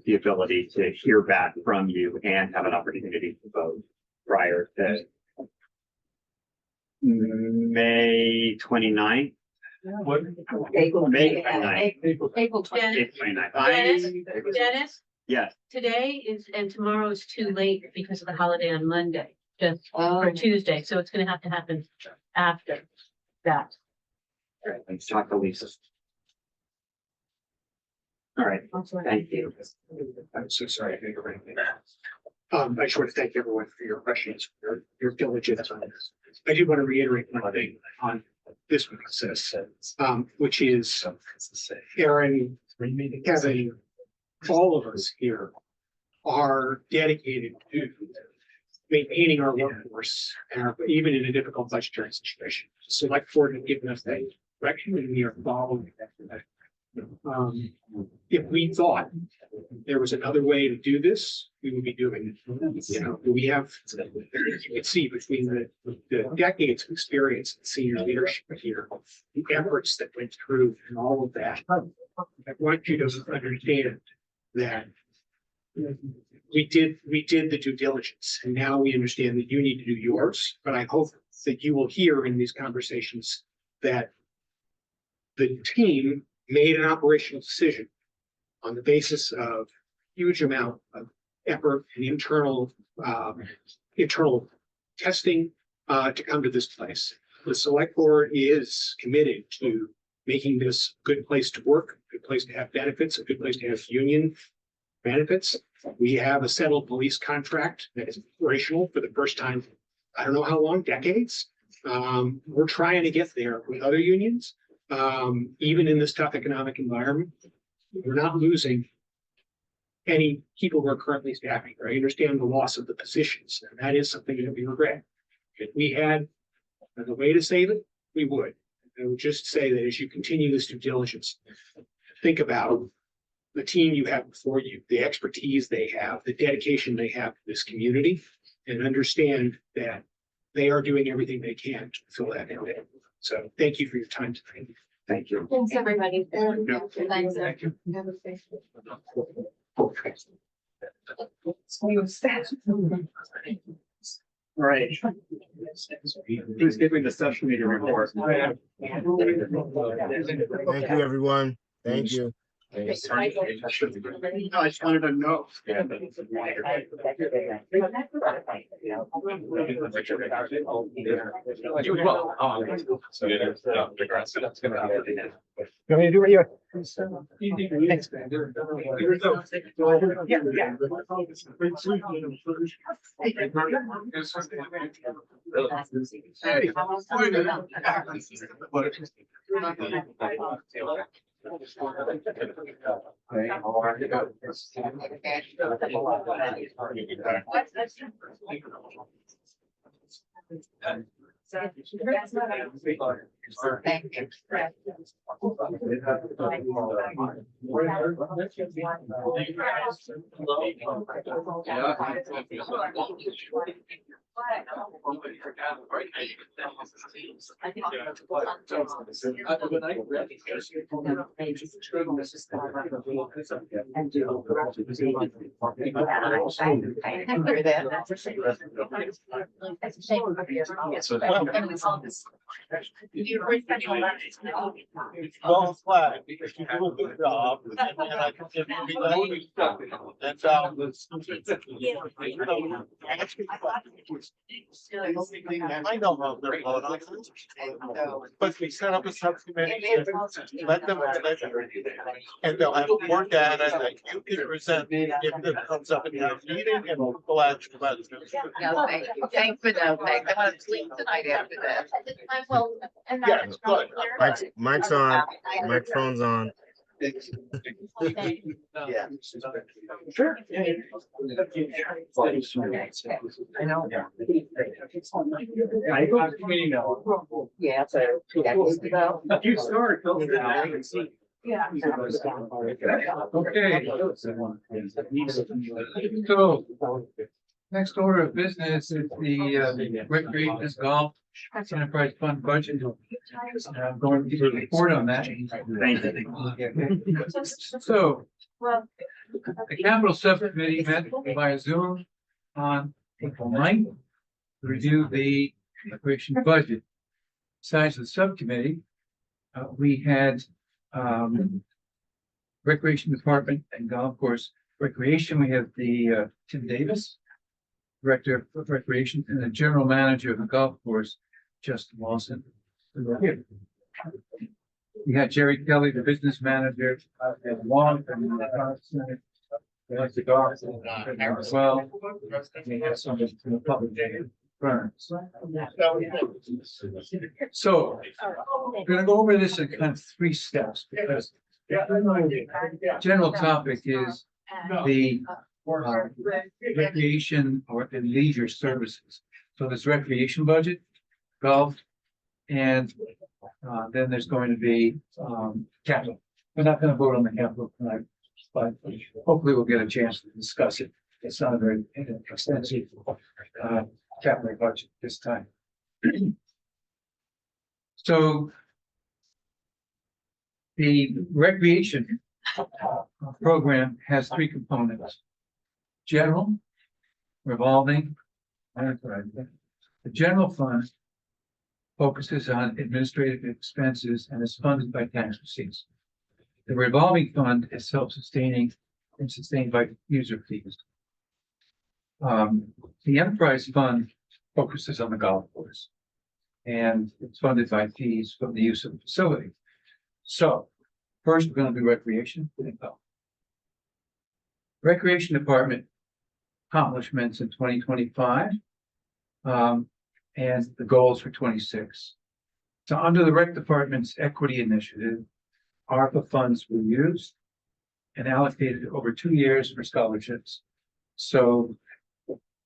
the ability to hear back from you and have an opportunity to vote prior to May 29th. What? April. May 29th. April 20th. May 29th. Dennis, Yes, today and tomorrow is too late because of the holiday on Monday, just Oh. for Tuesday, so it's gonna have to happen after that. all right, let's talk to Lisa. All right, thank you. I'm so sorry. I think of anything. I just want to thank everyone for your questions, for your diligence on this. I do want to reiterate one thing on this process, which is Aaron, Kevin, all of us here are dedicated to maintaining our workforce, even in a difficult budgetary situation. Select Board has given us that direction, and we are following that. If we thought there was another way to do this, we would be doing it. You know, we have, you can see between the decades of experience in senior leadership here, the efforts that went through and all of that. I want you to understand that we did the due diligence, and now we understand that you need to do yours. But I hope that you will hear in these conversations that the team made an operational decision on the basis of huge amount of effort and internal testing to come to this place. the select board is committed to making this a good place to work, a good place to have benefits, a good place to have union benefits. We have a settled police contract that is operational for the first time, I don't know how long, decades. We're trying to get there with other unions. Even in this tough economic environment, we're not losing any people who are currently staffing. I understand the loss of the positions, and that is something that we regret. If we had the way to save it, we would. I would just say that as you continue this due diligence, think about the team you have before you, the expertise they have, the dedication they have to this community, and understand that they are doing everything they can to fill that in. So thank you for your time tonight. Thank you. Thanks, everybody. Thanks. Thank you. All right. Who's giving the subcommittee report? Thank you, everyone. Thank you. I just wanted to know. You want me to do it here? Well, flag, because you do a good job. And I can give you that's how this. I know how they're going on. But we set up a subcommittee, let them, and they'll have more data that you can present if it comes up in your meeting and we'll ask questions. Yeah, thanks for that. Thanks. I want to sleep tonight after that. Well, and Yeah, that's good. Mic's on, microphone's on. Yeah. Sure. I know. Yeah. You start. Yeah. Okay. So, next order of business is the recreation golf enterprise fund budget. I'm going to report on that. Thank you. So, the capital subcommittee met via Zoom on April 9th to review the recreation budget. Besides the subcommittee, we had recreation department and golf course recreation. We have the Tim Davis, director of recreation, and the general manager of the golf course, Justin Lawson. We had Jerry Kelly, the business manager, and Juan from the golf as well. We have some from the public firms. So we're gonna go over this in kind of 3 steps because general topic is the recreation or and leisure services. So there's recreation budget, golf, and then there's going to be capital. We're not going to vote on the capital tonight, but hopefully we'll get a chance to discuss it. It's not a very extensive capital budget this time. So the recreation program has 3 components: general, revolving, and enterprise. The general fund focuses on administrative expenses and is funded by tax receipts. The revolving fund is self-sustaining and sustained by user fees. The enterprise fund focuses on the golf course. And it's funded by fees from the use of the facility. So first, we're gonna do recreation. Recreation Department accomplishments in 2025. And the goals for 26. So under the Rec Department's equity initiative, ARPA funds were used and allocated over 2 years for scholarships. So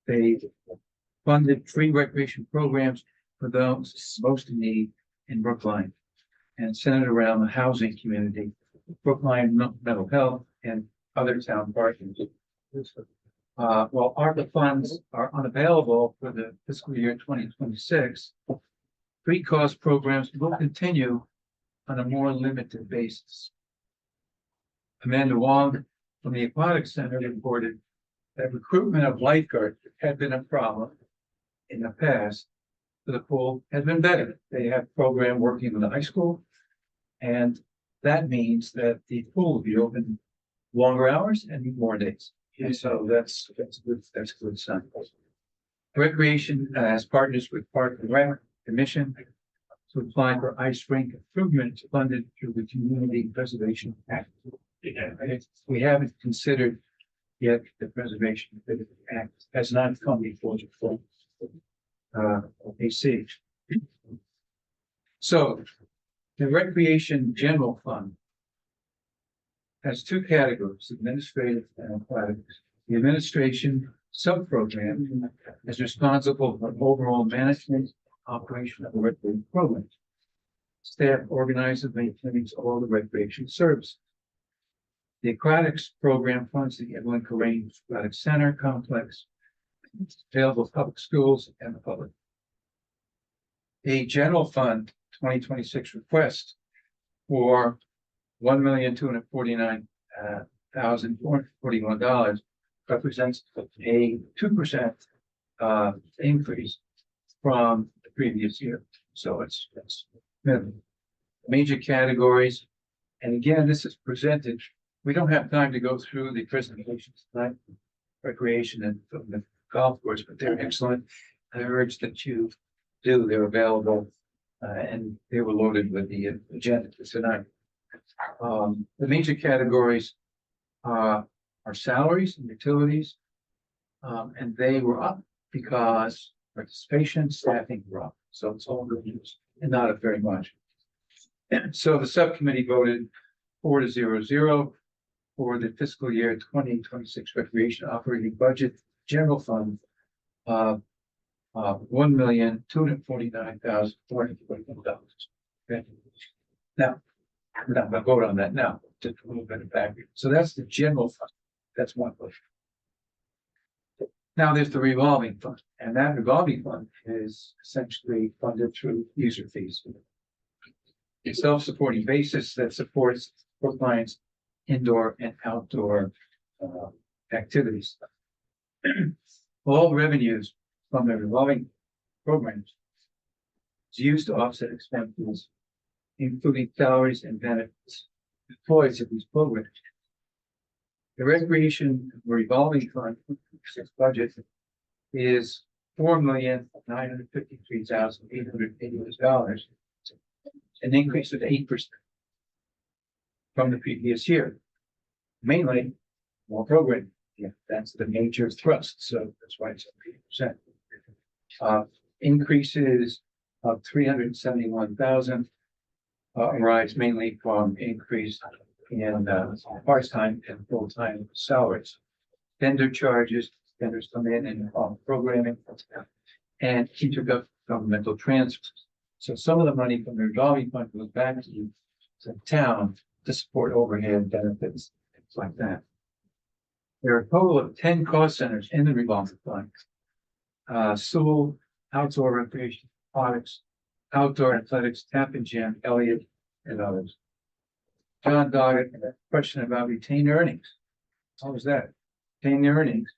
they funded free recreation programs for those most in need in Brookline and centered around the housing community, Brookline mental health and other town partners. While ARPA funds are unavailable for the fiscal year 2026, free cost programs will continue on a more limited basis. Amanda Wong from the Aquatic Center reported that recruitment of lifeguards had been a problem in the past. For the pool has been better. They have a program working with the high school. And that means that the pool will be open longer hours and more days. And so that's a good sign. Recreation has partners with Park and Rec Commission to apply for ice rink improvements funded through the Community Preservation Act. We haven't considered yet the Preservation Act has not come before the full AC. So the Recreation General Fund has two categories, administrative and athletics. The administration sub-program is responsible for overall management, operation of the recreation program. Staff organizes, maintains all the recreation services. The aquatics program funds the Evelyn Corain Aquatic Center complex, available public schools and the public. A general fund 2026 request for $1,249,441 represents a 2% increase from the previous year. So it's minimal. Major categories. And again, this is presented. We don't have time to go through the presentations tonight, recreation and the golf course, but they're excellent. I urge that you do. They're available and they were loaded with the agenda tonight. The major categories are salaries and utilities, and they were up because participation, staffing were up. So it's all good news and not very much. And so the subcommittee voted 4-0-0 for the fiscal year 2026 recreation operating budget general fund of $1,249,441. Okay. Now, we're not going to vote on that now, just a little bit of background. So that's the general fund. That's one question. Now there's the revolving fund, and that revolving fund is essentially funded through user fees. A self-supporting basis that supports Brookline's indoor and outdoor activities. All revenues from the revolving programs is used to offset expenses, including salaries and benefits employees of these programs. The recreation revolving fund budget is $4,953,880, an increase of 8% from the previous year. Mainly more programming. Yeah, that's the major thrust. So that's why it's 8%. Increases of 371,000 arise mainly from increase in part-time and full-time salaries. Vendor charges, vendors come in and programming and intergovernmental transfers. So some of the money from the revolving fund goes back to the town to support overhead benefits, things like that. There are a total of 10 cost centers in the revolving fund. School, outdoor recreation, products, outdoor athletics, tap and gym, Elliott, and others. John Doggett, a question about retained earnings. How was that? Retained earnings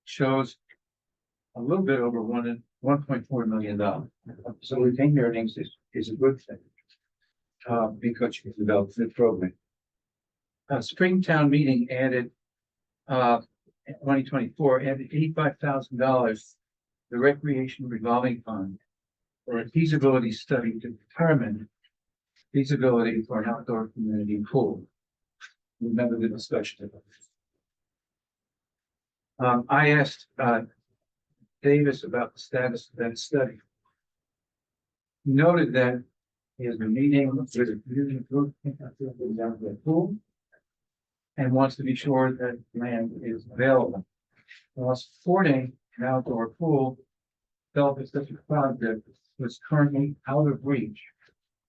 shows a little bit over $1.4 million. So retained earnings is a good thing because you can develop the program. Springtown meeting added in 2024 added $85,000 the recreation revolving fund for a feasibility study to determine feasibility for an outdoor community pool. Remember the discussion. I asked, Davis about the status of that study. He noted that he has been meeting with a community group down to the pool and wants to be sure that land is available. While supporting an outdoor pool, felt that such a project was currently out of reach.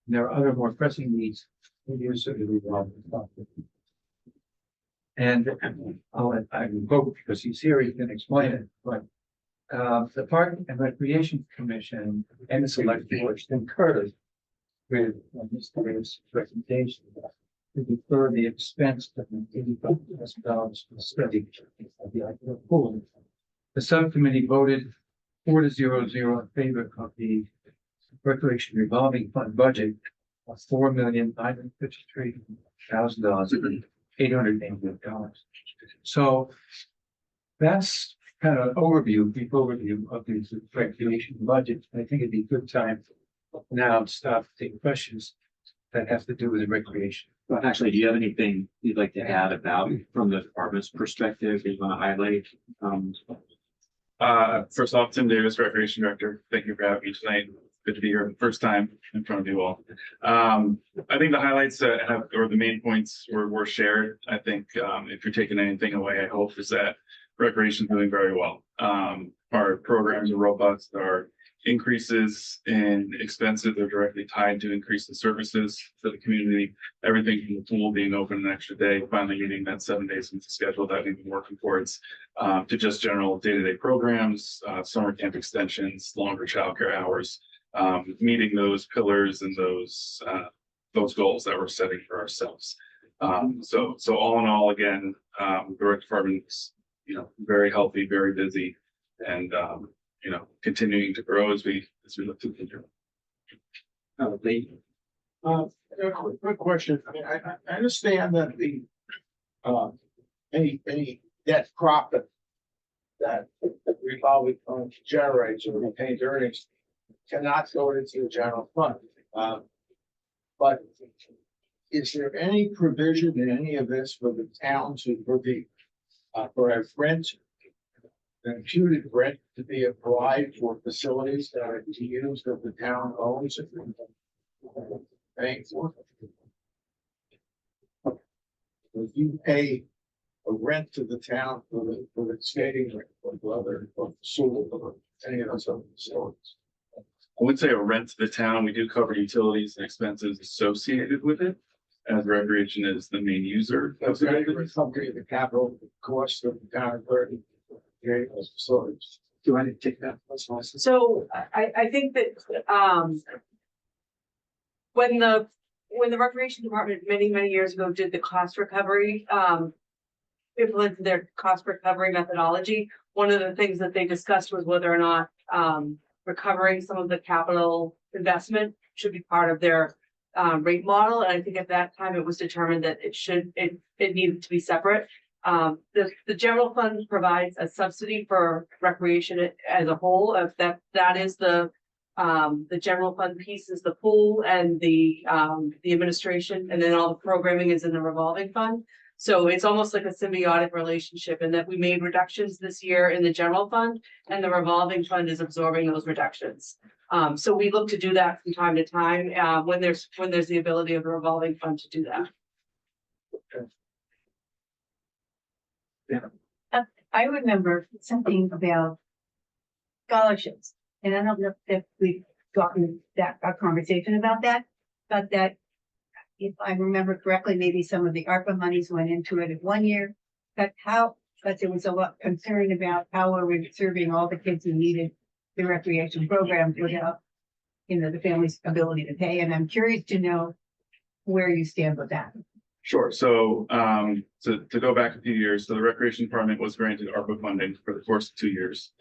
And there are other more pressing needs for use of the revolving fund. And I will vote because he's here, he can explain it, but the Park and Recreation Commission and the Select Board concurred with Mr. Davis' recommendation to defer the expense of $85,000 for the study of the outdoor pool. The subcommittee voted 4-0-0 in favor of the Recreation Revolving Fund budget of $4,953,888. So that's kind of overview, brief overview of the recreation budget. I think it'd be a good time now to stop taking questions that have to do with the recreation. Well, actually, do you have anything you'd like to add about from the department's perspective that you want to highlight? First off, Tim Davis, Recreation Director. Thank you for having me tonight. Good to be here the first time in front of you all. I think the highlights that have, or the main points were shared. I think if you're taking anything away, I hope is that recreation is doing very well. Our programs are robust. Our increases in expenses are directly tied to increase in services for the community. Everything from the pool being open an extra day, finally meeting that 7 days into schedule that we've been working towards, to just general day-to-day programs, summer camp extensions, longer childcare hours, meeting those pillars and those goals that we're setting for ourselves. So all in all, again, the rec department's, very healthy, very busy, and continuing to grow as we look to the future. Quick question. I mean, I understand that the any net profit that revolving fund generates or retained earnings cannot go into the general fund. But is there any provision in any of this for the towns who for a rent, an imputed rent to be applied for facilities that are to use that the town owns and paying for? If you pay a rent to the town for the skating rink or the sewer or any of those other facilities? I would say a rent to the town. We do cover utilities and expenses associated with it, as recreation is the main user. That's the capital cost of the town for those facilities. Do I need to take that? So I think that, when the recreation department many years ago did the cost recovery, implemented their cost recovery methodology, one of the things that they discussed was whether or not, recovering some of the capital investment should be part of their rate model. And I think at that time it was determined that it needed to be separate. The general fund provides a subsidy for recreation as a whole. If that is the general fund piece is the pool and the administration, and then all the programming is in the revolving fund. So it's almost like a symbiotic relationship in that we made reductions this year in the general fund and the revolving fund is absorbing those reductions. So we look to do that from time to time, when there's the ability of the revolving fund to do that. I remember something about scholarships, and I don't know if we've gotten a conversation about that, but that if I remember correctly, maybe some of the ARPA monies went into it in 1 year, but there was a lot of concern about how are we serving all the kids who needed the recreation program without, the family's ability to pay, and I'm curious to know where you stand with that. Sure. So, to go back a few years, so the Recreation Department was granted ARPA funding for the course of 2 years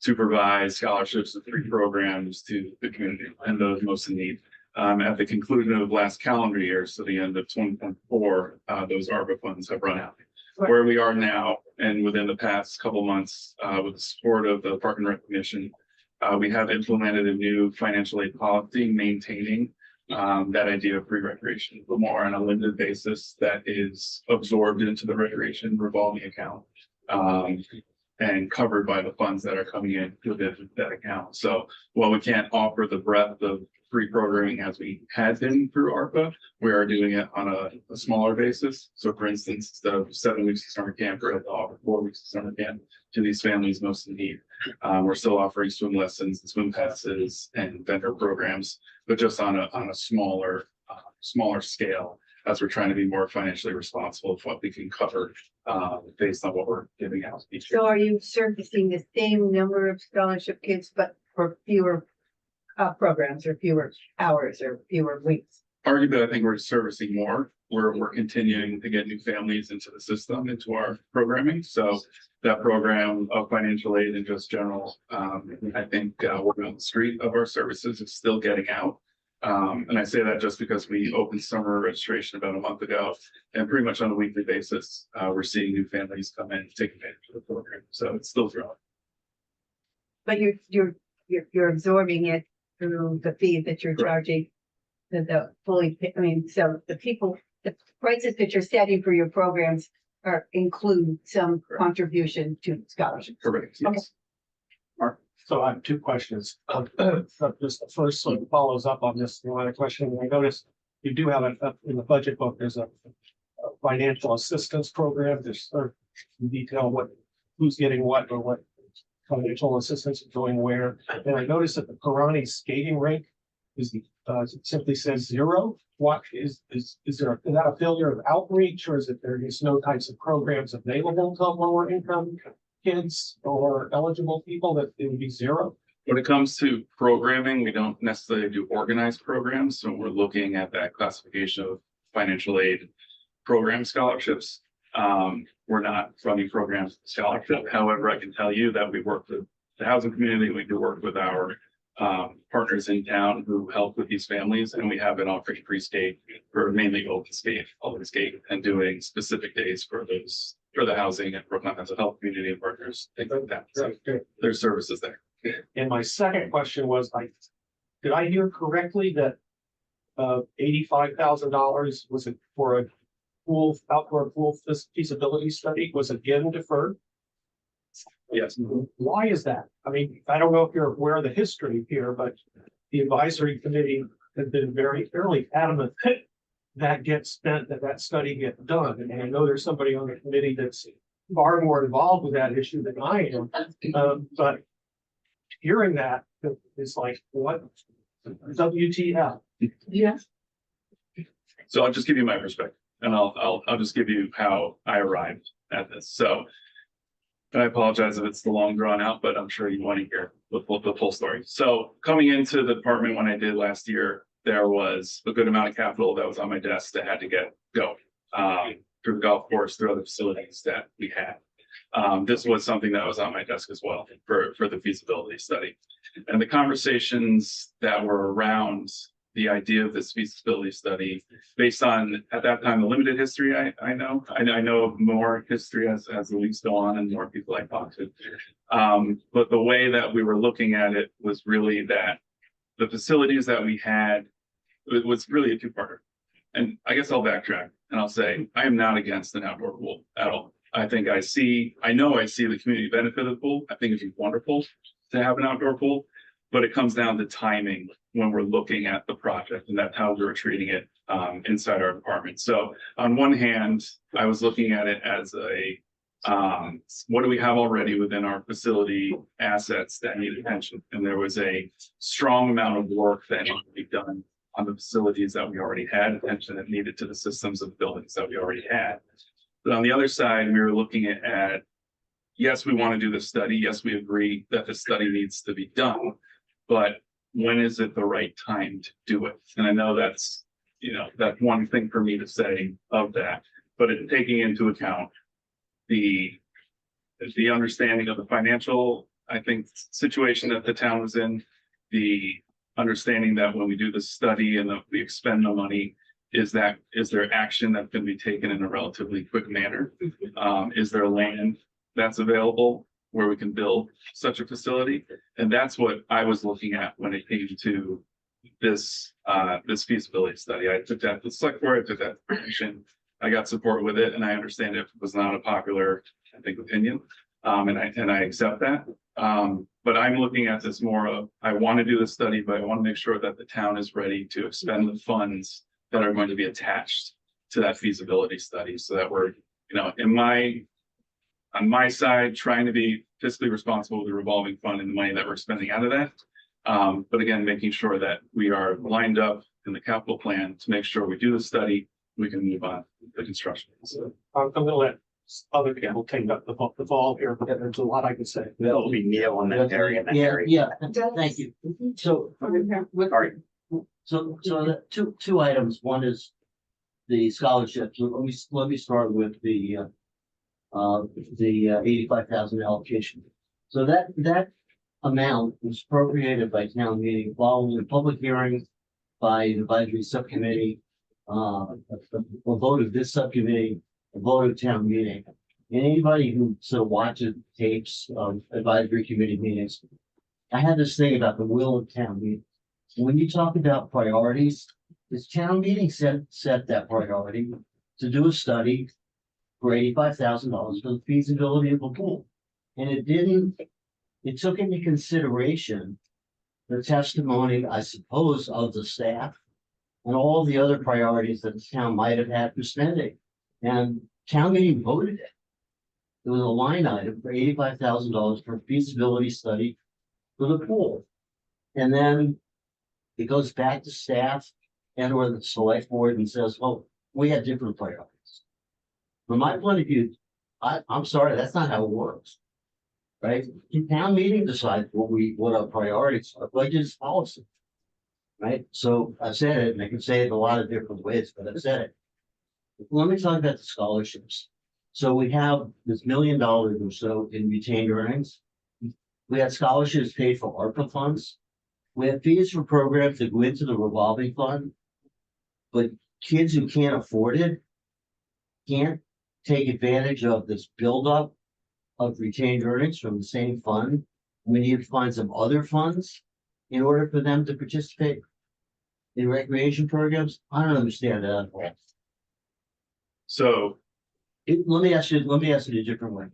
to provide scholarships and 3 programs to the community and those most in need. At the conclusion of last calendar year, so the end of 2024, those ARPA funds have run out. Where we are now, and within the past couple months, with the support of the Park and Rec Commission, We have implemented a new financial aid policy maintaining that idea of free recreation, but more on a limited basis that is absorbed into the recreation revolving account. And covered by the funds that are coming in within that account. So while we can't offer the breadth of free programming as we had been through ARPA, we are doing it on a smaller basis. So for instance, instead of 7 weeks of summer camp, we're able to offer 4 weeks of summer camp to these families most in need. We're still offering swim lessons, swim passes, and vendor programs, but just on a smaller scale, as we're trying to be more financially responsible of what we can cover based on what we're giving out each year. So are you servicing the same number of scholarship kids, but for fewer programs or fewer hours or fewer weeks? Arguably, I think we're servicing more. We're continuing to get new families into the system, into our programming. So that program of financial aid and just general, I think working on the street of our services is still getting out. And I say that just because we opened summer registration about a month ago, and pretty much on a weekly basis, we're seeing new families come in and take advantage of the program. So it's still growing. But you're absorbing it through the fees that you're charging. The fully, so the prices that you're setting for your programs include some contribution to scholarships. Correct. Yes. So I have two questions. Just the first one follows up on this line of questioning. I noticed you do have in the budget book, there's a financial assistance program. There's detail who's getting what or what financial assistance is going where. And I noticed that the Karani skating rink is it simply says 0. What is that a failure of outreach, or is it there is no types of programs available to lower income kids or eligible people that it would be 0? When it comes to programming, we don't necessarily do organized programs. So we're looking at that classification of financial aid program scholarships. We're not running programs scholarship. However, I can tell you that we work with the housing community. We do work with our partners in town who help with these families, and we have been offering free skate for mainly open skate, and doing specific days for those for the housing and Brooklyn Mental Health community and partners, things like that. So there's services there. And my second question was, did I hear correctly that $85,000 was it for a outdoor pool feasibility study was again deferred? Yes. Why is that? I mean, I don't know if you're aware of the history here, but the advisory committee has been fairly adamant that gets spent, that study gets done. And I know there's somebody on the committee that's far more involved with that issue than I am. But hearing that is like, what? WTF? Yes. So I'll just give you my perspective, and I'll just give you how I arrived at this. So I apologize if it's the long drawn out, but I'm sure you want to hear the full story. So coming into the department when I did last year, there was a good amount of capital that was on my desk that had to get going through the golf course, through other facilities that we had. This was something that was on my desk as well for the feasibility study. And the conversations that were around the idea of this feasibility study, based on, at that time, the limited history I know of more history as the weeks go on and more people I talk to. But the way that we were looking at it was really that the facilities that we had, it was really a two-parter. And I guess I'll backtrack and I'll say, I am not against an outdoor pool at all. I think I know I see the community benefit of the pool. I think it's wonderful to have an outdoor pool, but it comes down to timing when we're looking at the project, and that's how we were treating it inside our department. So on one hand, I was looking at it as what do we have already within our facility assets that need attention? And there was a strong amount of work that needed to be done on the facilities that we already had, attention that needed to the systems of the buildings that we already had. But on the other side, we were looking at yes, we want to do the study. Yes, we agree that the study needs to be done, but when is it the right time to do it? And I know that's one thing for me to say of that, but taking into account the understanding of the financial, I think, situation that the town was in, the understanding that when we do the study and we expend the money, is there action that can be taken in a relatively quick manner? Is there land that's available? where we can build such a facility. And that's what I was looking at when it came to this, this feasibility study. I took that to the select board, I took that to commission. I got support with it, and I understand it was not a popular, I think, opinion. And I accept that. But I'm looking at this more of, I want to do this study, but I want to make sure that the town is ready to expend the funds that are going to be attached to that feasibility study, so that we're, you know, on my side, trying to be fiscally responsible with the revolving fund and the money that we're spending out of that. But again, making sure that we are lined up in the capital plan to make sure we do the study, we can move on with the construction. So I'm gonna let other people take up the ball here, but there's a lot I can say. That'll be Neil and then Harry and then Harry. Yeah, thank you. So, so two items. One is the scholarships. Let me start with the 85,000 allocation. So that amount was appropriated by town meeting following a public hearing by the advisory subcommittee, a vote of this subcommittee, a vote of town meeting. And anybody who sort of watches tapes of advisory committee meetings, I had this thing about the will of town meeting. When you talk about priorities, this town meeting set that priority to do a study for $85,000 for the feasibility of a pool. And it took into consideration the testimony, I suppose, of the staff and all the other priorities that the town might have had for spending. And town meeting voted it. There was a line item for $85,000 for a feasibility study for the pool. And then it goes back to staff and or the select board and says, well, we had different priorities. From my point of view, I'm sorry, that's not how it works. Right? The town meeting decides what our priorities are. Budget is policy. Right? So I said it, and I can say it a lot of different ways, but I've said it. Let me talk about the scholarships. So we have this $1 million or so in retained earnings. We had scholarships paid for ARPA funds. We have fees for programs that go into the revolving fund. But kids who can't afford it can't take advantage of this buildup of retained earnings from the same fund. We need to find some other funds in order for them to participate in recreation programs. I don't understand that at all. So let me ask you a different way.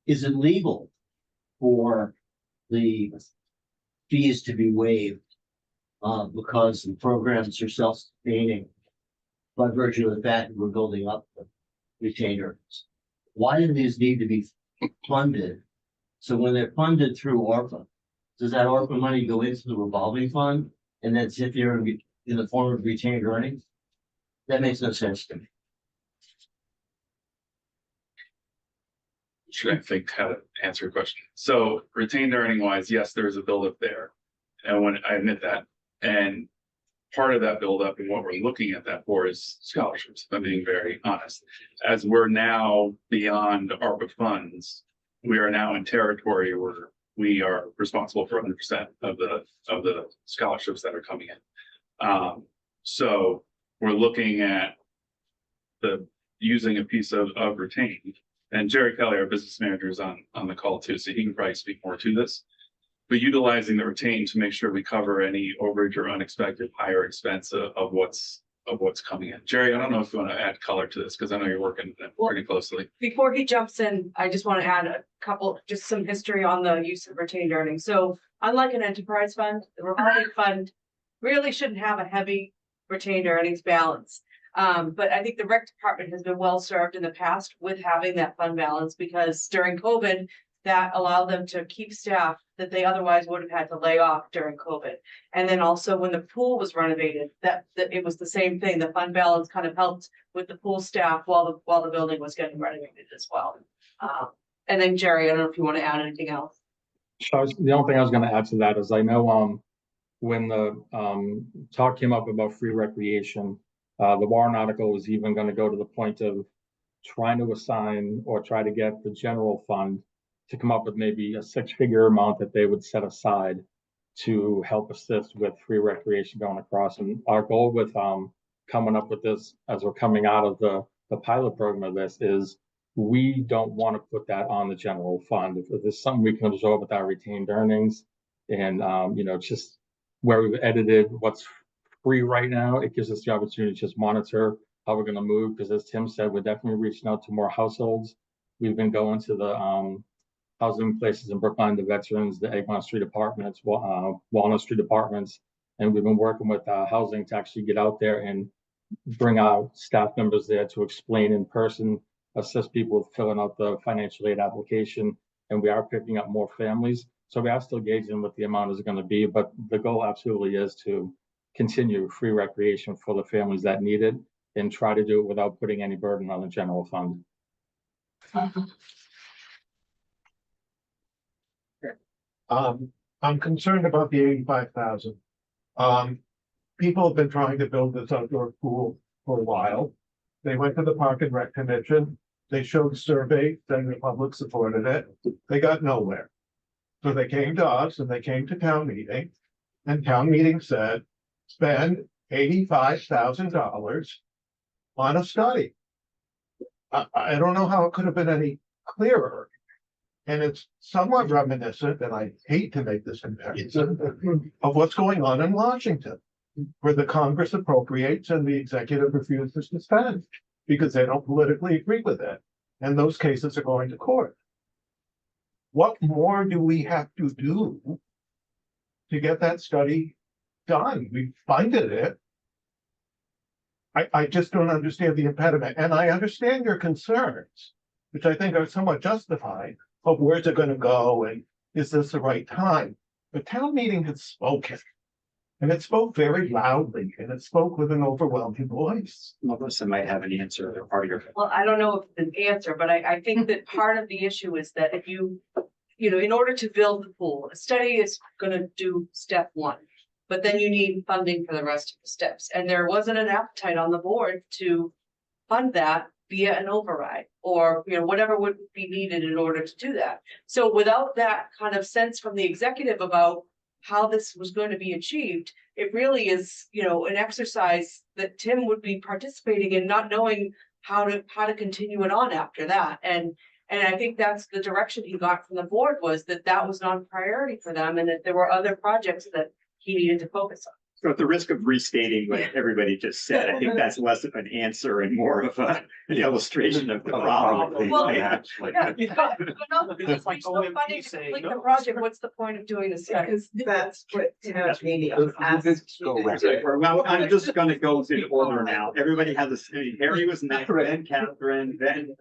Is it legal for the fees to be waived because the programs are self-sustaining by virtue of the fact that we're building up the retained earnings? Why do these need to be funded? So when they're funded through ARPA, does that ARPA money go into the revolving fund and then sit there and be in the form of retained earnings? That makes no sense to me. should I think how to answer your question. So retained earning wise, yes, there is a buildup there. And when I admit that, and part of that buildup and what we're looking at that for is scholarships, if I'm being very honest. As we're now beyond ARPA funds, we are now in territory where we are responsible for 100% of the scholarships that are coming in. So we're looking at using a piece of retained, and Jerry Kelly, our business manager, is on the call too, so he can probably speak more to this. But utilizing the retained to make sure we cover any overage or unexpected higher expense of what's coming in. Jerry, I don't know if you want to add color to this because I know you're working pretty closely. Before he jumps in, I just want to add just some history on the use of retained earnings. So unlike an enterprise fund, the revolving fund really shouldn't have a heavy retained earnings balance. But I think the rec department has been well served in the past with having that fund balance, because during COVID, that allowed them to keep staff that they otherwise would have had to lay off during COVID. And then also when the pool was renovated, that it was the same thing. The fund balance kind of helped with the pool staff while the building was getting renovated as well. And then Jerry, I don't know if you want to add anything else. So the only thing I was going to add to that is I know when the talk came up about free recreation, the warrant article was even going to go to the point of trying to assign or try to get the general fund to come up with maybe a six-figure amount that they would set aside to help assist with free recreation going across. And our goal with coming up with this as we're coming out of the pilot program of this is we don't want to put that on the general fund. If there's something we can absorb with our retained earnings and, just where we've edited what's free right now, it gives us the opportunity to just monitor how we're going to move. Because as Tim said, we're definitely reaching out to more households. We've been going to the housing places in Brookline, the veterans, the Egmont Street apartments, Walnut Street apartments, and we've been working with housing to actually get out there and bring our staff members there to explain in person, assist people with filling out the financial aid application, and we are picking up more families. So we are still gauging what the amount is going to be, but the goal absolutely is to continue free recreation for the families that need it and try to do it without putting any burden on the general fund. I'm concerned about the 85,000. People have been trying to build this outdoor pool for a while. They went to the Park and Rec Commission. They showed survey saying the public supported it. They got nowhere. So they came to us and they came to town meeting, and town meeting said, spend $85,000 on a study. I don't know how it could have been any clearer. And it's somewhat reminiscent, and I hate to make this comparison, of what's going on in Washington, where the Congress appropriates and the executive refuses to spend because they don't politically agree with it. And those cases are going to court. What more do we have to do to get that study done? We funded it. I just don't understand the impediment. And I understand your concerns, which I think are somewhat justified, of where's it going to go and is this the right time? But town meeting has spoken, and it spoke very loudly, and it spoke with an overwhelming voice. Melissa might have an answer or part of your. Well, I don't know if it's an answer, but I think that part of the issue is that if in order to build the pool, a study is gonna do step one. But then you need funding for the rest of the steps, and there wasn't an appetite on the board to fund that via an override, or, whatever would be needed in order to do that. So without that kind of sense from the executive about how this was going to be achieved, it really is, an exercise that Tim would be participating in, not knowing how to continue it on after that. And I think that's the direction he got from the board, was that was not a priority for them, and that there were other projects that he needed to focus on. So at the risk of restating what everybody just said, I think that's less of an answer and more of an illustration of the problem. Well, Yeah. Because there's no funding to complete the project, what's the point of doing the study? Because that's what town meeting Let's asked go you around. to do. Well, I'm just gonna go in order now. Everybody has a, Harry was next, then Catherine, then.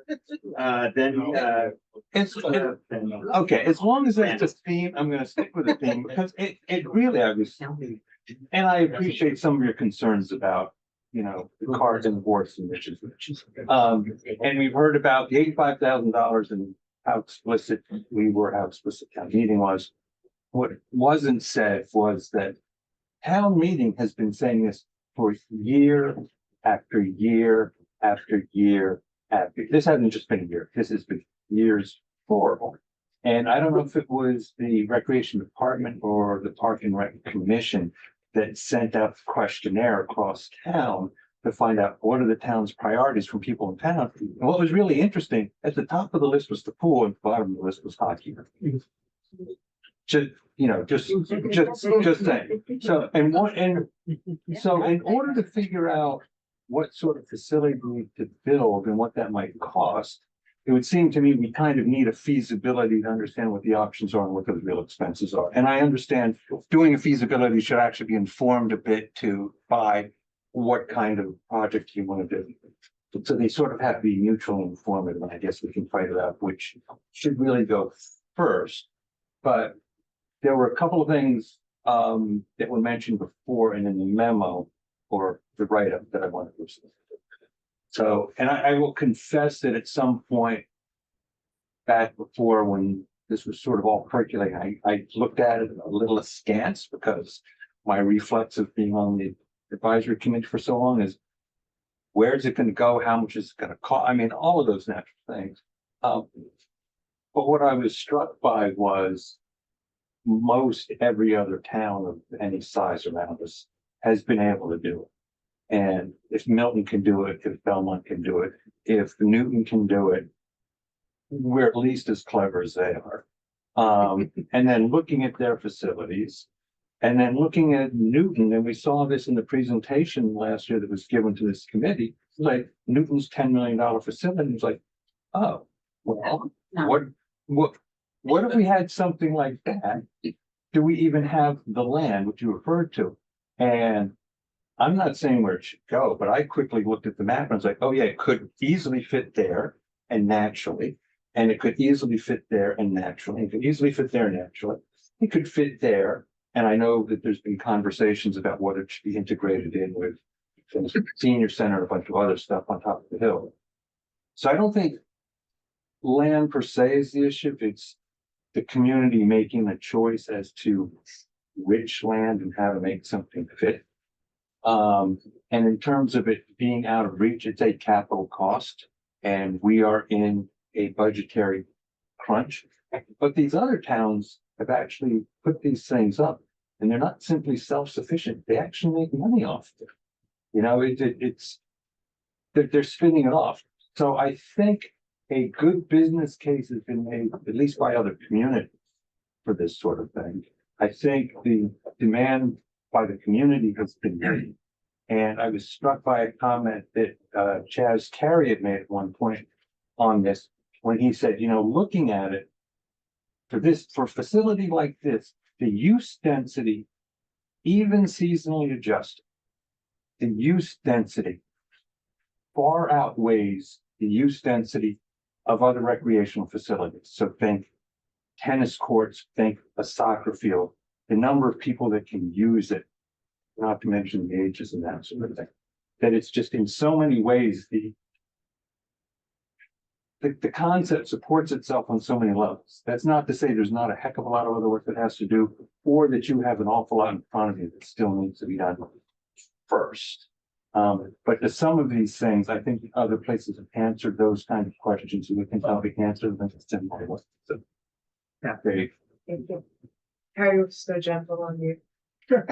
Okay, as long as that's the theme, I'm gonna stick with the theme, because it really, and I appreciate some of your concerns about, the cards and the horse and riches. And we've heard about the $85,000 and how explicit we were, how explicit town meeting was. What wasn't said was that town meeting has been saying this for year after year after year after. This hasn't just been a year. This has been years forward. And I don't know if it was the Recreation Department or the Park and Rec Commission that sent out the questionnaire across town to find out what are the town's priorities from people in town. And what was really interesting, at the top of the list was the pool, and at the bottom of the list was hockey. Just saying. So, so in order to figure out what sort of facility we need to build and what that might cost, it would seem to me we kind of need a feasibility to understand what the options are and what those real expenses are. And I understand doing a feasibility should actually be informed a bit by what kind of project you want to do. So they sort of have to be mutually informative, and I guess we can fight it out which should really go first. But there were a couple of things that were mentioned before and in the memo or the write-up that I wanted to say. So, and I will confess that at some point back before, when this was sort of all percolating, I looked at it a little askance, because my reflex of being on the advisory committee for so long is, where's it going to go? How much is it going to cost? I mean, all of those natural things. But what I was struck by was most every other town of any size around us has been able to do it. And if Milton can do it, if Belmont can do it, if Newton can do it, we're at least as clever as they are. And then looking at their facilities. And then looking at Newton, and we saw this in the presentation last year that was given to this committee, like Newton's $10 million facility, it's like, oh, well, what if we had something like that? Do we even have the land, which you referred to? And I'm not saying where it should go, but I quickly looked at the map and I was like, oh yeah, it could easily fit there and naturally. And it could easily fit there and naturally. It could easily fit there naturally. It could fit there. And I know that there's been conversations about what it should be integrated in with the senior center and a bunch of other stuff on top of the hill. So I don't think land per se is the issue. It's the community making a choice as to which land and how to make something fit. And in terms of it being out of reach, it's a capital cost, and we are in a budgetary crunch. But these other towns have actually put these things up, and they're not simply self-sufficient. They actually make money off it. You know, they're spinning it off. So I think a good business case has been made, at least by other communities, for this sort of thing. I think the demand by the community has been made. And I was struck by a comment that Chaz Carey had made at one point on this, when he said, you know, looking at it, for a facility like this, the use density, even seasonally adjusted, the use density far outweighs the use density of other recreational facilities. So think tennis courts, think a soccer field, the number of people that can use it, not to mention the ages and that sort of thing. That it's just in so many ways, the concept supports itself on so many levels. That's not to say there's not a heck of a lot of other work that has to do, or that you have an awful lot in front of you that still needs to be done first. But to some of these things, I think other places have answered those kind of questions, and we can probably answer them simply. So, yeah, there you go. Thank you. Harry was so gentle on you. There's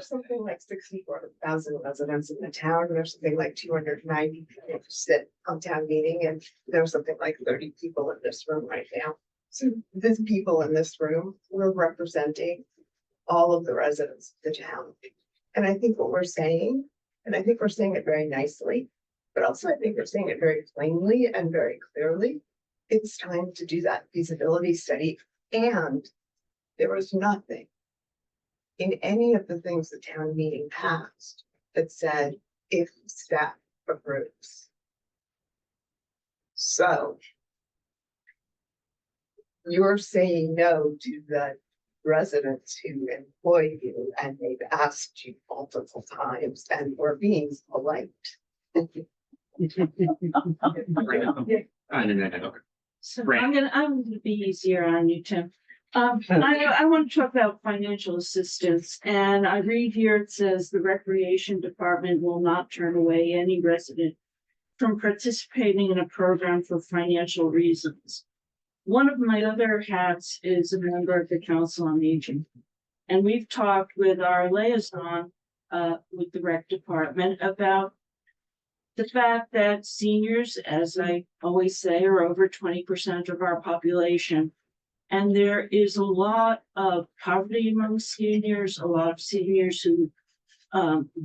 something like 64,000 residents in the town. There's something like 290 people who sit on town meeting, and there's something like 30 people in this room right now. So these people in this room, we're representing all of the residents of the town. And I think what we're saying, and I think we're saying it very nicely, but also I think we're saying it very plainly and very clearly. It's time to do that feasibility study. And there was nothing in any of the things the town meeting passed that said if staff approves. So you're saying no to the residents who employ you, and they've asked you multiple times, and we're being polite. So I'm gonna be easier on you, Tim. I want to talk about financial assistance, and I read here, it says the Recreation Department will not turn away any resident from participating in a program for financial reasons. One of my other hats is a member of the Council on Aging. And we've talked with our liaison, with the rec department about the fact that seniors, as I always say, are over 20% of our population. And there is a lot of poverty among seniors, a lot of seniors who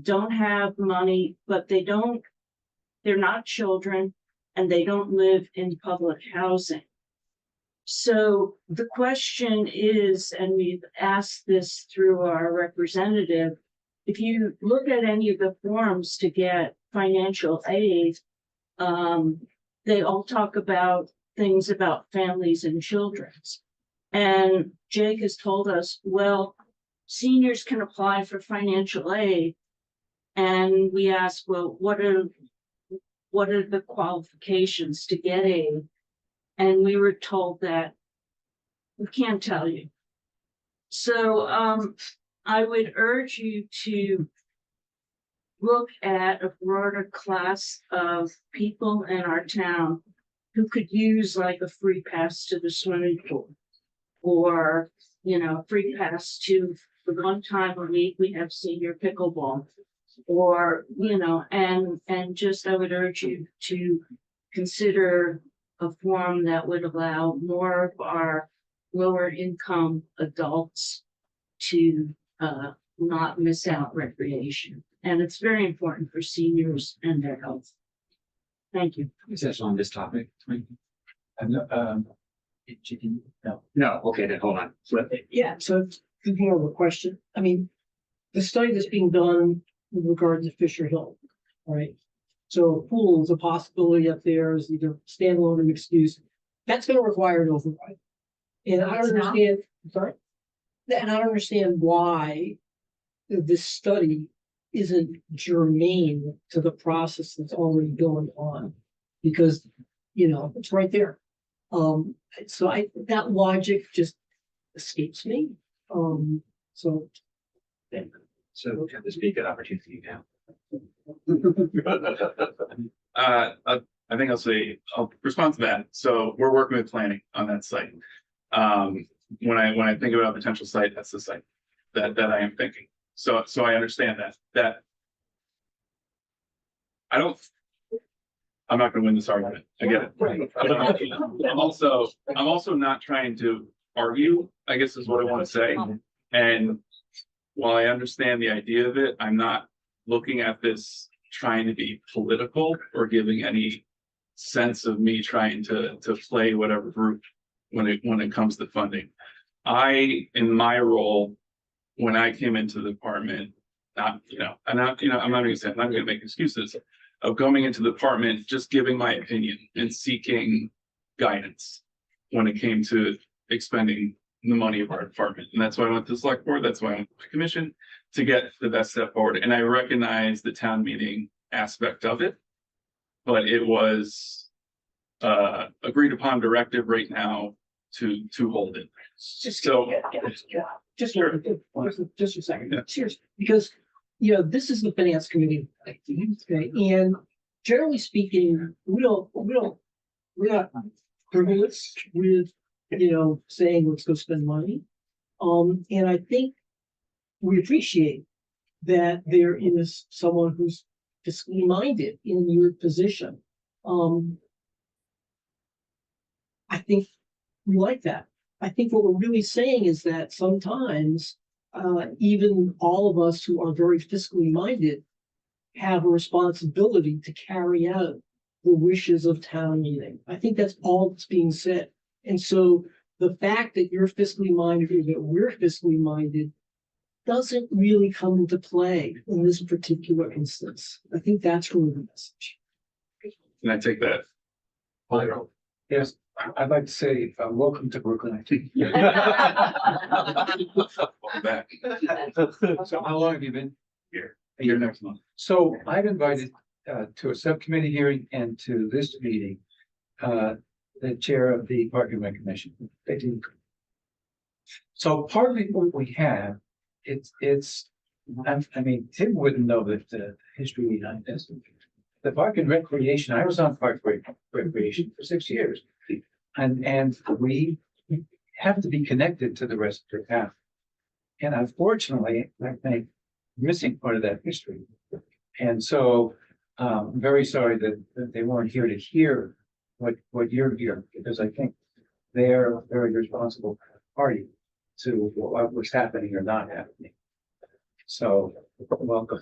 don't have money, but they're not children, and they don't live in public housing. So the question is, and we've asked this through our representative, if you look at any of the forms to get financial aid, they all talk about things about families and children. And Jake has told us, well, seniors can apply for financial aid. And we ask, well, what are the qualifications to get aid? And we were told that we can't tell you. So I would urge you to look at a broader class of people in our town who could use like a free pass to the swimming pool, or, you know, free pass to the one time a week we have senior pickleball. Or, and just I would urge you to consider a form that would allow more of our lower income adults to not miss out recreation. And it's very important for seniors and their health. Thank you. Just on this topic. No, okay, then hold on. Yeah, so thinking of a question, I mean, the study that's being done with regard to Fisher Hill, right? So a pool is a possibility up there is either standalone or mixed use. That's gonna require an override. And I don't understand, sorry? And I don't understand why this study isn't germane to the process that's already going on. Because, it's right there. So that logic just escapes me. So. So have the speaker opportunity now. I think I'll respond to that. So we're working with planning on that site. When I think about a potential site, that's the site that I am thinking. So I understand that I'm not gonna win this argument. I get it. But I'm also not trying to argue, I guess is what I want to say. And while I understand the idea of it, I'm not looking at this trying to be political or giving any sense of me trying to play whatever group when it comes to funding. In my role, when I came into the department, I'm not gonna make excuses of going into the department, just giving my opinion and seeking guidance when it came to expending the money of our department. And that's why I went to the select board. That's why I went to the commission to get the best step forward. And I recognize the town meeting aspect of it, but it was agreed upon directive right now to hold it. Just a second. Yeah. Seriously, because this is the finance committee, okay, and generally speaking, we're not frivolous with saying let's go spend money. And I think we appreciate that there is someone who's fiscally minded in your position. I think we like that. I think what we're really saying is that sometimes even all of us who are very fiscally minded have a responsibility to carry out the wishes of town meeting. I think that's all that's being said. And so the fact that you're fiscally minded or that we're fiscally minded doesn't really come into play in this particular instance. I think that's really the message. Can I take that? Yes, I'd like to say, welcome to Brooklyn. Back. So how long have you been Here next month. So I've invited to a subcommittee hearing and to this meeting, the chair of the Park and Rec Commission. So partly what we have, I mean, Tim wouldn't know the history behind this. The Park and Recreation, I was on Park Recreation for 6 years. And we have to be connected to the rest of the town. And unfortunately, I think missing part of that history. And so I'm very sorry that they weren't here to hear what you're hearing, because I think they're a very responsible party to what was happening or not happening. So welcome.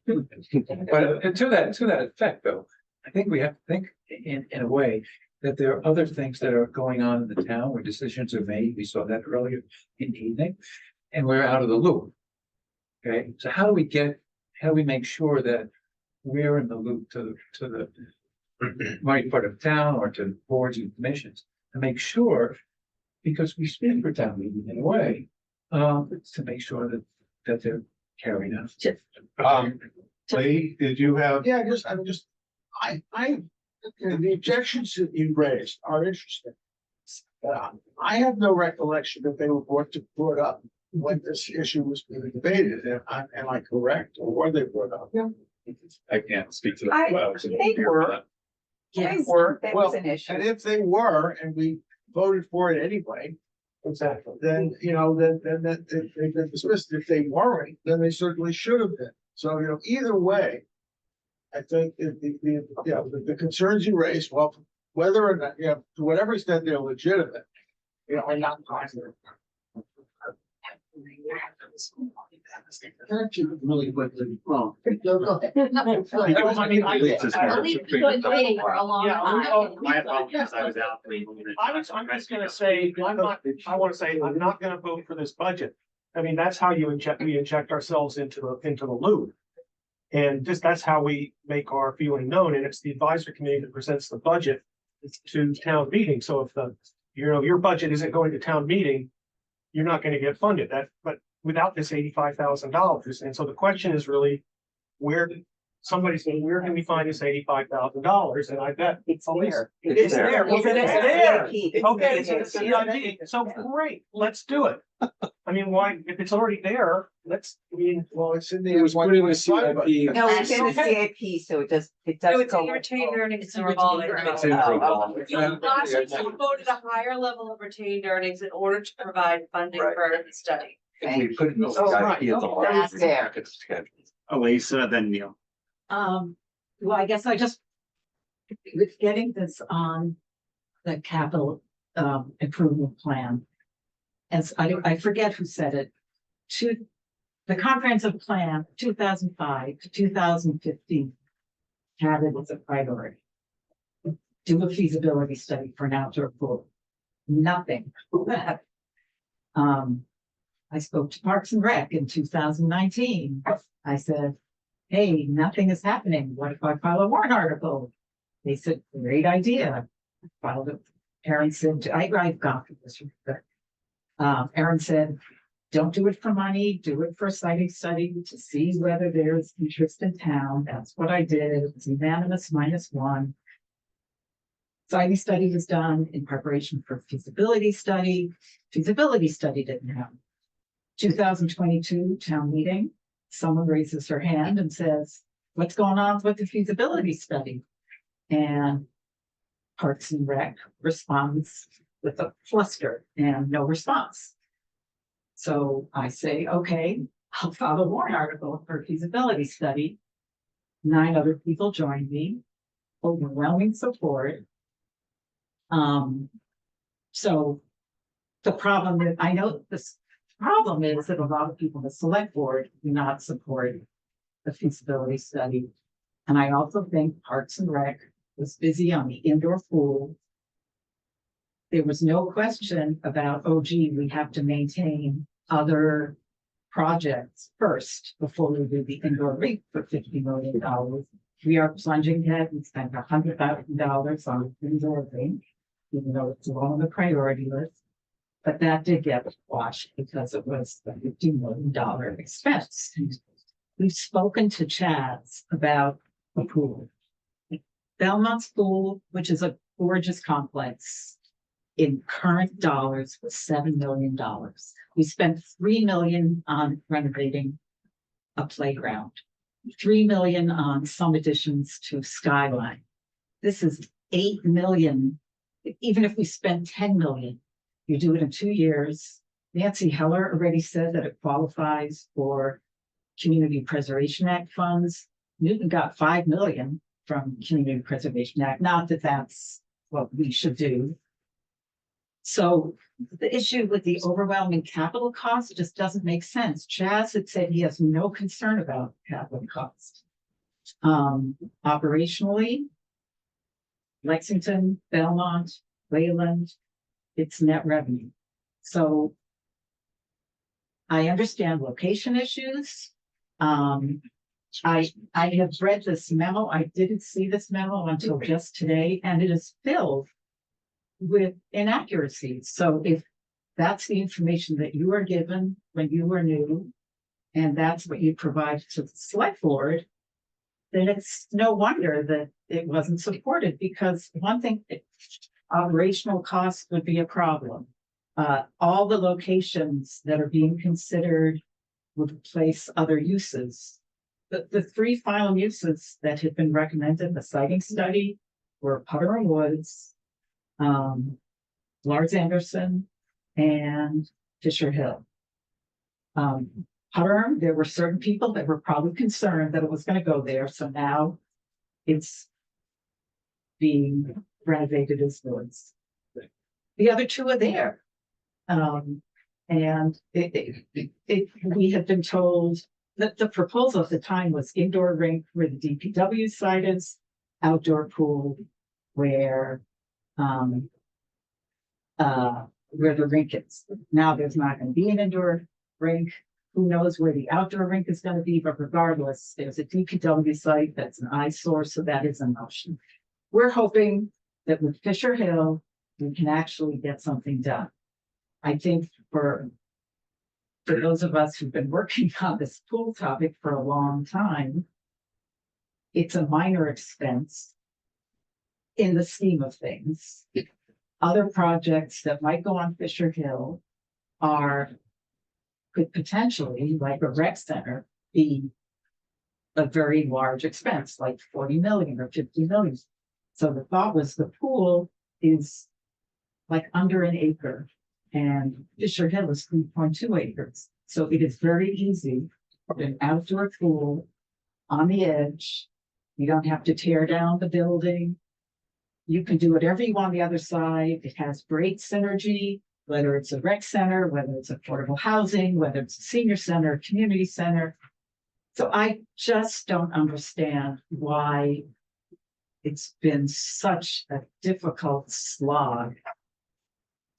But to that effect, though, I think we have to think in a way that there are other things that are going on in the town where decisions are made. We saw that earlier in the evening, and we're out of the loop. Okay, so how do we make sure that we're in the loop to the right part of town or to boards and commissions to make sure, because we speak for town meeting in a way, to make sure that they're carried out. Lee, did you have? Yeah, the objections that you raised are interesting. I have no recollection that they were brought up when this issue was being debated. Am I correct, or were they brought up? Yeah. I can't speak to that. They were. Yes, Were, that well, was an issue. And if they were, and we voted for it anyway, Exactly. then, then they've been dismissed. If they weren't, then they certainly should have been. So, either way, I think the concerns you raised, well, whether or not, to whatever extent they're legitimate, are not positive. Really quickly, well. My apologies, I was out. I'm just gonna say, I wanna say, I'm not gonna vote for this budget. I mean, that's how we inject ourselves into the loop. And that's how we make our feeling known, and it's the advisory committee that presents the budget to town meeting. So if your budget isn't going to town meeting, you're not gonna get funded but without this $85,000. And so the question is really, somebody's saying, where can we find this $85,000? And I bet It's there. it's there. It's Okay, there. it's there. It's Okay, there. it's a CIP. So great, let's do it. I mean, why, if it's already there, Well, it's in the. It was put in the CIP. No, it's in the Okay. CIP, so it does No, it's go. in retained earnings. It's and in revolving retained funds. earnings. Last year, you voted a higher level of retained earnings in order to provide funding for the study. If we put it in the Oh, right. CIP at the Okay. last. That's there. It's scheduled. Elisa, then Neil. Well, I guess I just, with getting this on the capital improvement plan. As I forget who said it, the comprehensive plan, 2005 to 2015. Had it as a priority. Do a feasibility study for an outdoor pool. Nothing. I spoke to Parks and Rec in 2019. I said, hey, nothing is happening. What if I file a warrant article? They said, great idea. I filed it. Aaron said, I've gone through this. But, Aaron said, don't do it for money, do it for a siting study to see whether there's interest in town. That's what I did. It was unanimous -1. Siting study was done in preparation for feasibility study. Feasibility study didn't happen. 2022 town meeting, someone raises her hand and says, what's going on with the feasibility study? And Parks and Rec responds with a fluster and no response. So I say, okay, I'll file a warrant article for a feasibility study. 9 other people joined me, overwhelming support. So the problem is, I know this problem is that a lot of people in the select board do not support the feasibility study. And I also think Parks and Rec was busy on the indoor pool. There was no question about, oh gee, we have to maintain other projects first before we do the indoor rink for $50 million. We are plunging ahead and spent $100,000 on the indoor rink, even though it's low on the priority list. But that did get washed because it was a $50 million expense. We've spoken to Chaz about the pool. Belmont's pool, which is a gorgeous complex, in current dollars was $7 million. We spent $3 million on renovating a playground, $3 million on some additions to Skyline. This is $8 million. Even if we spend $10 million, you do it in 2 years. Nancy Heller already said that it qualifies for Community Preservation Act funds. Newton got $5 million from Community Preservation Act. Not that that's what we should do. So the issue with the overwhelming capital cost just doesn't make sense. Chaz had said he has no concern about capital cost. Operationally, Lexington, Belmont, Wayland, it's net revenue. So I understand location issues. I have read this memo. I didn't see this memo until just today, and it is filled with inaccuracies. So if that's the information that you were given when you were new, and that's what you provide to the select board, then it's no wonder that it wasn't supported, because one thing, operational costs would be a problem. All the locations that are being considered would replace other uses. The 3 final uses that had been recommended in the siting study were Puttering Woods, Lars Anderson, and Fisher Hill. term, there were certain people that were probably concerned that it was gonna go there, so now it's being renovated as goods. The other two are there. And we had been told that the proposal at the time was indoor rink where the DPW site is, outdoor pool where the rink is. Now there's not gonna be an indoor rink. Who knows where the outdoor rink is gonna be, but regardless, there's a DPW site that's an eyesore, so that is an option. We're hoping that with Fisher Hill, we can actually get something done. I think for those of us who've been working on this pool topic for a long time, it's a minor expense in the scheme of things. Other projects that might go on Fisher Hill could potentially, like a rec center, be a very large expense, like 40 million or 50 million. So the thought was the pool is like under an acre and Fisher Hill is 3.2 acres. So it is very easy to put an outdoor pool on the edge. You don't have to tear down the building. You can do whatever you want on the other side. It has great synergy, whether it's a rec center, whether it's affordable housing, whether it's a senior center, community center. So I just don't understand why it's been such a difficult slog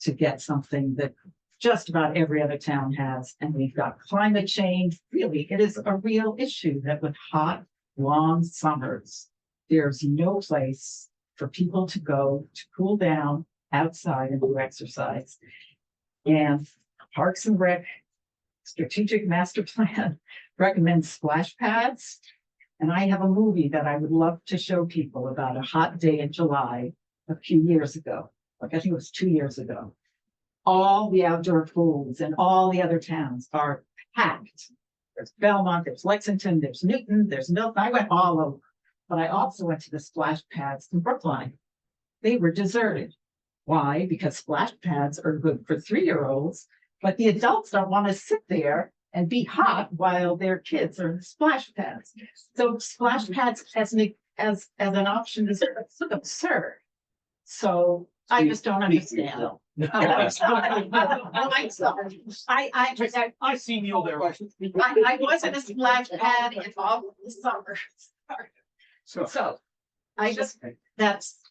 to get something that just about every other town has. And we've got climate change. Really, it is a real issue that with hot, long summers, there's no place for people to go to cool down outside and do exercise. And Parks and Rec Strategic Master Plan recommends splash pads. And I have a movie that I would love to show people about a hot day in July a few years ago. Like I think it was 2 years ago. All the outdoor pools in all the other towns are packed. There's Belmont, there's Lexington, there's Newton, there's Milton. I went all over, but I also went to the splash pads in Brookline. They were deserted. Why? Because splash pads are good for 3-year-olds, but the adults don't want to sit there and be hot while their kids are in splash pads. So splash pads as an option is absurd. So I just don't understand. I've seen you there. I was in a splash pad in all the summer. So I just,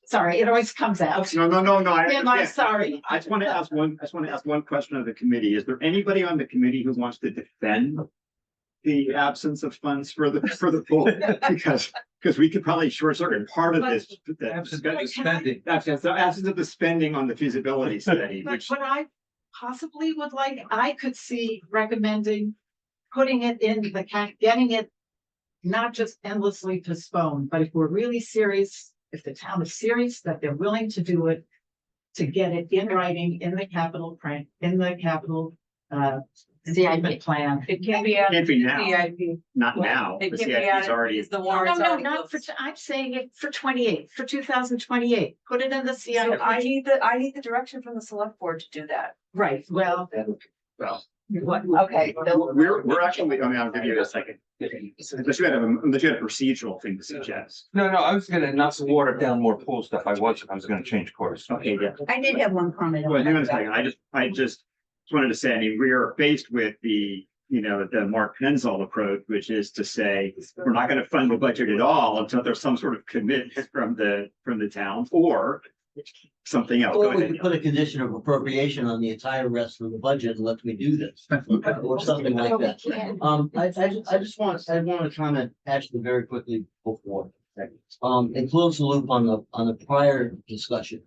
sorry, it always comes out. No. I'm sorry. I just want to ask one question of the committee. Is there anybody on the committee who wants to defend the absence of funds for the pool? Because we could probably short circuit part of this. Spending. Absence of the spending on the feasibility study, But which. what I possibly would like, I could see recommending putting it in the getting it not just endlessly postponed, but if we're really serious, if the town is serious that they're willing to do it, to get it in writing in the capital plan, CIP plan. It can be added Can't be to now. CIP. Not now. It The can be CIP is added, already. is the No, warrants no, already not closed. I'm saying it for 28, for 2028. Put it in the So CIP. I need the direction from the select board to do that. Right, well, Well, okay. we're actually, I'll give you a second. Unless you had a procedural thing to suggest. No, I was gonna not to water down more pool stuff. I was gonna change course. Okay, yeah. I did have one comment. on Well, hang on a that. second. I just wanted to say, I mean, we are faced with the Mark Penzol approach, which is to say, we're not going to fund the budget at all until there's some sort of commitment from the town or something else. Go Or we ahead. could put a condition of appropriation on the entire rest of the budget and let me do this, or something like that. I want to comment actually very quickly before. And close the loop on the prior discussion.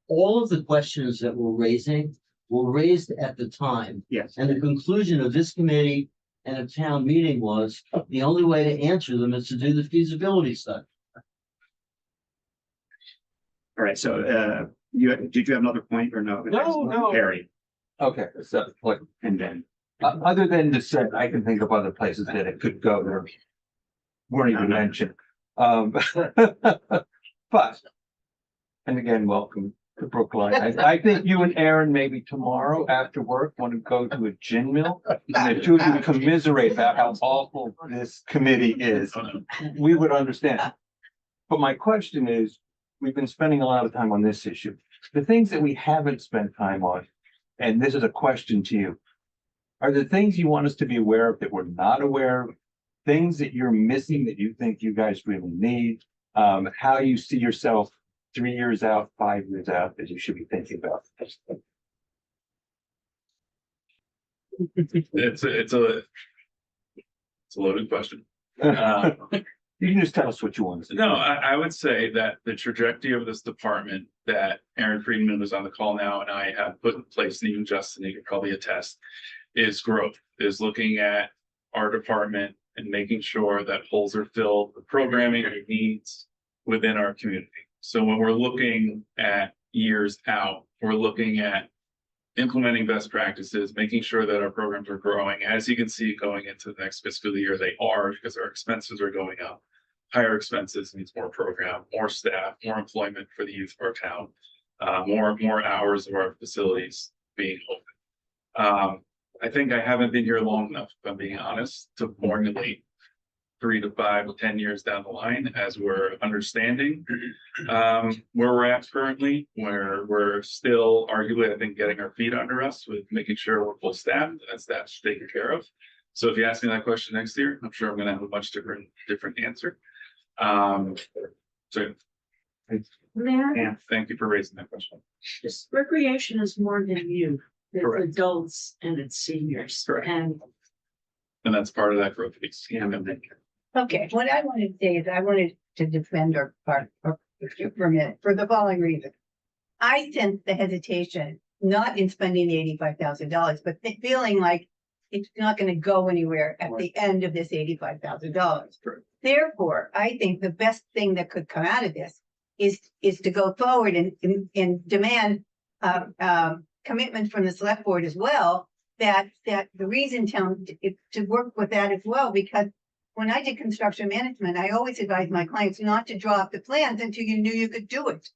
All of the questions that we're raising were raised at the time. Yes. And the conclusion of this committee and a town meeting was, the only way to answer them is to do the feasibility study. All right. So, did you have another point or no? No. Harry. Okay, so like, And then. other than to say, I can think of other places that it could go that weren't even mentioned. But, and again, welcome to Brookline. I think you and Aaron maybe tomorrow after work want to go to a gin mill. And the two of you commiserate about how awful this committee is. We would understand. But my question is, we've been spending a lot of time on this issue. The things that we haven't spent time on, and this is a question to you, are there things you want us to be aware of that we're not aware of? Things that you're missing that you think you guys really need? How you see yourself 3 years out, 5 years out that you should be thinking about? It's a loaded question. You can just tell us what you want to say. No, I would say that the trajectory of this department that Aaron Friedman was on the call now and I have put in place, and even Justin, you could probably attest, is growth, is looking at our department and making sure that holes are filled, the programming and needs within our community. So when we're looking at years out, we're looking at implementing best practices, making sure that our programs are growing. As you can see, going into the next fiscal year, they are, because our expenses are going up. Higher expenses means more program, more staff, more employment for the youth of our town, more hours of our facilities being open. I think I haven't been here long enough, if I'm being honest, to formulate 3 to 5 to 10 years down the line as we're understanding where we're at currently, where we're still arguably, I think, getting our feet under us with making sure we're full staffed and that staff's taken care of. So if you ask me that question next year, I'm sure I'm going to have a much different answer. So Matt, thank you for raising that question. this recreation is more than youth. It's Correct. adults and it's seniors. Correct. And And that's part of that growth piece. Yeah. Okay, what I wanted to say is I wanted to defend our part for a minute for the following reason. I sense the hesitation, not in spending the $85,000, but feeling like it's not going to go anywhere at the end of this $85,000. Therefore, I think the best thing that could come out of this is to go forward and demand commitment from the select board as well, that the reason to work with that as well, because when I did construction management, I always advised my clients not to draw up the plans until you knew you could do it.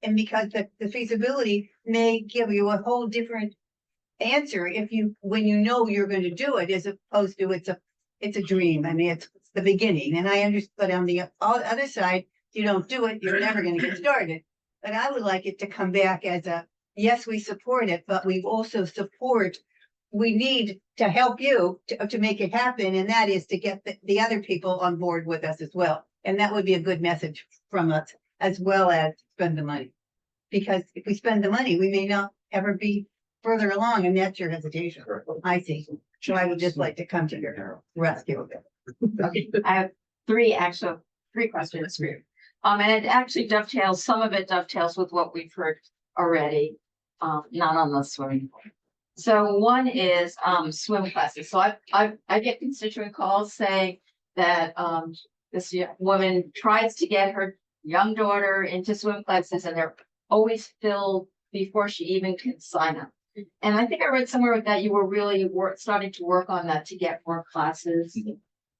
And because the feasibility may give you a whole different answer when you know you're going to do it, as opposed to it's a dream. I mean, it's the beginning. And I understand, but on the other side, you don't do it, you're never going to get started. But I would like it to come back as yes, we support it, but we also we need to help you to make it happen. And that is to get the other people on board with us as well. And that would be a good message from us, as well as spend the money. Because if we spend the money, we may not ever be further along, and that's your hesitation. I see. So I would just like to come to your rescue of it. I have three questions for you. And it actually some of it dovetails with what we've heard already, not on the swimming pool. So one is swim classes. So I get constituent calls saying that this woman tries to get her young daughter into swim classes and they're always filled before she even can sign up. And I think I read somewhere that you were really starting to work on that to get more classes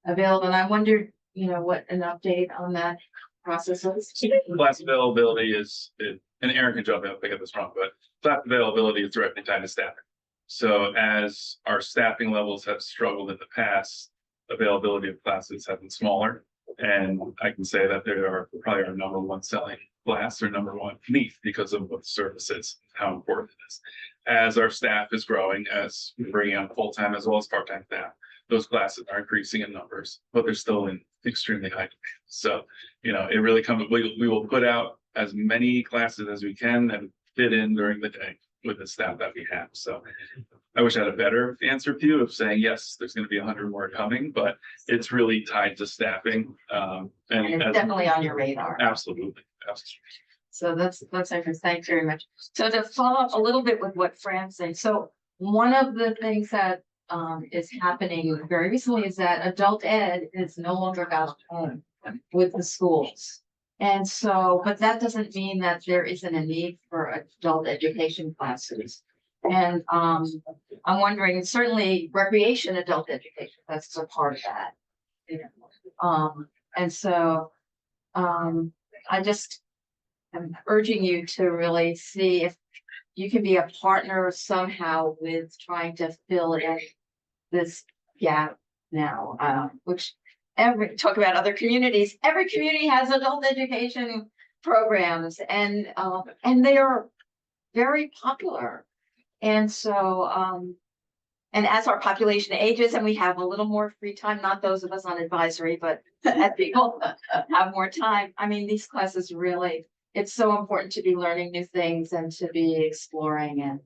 available. And I wondered, what an update on that process is. Class availability and Aaron can jump in if I get this wrong, but class availability is directly tied to staffing. So as our staffing levels have struggled in the past, availability of classes have been smaller. And I can say that they are probably our number one selling class or number one need because of what the service is, how important it is. As our staff is growing, as we bring on full-time as well as part-time staff, those classes are increasing in numbers, but they're still in extremely high demand. So, it really comes, we will put out as many classes as we can and fit in during the day with the staff that we have. So I wish I had a better answer to you of saying, yes, there's going to be 100 more coming, but it's really tied to staffing. And it's definitely on your radar. Absolutely. So that's interesting. Thanks very much. So to follow up a little bit with what Fran's saying. So one of the things that is happening very recently is that adult ed is no longer about home with the schools. And so, but that doesn't mean that there isn't a need for adult education classes. And I'm wondering, certainly recreation, adult education, that's a part of that. And so I just, I'm urging you to really see if you can be a partner somehow with trying to fill in this gap now, which talk about other communities, every community has adult education programs and they are very popular. And so, and as our population ages and we have a little more free time, not those of us on advisory, but as people have more time, I mean, these classes really, it's so important to be learning new things and to be exploring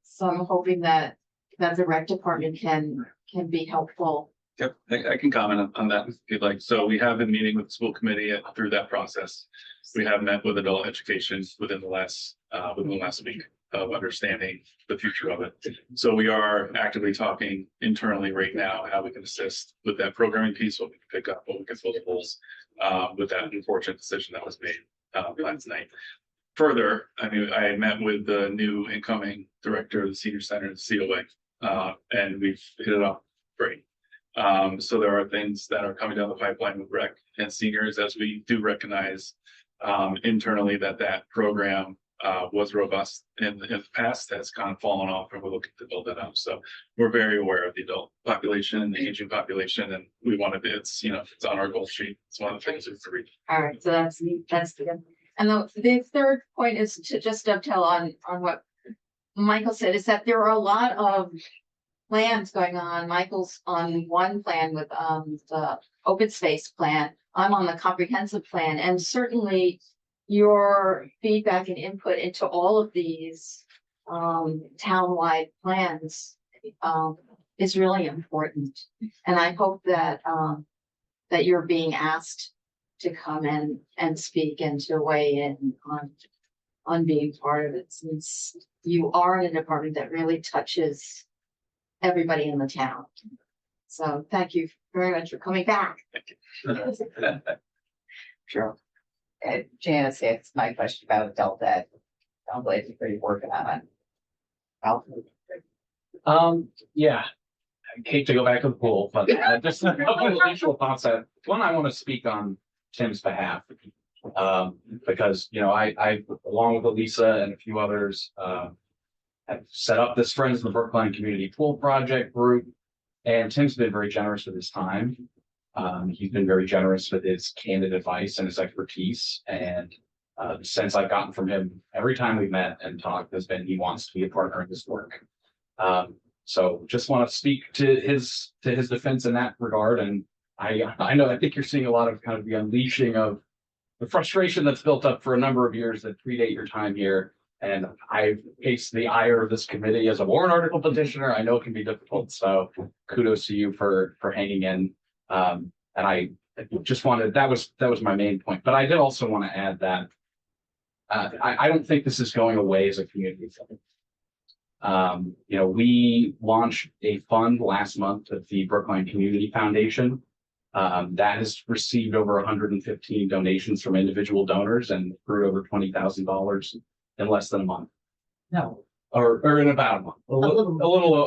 so I'm hoping that the rec department can be helpful. Yep, I can comment on that if you'd like. So we have been meeting with the school committee through that process. We have met with adult education within the last week of understanding the future of it. So we are actively talking internally right now how we can assist with that programming piece, what we can pick up, what we can fill the holes with that unfortunate decision that was made last night. Further, I mean, I met with the new incoming director of the senior center, the COA, and we've hit it off great. So there are things that are coming down the pipeline with rec and seniors as we do recognize internally that program was robust in the past, has kind of fallen off, and we're looking to build that up. So we're very aware of the adult population and the aging population, and we want to be, it's on our goal sheet. It's one of the things we read. All right, so that's good. And the third point is to just dovetail on what Michael said, is that there are a lot of plans going on. Michael's on one plan with the open space plan. I'm on the comprehensive plan, and certainly your feedback and input into all of these town-wide plans is really important. And I hope that that you're being asked to come in and speak and to weigh in on being part of it, since you are in a department that really touches everybody in the town. So thank you very much for coming back. Sure. Janice, it's my question about adult ed. I'm glad you're working on it. Yeah, I hate to go back to the pool, but just a couple of initial thoughts. One, I want to speak on Tim's behalf, because I along with Elisa and a few others have set up this Friends of the Brookline Community Pool Project group, and Tim's been very generous with his time. He's been very generous with his candid advice and his expertise, and the sense I've gotten from him every time we've met and talked has been he wants to be a partner in this work. So just want to speak to his defense in that regard. And I think you're seeing a lot of kind of the unleashing of the frustration that's built up for a number of years that predate your time here. And I've faced the ire of this committee as a warrant article petitioner. I know it can be difficult. So kudos to you for hanging in. And I just wanted, that was my main point. But I did also want to add that I don't think this is going away as a community thing. We launched a fund last month at the Brookline Community Foundation that has received over 115 donations from individual donors and grew over $20,000 in less than a month. No. Or in about a month, a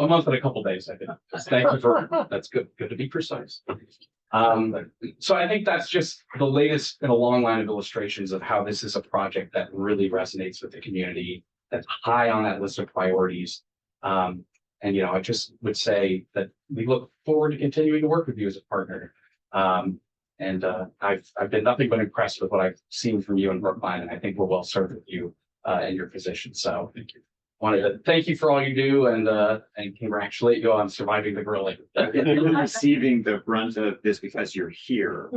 month and a couple days, I think. Thank you for, that's good to be precise. So I think that's just the latest in a long line of illustrations of how this is a project that really resonates with the community, that's high on that list of priorities. And I just would say that we look forward to continuing to work with you as a partner. I've been nothing but impressed with what I've seen from you in Brookline, and I think we're well served with you in your position. So thank you. Wanted to thank you for all you do and congratulate you on surviving the grilling. You're receiving the brunt of this because you're here,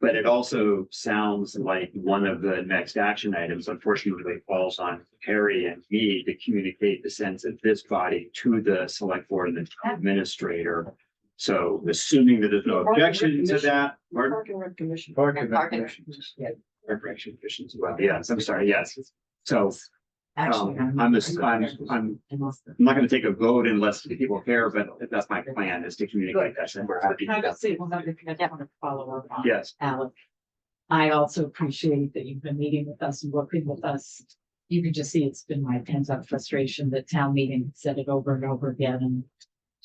but it also sounds like one of the next action items unfortunately falls on Harry and me to communicate the sense of this body to the select board and the administrator. So assuming that there's no objection to that. Park and Rec Commission. Recreation Commission as well. Yes, I'm sorry. Yes. So I'm not going to take a vote unless people care, but that's my plan, is to communicate that. Follow up on. Yes. Alec, I also appreciate that you've been meeting with us and working with us. You can just see it's been my pent up frustration that town meeting said it over and over again and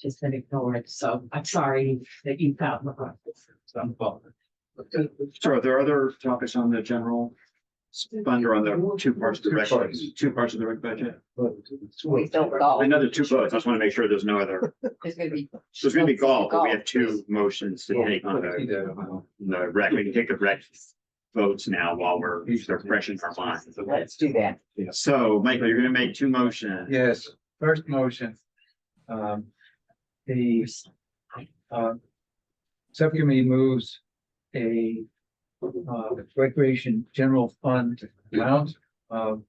just been ignored. So I'm sorry that you found the. So are there other topics on the general Thunder on the two parts of the rec, two parts of the rec budget. We don't golf. I know the two votes. I just want to make sure there's no other. There's gonna be. There's gonna be golf, but we have two motions to take on the rec. We can take the rec votes now while they're fresh in our minds. Let's do that. So, Michael, you're gonna make two motions. Yes, first motion. The subcommittee moves a recreation general fund amount of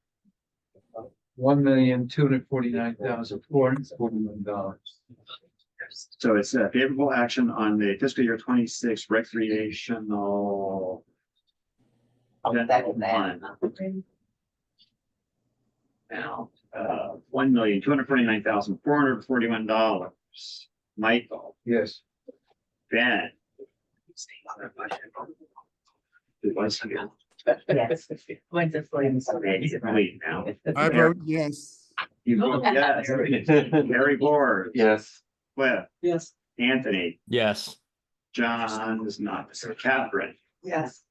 $1,249,441. So it's a favorable action on the fiscal year 26 recreational. General fund. Now, $1,249,441. Michael. Yes. Ben. Yes. Wait now. I vote yes. You vote yes. Harry Board. Yes. Cliff. Yes. Anthony. Yes. John is not. So Catherine. Yes.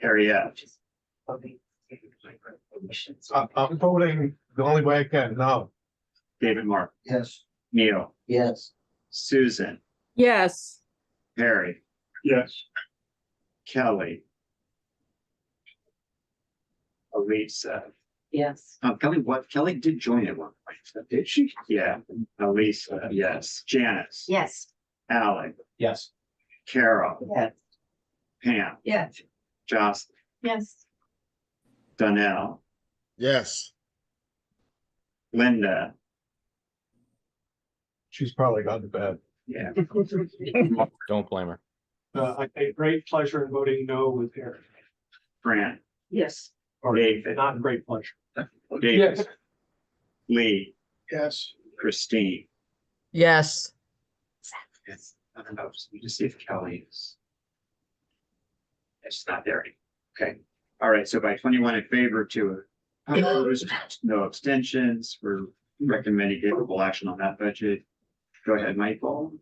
Harriet. I'm voting the only way I can, no. David Mark. Yes. Neil. Yes. Susan. Yes. Harry. Yes. Kelly. Elisa. Yes. Kelly did join at one point, did she? Yeah. Elisa, yes. Janice. Yes. Alec. Yes. Carol. Yes. Pam. Yes. Jocelyn. Yes. Donnell. Yes. Linda. She's probably gone to bed. Yeah. Don't blame her. I take great pleasure in voting no with Eric. Fran. Yes. Or David. not great pleasure. David. Yes. Lee. Yes. Christine. Yes. Yes. I don't know. Just need to see if Kelly is. It's not there. Okay. All right. So by 21 in favor, 2 opposed, no abstentions. We're recommending favorable action on that budget. Go ahead, Michael.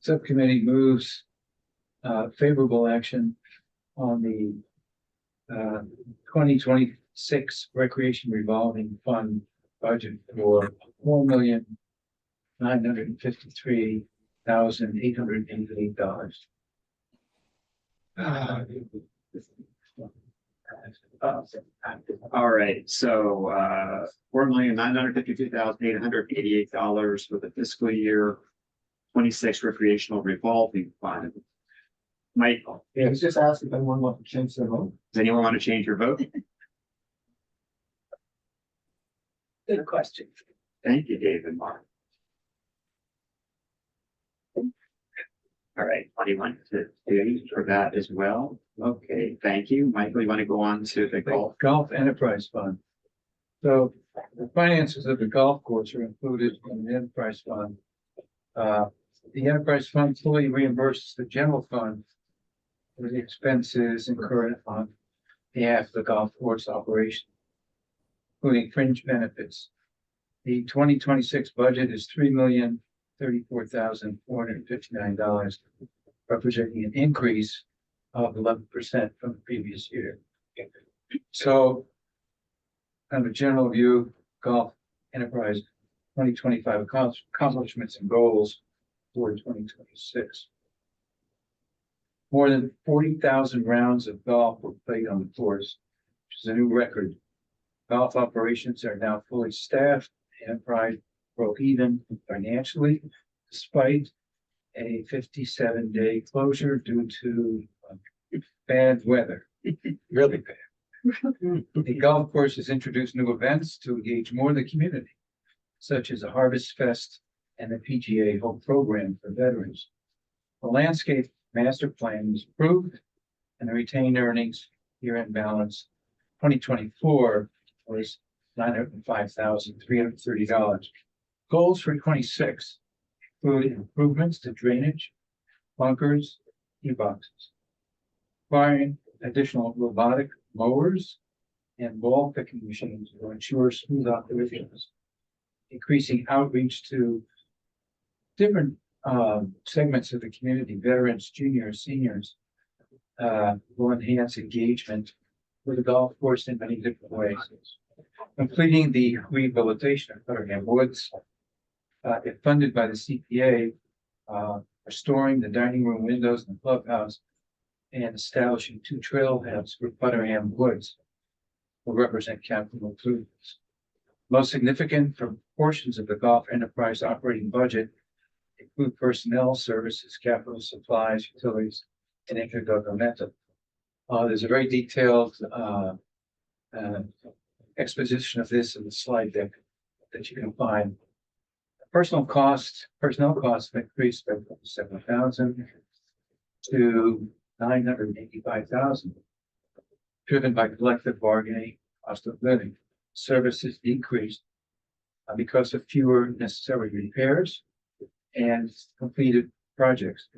Subcommittee moves favorable action on the 2026 recreation revolving fund budget for $4,953,888. All right, so $4,952,888 for the fiscal year 26 recreational revolving fund. Michael. Yeah, he's just asked if anyone wants to change their vote. Does anyone want to change your vote? Good question. Thank you, David Mark. All right, 21 to 2 for that as well. Okay, thank you. Michael, you want to go on to the golf? Golf Enterprise Fund. So the finances of the golf course are included in the Enterprise Fund. The Enterprise Fund fully reimburses the general fund for the expenses incurred on behalf of the golf course operation, including fringe benefits. The 2026 budget is $3,034,459, representing an increase of 11% from the previous year. So, on a general view, golf enterprise 2025 accomplishments and goals for 2026. More than 40,000 rounds of golf were played on the course, which is a new record. Golf operations are now fully staffed. The enterprise broke even financially, despite a 57-day closure due to bad weather, really bad. The golf course has introduced new events to engage more of the community, such as a Harvest Fest and the PGA Home Program for veterans. The landscape master plan was approved and the retained earnings year-end balance 2024 was $905,330. Goals for 26 include improvements to drainage, bunkers, tee boxes, acquiring additional robotic mowers and ball picking machines to ensure smooth operations, increasing outreach to different segments of the community, veterans, juniors, seniors, will enhance engagement with the golf course in many different ways. Completing the rehabilitation of Putterham Woods, if funded by the CPA, restoring the dining room windows in the clubhouse and establishing 2 trailheads for Putterham Woods will represent capital improvements. Most significant for portions of the golf enterprise operating budget include personnel, services, capital supplies, utilities, and intergovernmental. There's a very detailed exposition of this in the slide deck that you can find. Personnel costs have increased by 7,000 to 985,000, driven by collective bargaining, cost of living. Services decreased because of fewer necessary repairs and completed projects.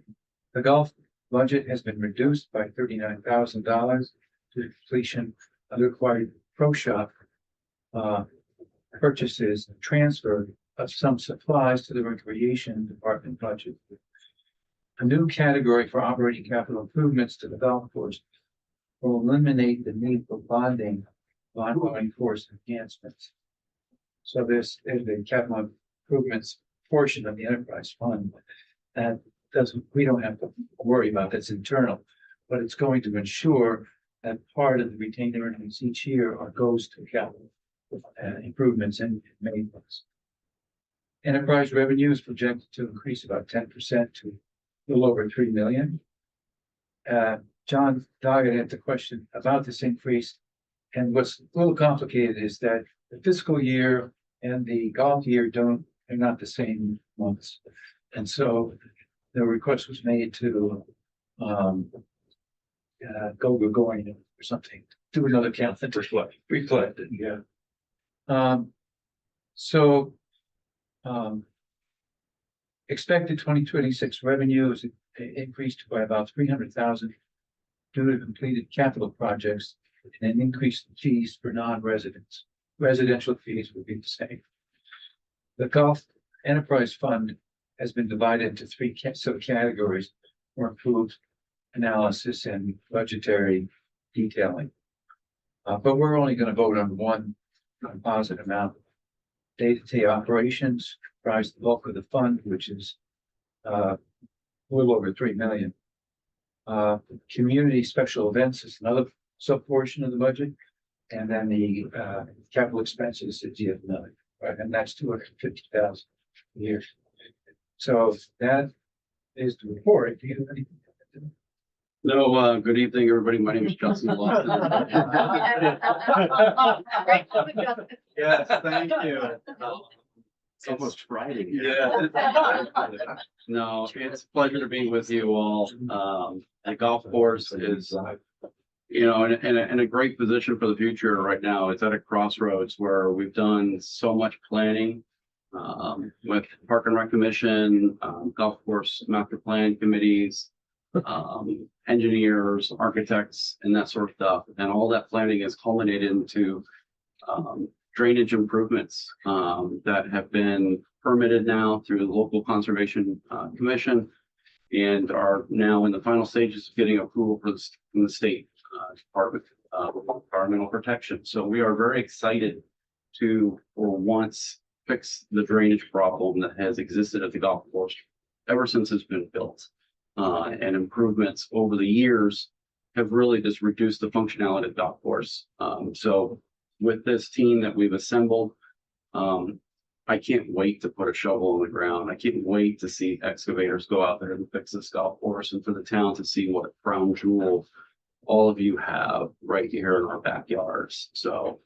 The golf budget has been reduced by $39,000 to completion of the required pro shop purchases and transfer of some supplies to the recreation department budget. A new category for operating capital improvements to the golf course will eliminate the need for bonding of ongoing course enhancements. So this is the capital improvements portion of the enterprise fund that we don't have to worry about, that's internal, but it's going to ensure that part of the retained earnings each year goes to capital improvements and maintenance. Enterprise revenue is projected to increase about 10% to a little over 3 million. John Doggett had the question about this increase, and what's a little complicated is that the fiscal year and the golf year are not the same months, and so the request was made to go Gregorian or something, do another count, reflect it, yeah. Expected 2026 revenue is increased by about 300,000 due to completed capital projects and an increase in fees for non-residents. Residential fees will be the same. The Golf Enterprise Fund has been divided into 3 subcategories for improved analysis and budgetary detailing. But we're only going to vote on one composite amount. Day-to-day operations comprise the bulk of the fund, which is a little over 3 million. Community special events is another sub-portion of the budget. And then the capital expenses is the other million, right? And that's 250,000 a year. So that is the report. Do you have anything? No, good evening, everybody. My name is Justin Lawson. Yes, thank you. It's almost Friday. Yeah. No, it's a pleasure to be with you all. The golf course is, in a great position for the future right now. It's at a crossroads where we've done so much planning with Park and Rec Commission, golf course master plan committees, engineers, architects, and that sort of stuff. And all that planning is culminated into drainage improvements that have been permitted now through the local conservation commission and are now in the final stages of getting approval from the state Department of Environmental Protection. So we are very excited to, for once, fix the drainage problem that has existed at the golf course ever since it's been built. And improvements over the years have really just reduced the functionality of the golf course. So with this team that we've assembled, I can't wait to put a shovel on the ground. I can't wait to see excavators go out there and fix this golf course, and for the town to see what crown jewel all of you have right here in our backyards. So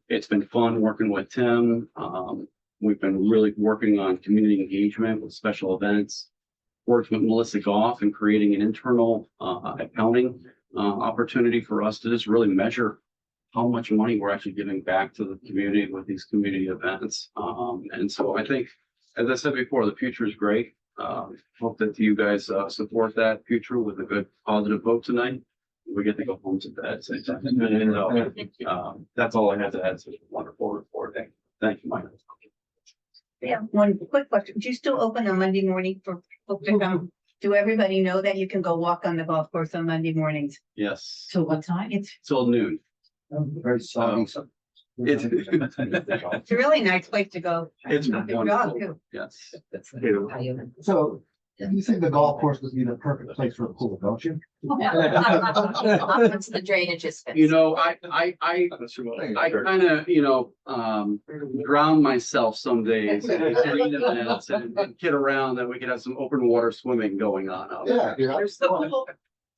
it's been fun working with Tim. We've been really working on community engagement with special events, worked with Melissa Goff and creating an internal accounting opportunity for us to just really measure how much money we're actually giving back to the community with these community events. And so I think, as I said before, the future is great. Hope that you guys support that future with a good positive vote tonight. We get to go home to bed. So, that's all I have to add. Such a wonderful report. Thank you, Mike. Yeah, one quick question. Do you still open on Monday morning for folk to come do everybody know that you can go walk on the golf course on Monday mornings? Yes, Till what time? It's, till noon. Very soggy. It's it's a really nice place to go. it's Good job, wonderful. too. Yes. So you think the golf course would be the perfect place for a pool, don't you? Once the drainage is fixed. You know, I kind of, drown myself some days in green events and kid around that we could have some open water swimming going on out there. There's the pool.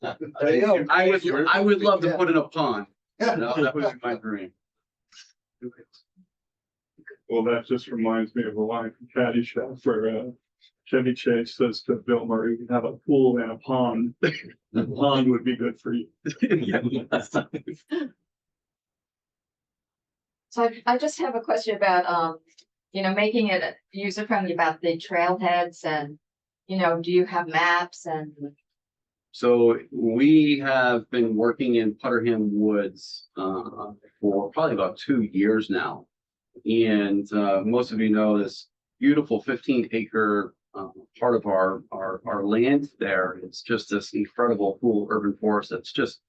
There you go. I would love to put in a pond. That would be my dream. Well, that just reminds me of a line from Caddyshack where Chevy Chase says to Bill Murray, "We have a pool and a pond. The pond would be good for you." So I just have a question about, making it user friendly about the trailheads and, do you have maps and? So we have been working in Putterham Woods for probably about 2 years now. And most of you know this beautiful 15-acre part of our land there. It's just this incredible cool urban forest that's just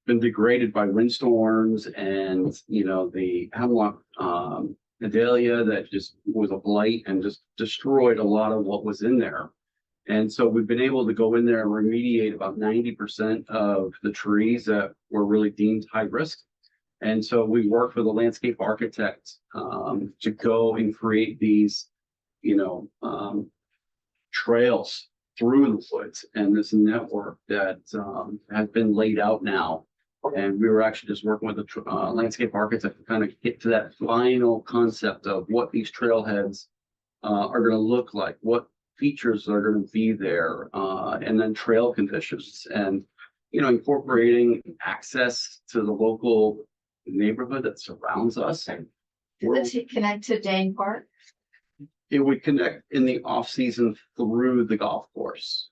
been degraded by windstorms and, the hemlock Adelia that just was a blight and just destroyed a lot of what was in there. And so we've been able to go in there and remediate about 90% of the trees that were really deemed high risk. And so we worked with a landscape architect to go and create these, trails through the woods and this network that has been laid out now. And we were actually just working with a landscape architect to kind of get to that final concept of what these trailheads are going to look like, what features are going to be there, and then trail conditions and, incorporating access to the local neighborhood that surrounds us. Does it connect to Dane Park? It would connect in the off season through the golf course.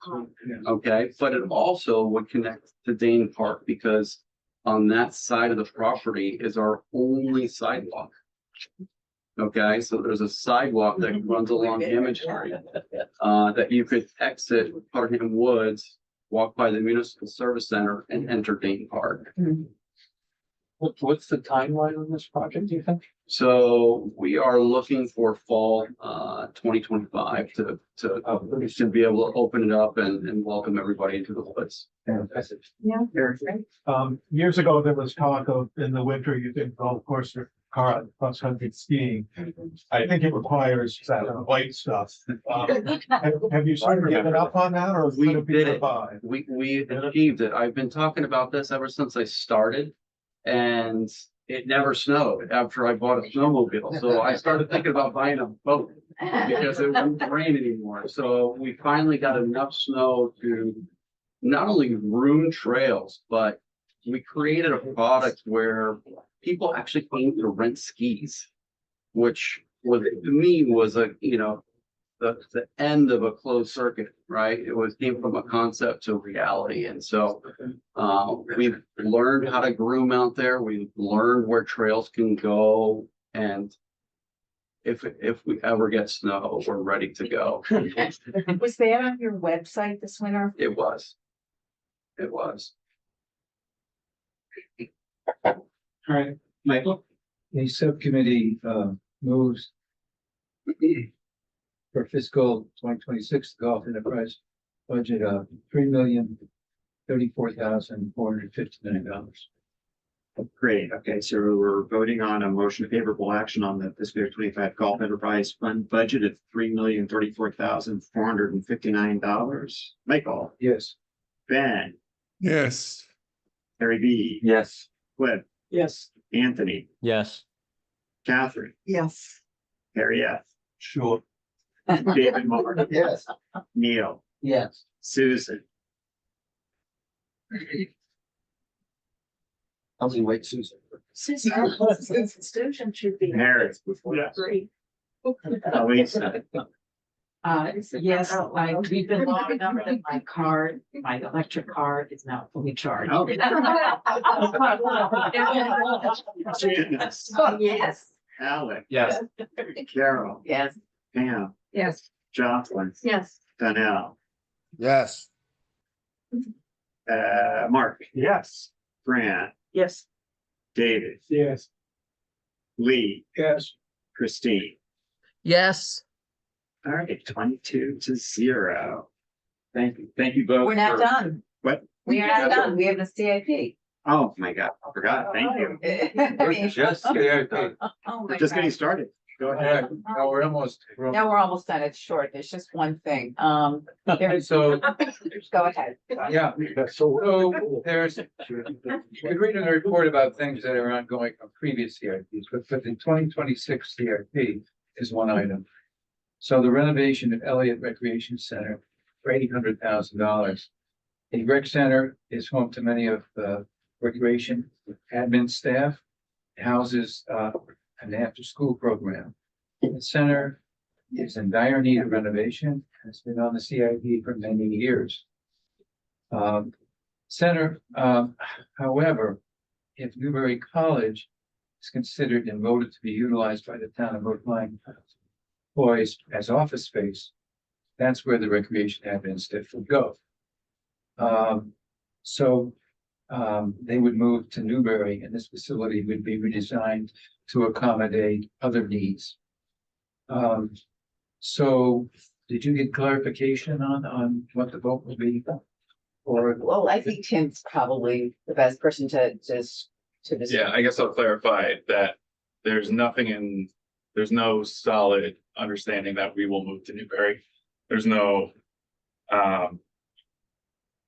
Okay, but it also would connect to Dane Park because on that side of the property is our only sidewalk. Okay, so there's a sidewalk that runs along Hammond Street that you could exit Putterham Woods, walk by the Municipal Service Center and enter Dane Park. What's the timeline on this project, do you think? So we are looking for fall 2025 to be able to open it up and welcome everybody into the woods. Yeah. Years ago, there was talk of in the winter, you could go, of course, cross country skiing. I think it requires that white stuff. Have you sort of given up on that or? We did it. We achieved it. I've been talking about this ever since I started. And it never snowed after I bought a snowmobile. So I started thinking about buying a boat because it wouldn't rain anymore. So we finally got enough snow to not only ruin trails, but we created a product where people actually came to rent skis, which was to me was the end of a closed circuit, right? It came from a concept to reality. And so we've learned how to groom out there. We've learned where trails can go. And if we ever get snow, we're ready to go. Was that on your website this winter? It was. It was. All right, Michael. The subcommittee moves for fiscal 2026 golf enterprise budget of $3,034,459. Great. Okay, so we're voting on a motion of favorable action on the fiscal year 25 golf enterprise fund budget of $3,034,459. Michael. Yes. Ben. Yes. Harry B. Yes. Cliff. Yes. Anthony. Yes. Catherine. Yes. Harry F. Sure. David Moore. Yes. Neil. Yes. Susan. How many wait, Susan? Institution should be. Harry. Yes. Great. Elisa. Yes, we've been long enough that my electric car is now fully charged. Oh. Yes. Alec. Yes. Carol. Yes. Pam. Yes. Jocelyn. Yes. Donnell. Yes. Mark, Yes. Fran, Yes. David, Yes. Lee, Yes. Christine. Yes. All right, 22-0. Thank you both. We're not for- done. What? We are not done. We have the CIP. Oh, my God, I forgot. Thank you. I mean, Just CIP. oh We're my just getting God. started. Go All ahead. right, now we're almost. Now we're almost done. It's short. There's just one thing. There's, So, go ahead. yeah, so there's, we're reading a report about things that are ongoing from previous CIPs, but for the 2026 CIP is one item. So the renovation of Elliott Recreation Center for $800,000. The rec center is home to many of the recreation admin staff, houses an after-school program. The center is in dire need of renovation and has been on the CIP for many years. Center, however, if Newbury College is considered and voted to be utilized by the town of Brookline employees as office space, that's where the recreation admin staff would go. They would move to Newbury and this facility would be redesigned to accommodate other needs. So did you get clarification on what the vote will be? Or, Well, I think Tim's probably the best person to just to this. Yeah, I guess I'll clarify that there's no solid understanding that we will move to Newbury. There's no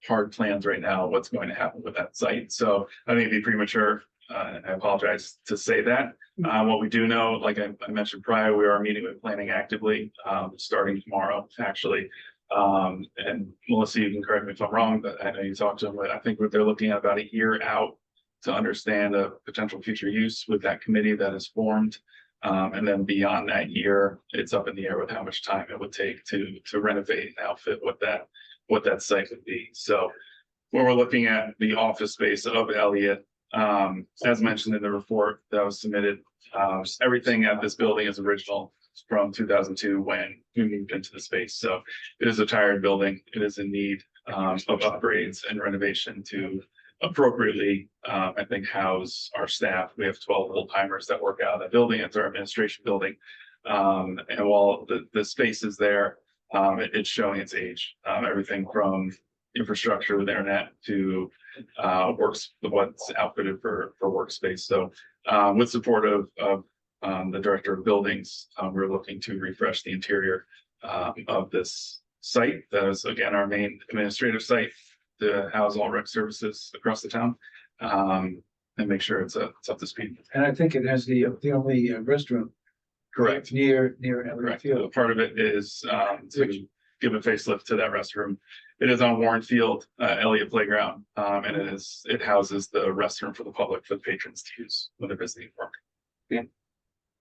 hard plans right now, what's going to happen with that site. So I think it'd be premature. I apologize to say that. What we do know, like I mentioned prior, we are meeting with planning actively, starting tomorrow, actually. And Melissa, you can correct me if I'm wrong, but I know you talked to them, but I think what they're looking at about a year out to understand a potential future use with that committee that is formed. And then beyond that year, it's up in the air with how much time it would take to renovate and outfit what that site would be. So when we're looking at the office space of Elliott, as mentioned in the report that was submitted, everything at this building is original from 2002 when we moved into the space. So it is a tired building. It is in need of upgrades and renovation to appropriately, I think, house our staff. We have 12 full timers that work out of that building. It's our administration building. And while the space is there, it's showing its age. Everything from infrastructure with internet to what's outfitted for workspace. So with support of the director of buildings, we're looking to refresh the interior of this site. That is again our main administrative site to house all rec services across the town, and make sure it's up to speed. and I think it has the only restroom. Correct. Near Elliott Correct. Field. Part of it is to give a facelift to that restroom. It is on Warren Field, Elliott Playground, and it houses the restroom for the public, for the patrons to use when they're visiting the park.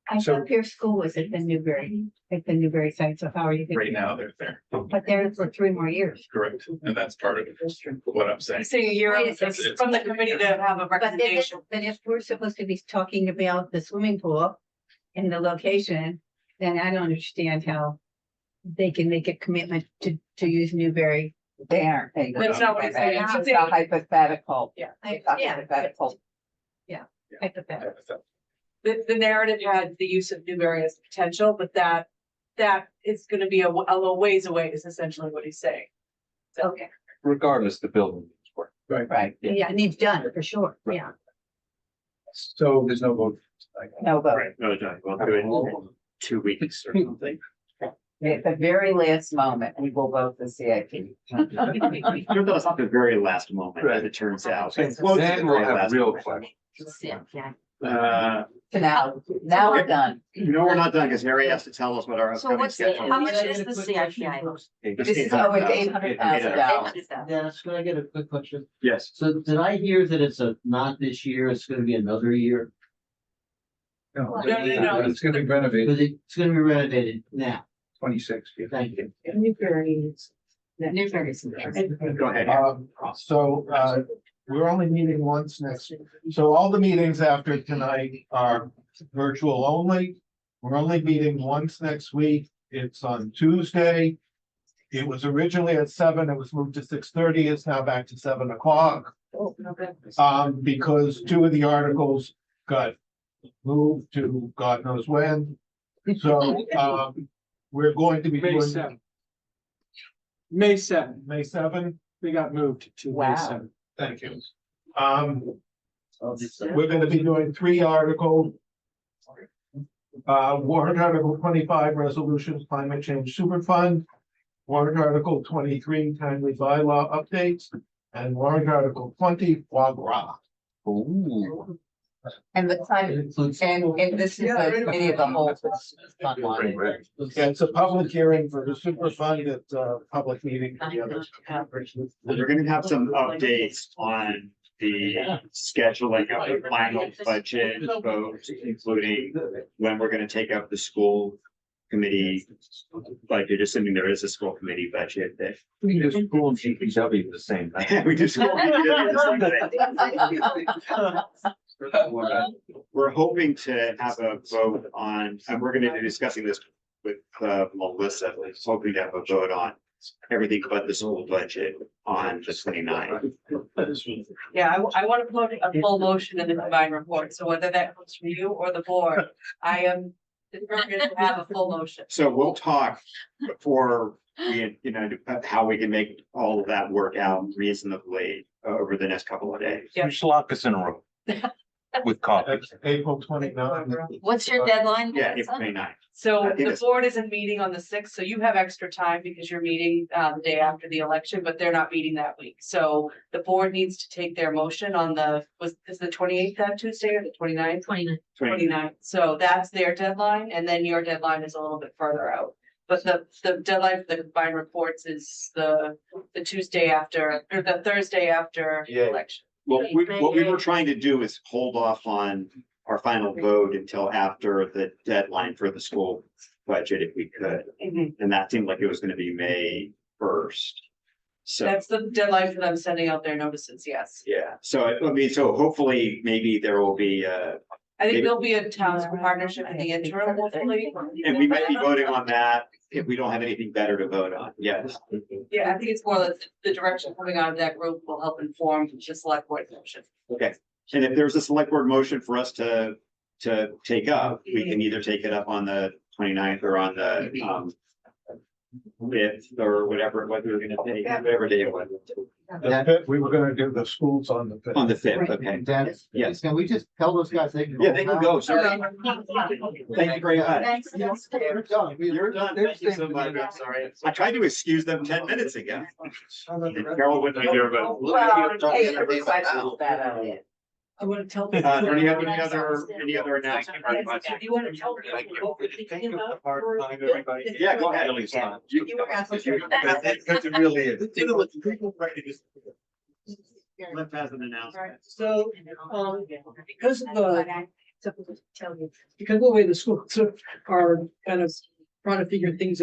I So- thought their school was at the Newbury site, so how are you? Right now, they're there. But they're for 3 more years. Correct. And that's part of what I'm saying. I'm saying a year Wait a out, second. it's from the committee to have a But then, recommendation. but if we're supposed to be talking about the swimming pool and the location, then I don't understand how they can make a commitment to use Newbury. They aren't. That's not what I'm saying. I'm It's saying- a hypothetical. Yeah. It's a hypothetical. Hypothetical. The narrative had the use of Newbury as potential, but that is gonna be a little ways away is essentially what he's saying. Okay, Regardless, the building needs work. Right. yeah, it needs done for sure, yeah. So there's no vote. No vote. Right, no, John, we'll do it in 2 weeks or something. At the very last moment, we will vote the CIP. It's not the very last moment, as it turns out. It's close to the Then we'll very have last real moment. questions. So now we're done. No, we're not done because Harry has to tell us what our So upcoming what's the, schedule how is. much is the CIP item? This is over $800,000. Dennis, can I get a quick question? Yes. So did I hear that it's not this year, it's gonna be another year? No, No. it's gonna be renovated, It's gonna be renovated now. 26. yeah. Thank you. Newbury's. Go ahead. We're only meeting once next, so all the meetings after tonight are virtual only. We're only meeting once next week. It's on Tuesday. It was originally at 7, it was moved to 6:30, it's now back to 7 o'clock. Because 2 of the articles got moved to God knows when. So, we're going to be May doing 7th. May 7th, May 7. they got moved to May Wow. 7th. Thank you. We're gonna be doing 3 articles. Warrant Article 25, Resolutions Climate Change Superfund. Warrant Article 23, Timely Bylaw Updates. And Warrant Article 20, foie gras. Ooh. And the climate, and this is the committee of the whole. for the fund line. It's a public hearing for the Superfund, it's a public meeting for the others. We're gonna have some updates on the scheduling of the final budget vote, including when we're gonna take up the school committee budget, assuming there is a school committee budget that. We can do school and CPW the same thing. We just. We're hoping to have a vote on, and we're gonna be discussing this with Melissa, we're hoping to have a vote on everything but the school budget on the 29th. Yeah, I want to put a full motion in the combined report, so whether that comes from you or the board, I am determined to have a full motion. So we'll talk before we, how we can make all of that work out reasonably over the next couple of days. Yeah. Just lock us in a room. With coffee. That's April 29th. What's your deadline? Yeah, April 29th. So I think the it's- board isn't meeting on the 6th, so you have extra time because you're meeting the day after the election, but they're not meeting that week. So the board needs to take their motion on is the 28th that Tuesday or the 29th? 29th. So that's their deadline, and then your deadline is a little bit further out. But the deadline for the combined reports is the Tuesday after, or the Thursday after the Yeah. election. Well, what we were trying to do is hold off on our final vote until after the deadline for the school budget, if we could. Mhm. And that seemed like it was gonna be May 1st. So, That's the deadline for them sending out their notices, yes. yeah, so I mean, so hopefully maybe there will be I think Maybe- there'll be a townspeople partnership in the interim, hopefully. and we might be voting on that if we don't have anything better to vote on, yes. Yeah, I think it's more that the direction coming out of that group will help inform the select board motion. Okay, and if there's a select board motion for us to take up, we can either take it up on the 29th or on the 5th or whatever we were gonna take, whatever day it was. The 5th, we were gonna do the schools on the 5th. On the 5th, okay. Dennis, Yes. can we just tell those guys they can? Yeah, they can go, sir. Thank you very much. Thanks. You're done. You're done. Thank you so much. I'm sorry. I tried to excuse them 10 minutes ago. And Carol wouldn't be here, but. I want to tell. Are there any other announcements? You want to tell people? Yeah, go ahead. You were asking. Because it really is. Cliff has an announcement. So, because of the way the schools are kind of trying to figure things